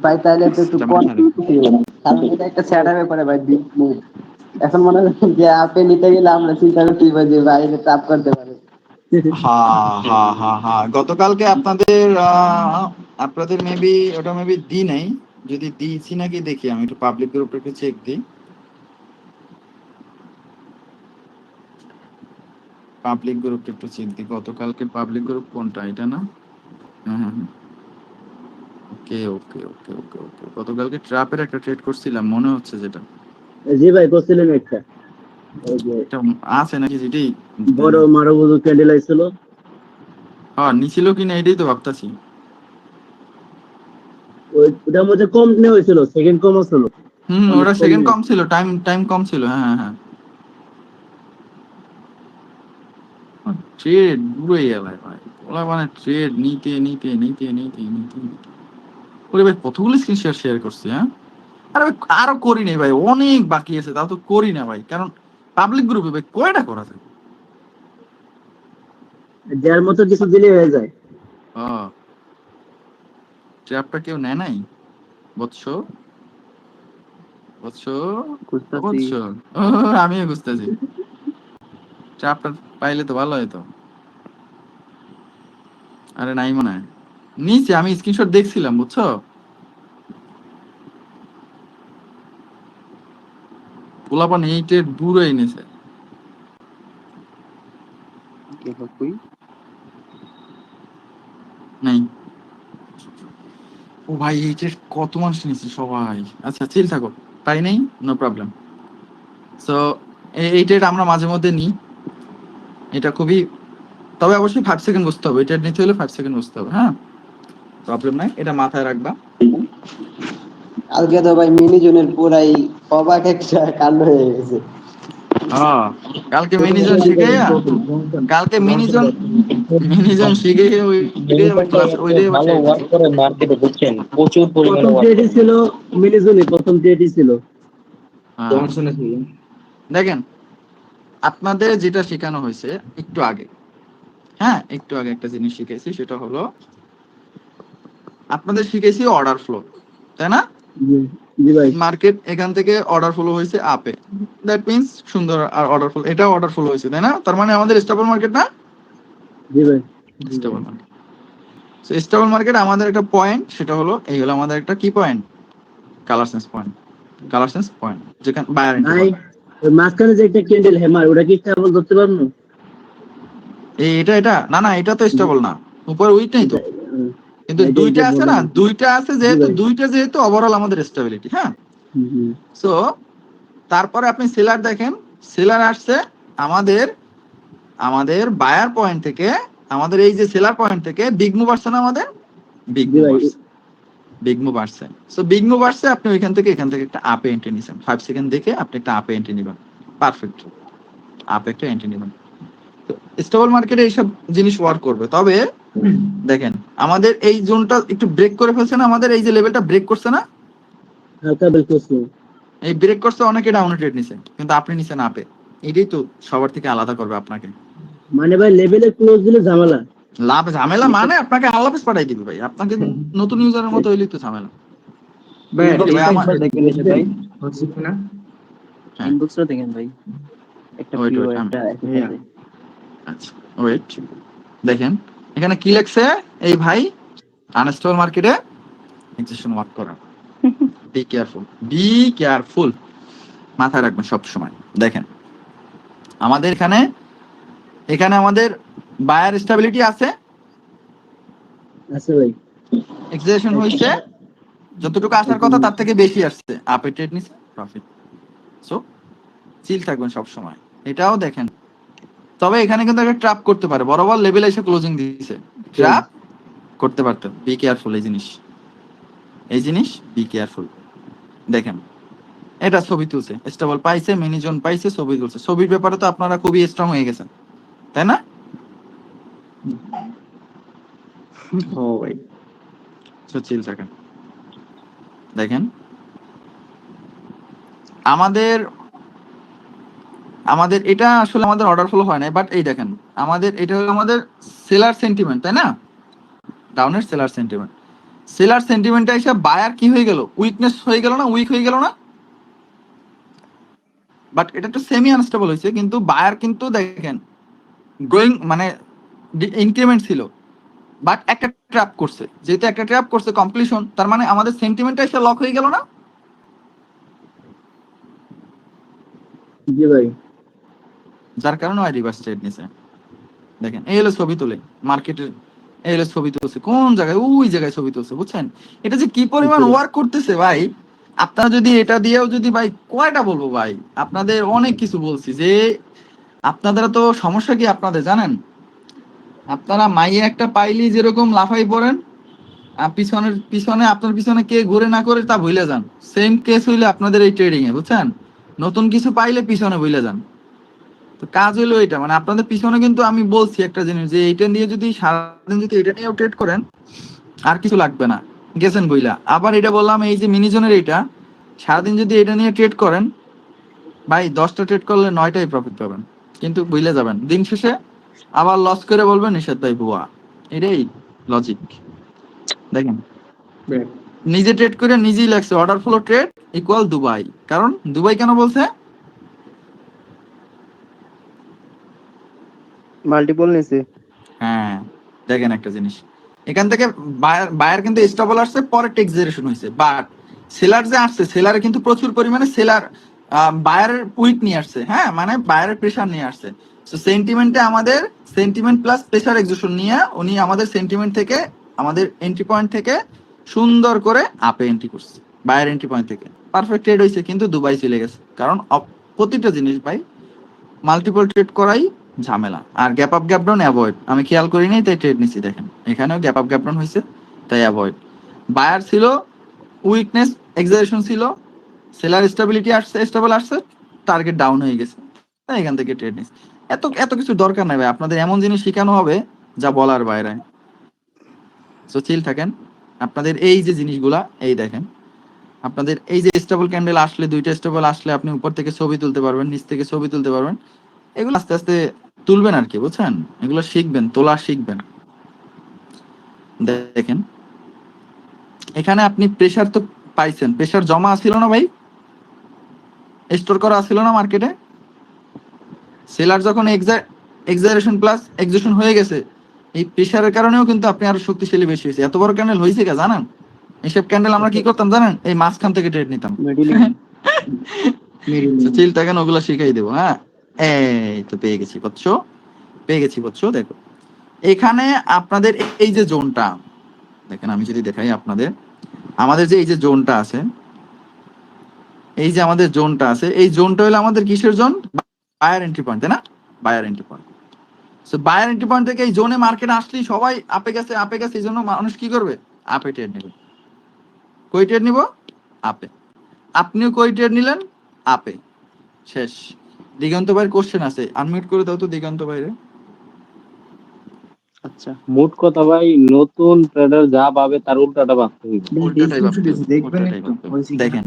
ভাই তাহলে তো একটু কারণ এটা একটা স্যাটার ব্যাপারে ভাই, এখন মনে করেন যে আপে নিতে গেলে আমরা চিন্তা করতে পারি যে ভাই এটা চাপ করতে পারে। গতকালকে আপনাদের মেবি ওটা মেবি দি নাই, যদি দিয়েছি নাকি দেখি, আমি একটু পাবলিক গ্রুপে একটু চেক দিই। পাবলিক গ্রুপ একটু চেক দিই, গতকালকে পাবলিক গ্রুপ কোনটা, এটা না? ওকে ওকে ওকে ওকে ওকে, গতকালকে ট্র্যাপের একটা ট্রেড করছিলাম মনে হচ্ছে, যেটা জি ভাই করছিলেন একটা, এটা আছে নাকি, যেটাই বড় মারুবুজু ক্যান্ডেল আইছিল। হ্যাঁ, নিছিল কিনা এটাই তো ভাবতাছি। ওটার মধ্যে কম নেওয়া হয়েছিল, সেকেন্ড কম ছিল। ওটা সেকেন্ড কম ছিল, টাইম কম ছিল, হ্যাঁ। ট্রেড পুরোই এলাই ভাই, ওলা মানে ট্রেড নিতে নিতে নিতে নিতে নিতে নিতে ওরে ভাই, কতগুলো স্ক্রিনশট শেয়ার করছি, হ্যাঁ। আরে ভাই আরো করি নাই ভাই, অনেক বাকি আছে, তাও তো করি না ভাই, কারণ পাবলিক গ্রুপে ভাই কয়টা করা যায়, যার মতো কিছু দিলে হয়ে যায়। ট্র্যাপটা কেউ নেয় নাই, বৎস আমিও বুঝতেছি, ট্র্যাপটা পাইলে তো ভালো হতো। আরে নাই মনে হয়, নিচে আমি স্ক্রিনশট দেখছিলাম, বুঝছো? পোলাপান এইটের দূরে এনেছে, নাই। ও ভাই, এইটের কত মানুষ নিয়েছে সবাই। আচ্ছা চিল থাকো, পাই নাই, নো প্রবলেম। সো এইটের আমরা মাঝে মধ্যে নিই, এটা খুবই, তবে অবশ্যই 5 সেকেন্ড বুঝতে হবে, এটা নিতে হলে 5 সেকেন্ড বুঝতে হবে, হ্যাঁ, প্রবলেম নাই, এটা মাথায় রাখবা। কালকে তো ভাই মিনি জোনের পুরাই অবাক একটা কাণ্ড হয়ে গেছে। হ্যাঁ, কালকে মিনিজন শিখাইয়া, কালকে মিনিজন শিখে ওই ক্লাস ওইটাই ভালো বসে ওয়ার্ক করে মার্কেটে, বুঝছেন, প্রচুর পরিমাণে প্রথম ওয়ার্ক ট্রেডই করে। ছিল মিলিজুলি, প্রথম ট্রেডই ছিল। দেখেন আপনাদের যেটা শেখানো হয়েছে একটু আগে, হ্যাঁ একটু আগে একটা জিনিস শিখেছি, সেটা হলো আপনাদের শিখেছি অর্ডার ফ্লো, তাই না? জি জি ভাই। মার্কেট এখান থেকে অর্ডার ফ্লো হয়েছে আপে, দ্যাট মিনস সুন্দর। আর অর্ডার ফ্লো, এটা অর্ডার ফ্লো হয়েছে, তাই না? তার মানে আমাদের স্টেবল মার্কেট না? জি ভাই। Stable market. So stable market আমাদের একটা পয়েন্ট, সেটা হলো এই হলো আমাদের একটা কি point, colour sense point. Colour sense point যেখানে বায়ার এন্ট্রি ভাই পয়েন্ট। ওই মাঝখানে যে একটা ক্যান্ডেল হ্যামার, ওটা কি স্টেবল ধরতে পারবো? এটা না না, এটা তো স্টেবল না, উপরে উইক নেই তো। কিন্তু এটা দুইটা যে আছে না, বললাম। দুইটা আছে জি ভাই। যেহেতু ওভারঅল আমাদের স্টেবিলিটি। হ্যাঁ, হুম। সো তারপরে আপনি সেলার দেখেন, সেলার আসছে আমাদের আমাদের বায়ার পয়েন্ট থেকে, আমাদের এই যে সেলার পয়েন্ট থেকে বিগ মুভ আসছে না, আমাদের বিগ জি মুভ ভাই। আসছে, বিগ মুভ আসছে। সো বিগ মুভ আসছে, আপনি এখান থেকে একটা আপে এন্ট্রি নিছেন, 5 সেকেন্ড দেখে আপনি একটা আপে এন্ট্রি নেবেন, পারফেক্ট আপে একটা এন্ট্রি নেবেন। তো স্টেবল মার্কেটে এইসব জিনিস ওয়ার্ক করবে। তবে দেখেন আমাদের এই জোনটা একটু ব্রেক করে ফেলছে না, আমাদের এই যে লেভেলটা ব্রেক করছে না, হালকা বেল করছে। এই ব্রেক করছে, অনেকে ডাউনে ট্রেড নিছে, কিন্তু আপনি নিছেন আপে। এটাই তো সবার থেকে আলাদা করবে আপনাকে। মানে ভাই লেভেলে ক্লোজ দিলে ঝামেলা। লাভ ঝামেলা মানে আপনাকে আলাপেস পাঠাই দিবে ভাই, আপনাকে নতুন ইউজারের মতো হইলেই তো ঝামেলা। ভাই এই যে ভাই আমার দেখেন এসে ভাই হচ্ছে কিনা। হ্যাঁ, ইনবক্সটা দেখেন ভাই, একটা ওয়েট প্রিয় ওয়েট একটা হ্যাঁ। আচ্ছা ওয়েট, দেখেন এখানে কি লেখছে, এই ভাই আনস্টেবল মার্কেটে এক্সিস্টেশন ওয়ার্ক করা, বি কেয়ারফুল, বি কেয়ারফুল, মাথায় রাখবেন সব সময়। দেখেন আমাদের এখানে আমাদের বায়ার স্টেবিলিটি আছে, আছে ভাই। এক্সিস্টেশন হইছে, যতটুকু আসার কথা তার থেকে বেশি আসছে, আপে ট্রেড নিছে, প্রফিট। সো চিল থাকবেন সব সময়, এটাও দেখেন। তবে এখানে কিন্তু একটা ট্র্যাপ করতে পারে, বরাবর লেভেলে এসে ক্লোজিং দিয়েছে, ট্র্যাপ করতে পারতো। বি কেয়ারফুল, এই জিনিস বি কেয়ারফুল। দেখেন এটা ছবি তুলছে, স্টেবল পাইছে, মিনি জোন পাইছে, ছবি তুলছে। ছবির ব্যাপারে তো আপনারা খুবই স্ট্রং হয়ে গেছেন, তাই না? ও ভাই সো চিল থাকেন। দেখেন আমাদের এটা আসলে আমাদের অর্ডার ফ্লো হয় না, বাট এই দেখেন আমাদের এটা হলো আমাদের সেলার সেন্টিমেন্ট, তাই না? ডাউনের সেলার সেন্টিমেন্ট, সেলার সেন্টিমেন্টটা এসে বায়ার কি হয়ে গেল, উইকনেস হয়ে গেল না, উইক হয়ে গেল না। বাট এটা তো সেমি আনস্টেবল হয়েছে, কিন্তু বায়ার কিন্তু দেখেন গ্রোয়িং মানে ইনক্রিমেন্ট ছিল, বাট একটা ট্র্যাপ করছে, যেহেতু একটা ট্র্যাপ করছে কমপ্লিশন, তার মানে আমাদের সেন্টিমেন্টটা এসে লক হয়ে গেল না। জি ভাই। যার কারণে ওই রিভার্স ট্রেড নিছে। দেখেন এই হলো ছবি তুলে মার্কেটের, এই হলো ছবি তুলছে কোন জায়গায়, ওই জায়গায় ছবি তুলছে, বুঝছেন? এটা যে কি পরিমাণ ওয়ার্ক করতেছে ভাই। আপনারা যদি এটা দিয়েও যদি ভাই, কয়টা বলবো ভাই, আপনাদের অনেক কিছু বলছি যে আপনাদের তো সমস্যা কি আপনাদের জানেন, আপনারা মাইয়ে একটা পাইলি যেরকম লাফাই পড়েন, পিছনে আপনার পিছনে কে ঘুরে না করে তা ভুলে যান। সেম কেস হইলে আপনাদের এই ট্রেডিং এ, বুঝছেন? নতুন কিছু পাইলে পিছনে ভুলে যান। তো কাজ হলো এটা, মানে আপনাদের পিছনে কিন্তু আমি বলছি একটা জিনিস, যে এইটা নিয়ে যদি সারাদিন যদি এটা নিয়ে ট্রেড করেন, আর কিছু লাগবে না, গেছেন বইলা। আবার এটা বললাম, এই যে মিনিজনের এইটা, সারাদিন যদি এটা নিয়ে ট্রেড করেন ভাই, 10টা ট্রেড করলে 9টাই প্রফিট পাবেন, কিন্তু ভুলে যাবেন দিন শেষে আবার লস করে বলবেন নিষেধ ভাই বুয়া। এটাই লজিক। দেখেন নিজে ট্রেড করে নিজেই লাগছে, order flow trade equal Dubai. কারণ দুবাই কেন বলছে? মাল্টিপল নিছে। হ্যাঁ, দেখেন একটা জিনিস, এখান থেকে বায়ার কিন্তু স্টেবল আসছে, পরে টেক্সেশন হয়েছে, বাট সেলার যে আসছে, সেলারে কিন্তু প্রচুর পরিমাণে সেলার বায়ারের উইক নিয়ে আসছে। হ্যাঁ, মানে বায়ারের প্রেসার নিয়ে আসছে। সো সেন্টিমেন্টে আমাদের সেন্টিমেন্ট প্লাস প্রেসার এক্সিশন নিয়ে উনি আমাদের সেন্টিমেন্ট থেকে, আমাদের এন্ট্রি পয়েন্ট থেকে সুন্দর করে আপে এন্ট্রি করছে, বায়ার এন্ট্রি পয়েন্ট থেকে পারফেক্ট ট্রেড হয়েছে, কিন্তু দুবাই চলে গেছে। কারণ প্রতিটা জিনিস ভাই মাল্টিপল ট্রেড করাই ঝামেলা। আর gap up gap down avoid, আমি খেয়াল করি নাই তাই ট্রেড নিছি। দেখেন এখানেও গ্যাপ আপ গ্যাপ ডাউন হয়েছে, তাই অ্যাভয়েড। বায়ার ছিল, উইকনেস এক্সারেশন ছিল, সেলার স্টেবিলিটি আসছে, স্টেবল আসছে, টার্গেট ডাউন হয়ে গেছে, তাই এখান থেকে ট্রেড নিস। এত এত কিছু দরকার নাই ভাই, আপনাদের এমন জিনিস শেখানো হবে যা বলার বাইরে। সো চিল থাকেন। আপনাদের এই যে জিনিসগুলা, এই দেখেন, আপনাদের এই যে স্টেবল ক্যান্ডেল আসলে, দুইটা স্টেবল আসলে আপনি উপর থেকে ছবি তুলতে পারবেন, নিচ থেকে ছবি তুলতে পারবেন, এগুলো আস্তে আস্তে তুলবেন আর কি, বুঝছেন? এগুলো শিখবেন, তোলা শিখবেন। দেখেন এখানে আপনি প্রেসার তো পাইছেন, প্রেসার জমা ছিল না ভাই, স্টোর করা ছিল না মার্কেটে। সেলার যখন এক্সারেশন প্লাস এক্সিকিউশন হয়ে গেছে, এই প্রেসারের কারণেও কিন্তু আপনি আরো শক্তিশালী বেশি হয়েছে। এত বড় ক্যান্ডেল হয়েছে কে জানেন? এইসব ক্যান্ডেল আমরা কি করতাম জানেন? এই মাঝখান থেকে ট্রেড নিতাম। চিল থাকেন, ওগুলো শিখাই দেবো। হ্যাঁ, এই তো পেয়ে গেছি বুঝছো, পেয়ে গেছি বুঝছো। দেখো এখানে আপনাদের এই যে জোনটা দেখেন, আমি যদি দেখাই আপনাদের, আমাদের যে এই যে জোনটা আছে, এই যে আমাদের জোনটা আছে, এই জোনটা হলো আমাদের কিসের জোন? বায়ার এন্ট্রি পয়েন্ট, তাই না? Buyer entry point. So buyer entry point থেকে এই জোনে মার্কেট আসলেই সবাই আপে গেছে, আপে গেছে, এই জন্য মানুষ কি করবে? আপে ট্রেড নেবে। কই ট্রেড নিব? আপে। আপনিও কই ট্রেড নিলেন? আপে। শেষ। দিগন্ত ভাইয়ের কোশ্চেন আছে, আনমিউট করে দাও তো দিগন্ত ভাইরে। আচ্ছা, মোট কথা ভাই, নতুন ট্রেডার যা পাবে তার উল্টাটা ভাবতে হইবে। উল্টাটাই ভাবতে হবে, উল্টাটাই ভাবতে হবে। দেখেন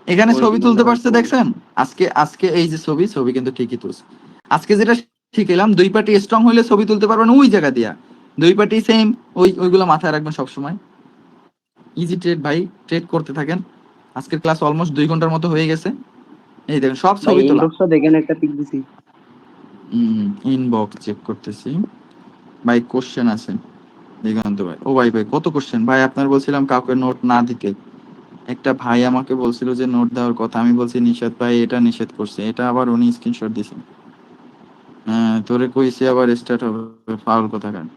এখানে ছবি তুলতে পারছে, দেখছেন? আজকে এই যে ছবি কিন্তু ঠিকই তুলছে। আজকে যেটা শিখাইলাম, দুই পার্টি স্ট্রং হইলে ছবি তুলতে পারবেন ওই জায়গা দিয়া। দুই পার্টি সেম, ওইগুলো মাথায় রাখবেন সবসময়। ইজি ট্রেড ভাই, ট্রেড করতে থাকেন। আজকের ক্লাস অলমোস্ট 2 ঘন্টার মতো হয়ে গেছে। এই দেখেন সব ছবি তোলা। ইনবক্সটা দেখেন, একটা পিক দিছি। ইনবক্স চেক করতেছি ভাই। কোশ্চেন আছে দিগন্ত ভাই। ও ভাই কত কোশ্চেন ভাই? আপনার বলছিলাম কাউকে নোট না দিতে। একটা ভাই আমাকে বলছিল যে নোট দেওয়ার কথা, আমি বলছি নিষেধ ভাই, এটা নিষেধ করছে, এটা আবার উনি স্ক্রিনশট দিয়েছেন। হ্যাঁ তোরে কইছে আবার স্টার্ট হবে, ফাউল কথা কান।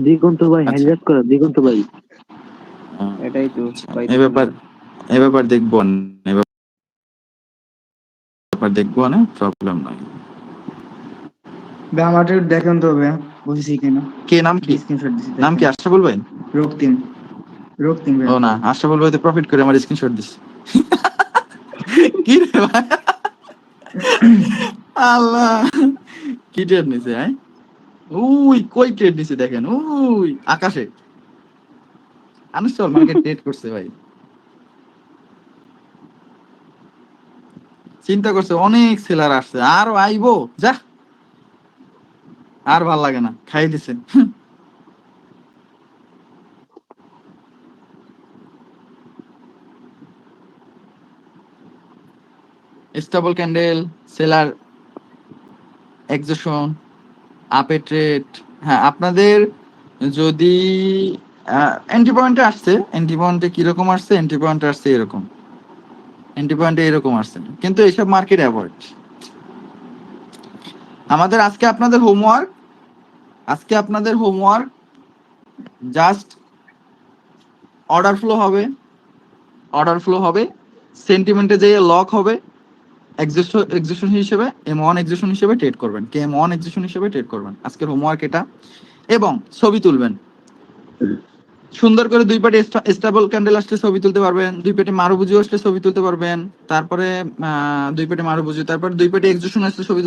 দিগন্ত ভাই হ্যান্ডরাইট করো, দিগন্ত ভাই। এটাই তো এই ব্যাপার দেখবো, এই ব্যাপার দেখবো না, প্রবলেম নাই। আমাদের দেখেন তো হবে বুঝছি কিনা। কে নাম কি? স্ক্রিনশট দিছি। নাম কি? আশরাফুল ভাই? রক্তিম ভাই। ও না, আশরাফুল ভাই তো প্রফিট করে আমার স্ক্রিনশট দিছে। কি রে ভাই? আল্লাহ, কি ট্রেড নিছে? হ্যাঁ ওই কই ট্রেড নিছে দেখেন, ওই আকাশে আনস্টল মার্কেট ট্রেড করছে ভাই। চিন্তা করছে অনেক সেলার আসছে, আরো আইবো, যা আর ভাল লাগে না, খাই দিছে। স্টেবল ক্যান্ডেল, সেলার এক্সিকিউশন, আপে ট্রেড। হ্যাঁ আপনাদের যদি এন্ট্রি পয়েন্টে আসছে, এন্ট্রি পয়েন্টে কিরকম আসছে? এন্ট্রি পয়েন্টে আসছে এরকম, এন্ট্রি পয়েন্টে এরকম আসছে, কিন্তু এইসব মার্কেট অ্যাভয়েড। আমাদের আজকে আপনাদের হোমওয়ার্ক জাস্ট অর্ডার ফ্লো হবে, সেন্টিমেন্টে যে লক হবে, এক্সিকিউশন হিসেবে M1 এক্সিকিউশন হিসেবে ট্রেড করবেন, M1 এক্সিকিউশন হিসেবে ট্রেড করবেন। আজকের হোমওয়ার্ক এটা। এবং ছবি তুলবেন সুন্দর করে, দুই পাটে স্টেবল ক্যান্ডেল আসলে ছবি তুলতে পারবেন, দুই পাটে মারুবুজি আসলে ছবি তুলতে পারবেন, তারপরে দুই পাটে মারুবুজি, তারপরে দুই পাটে এক্সিকিউশন আসলে ছবি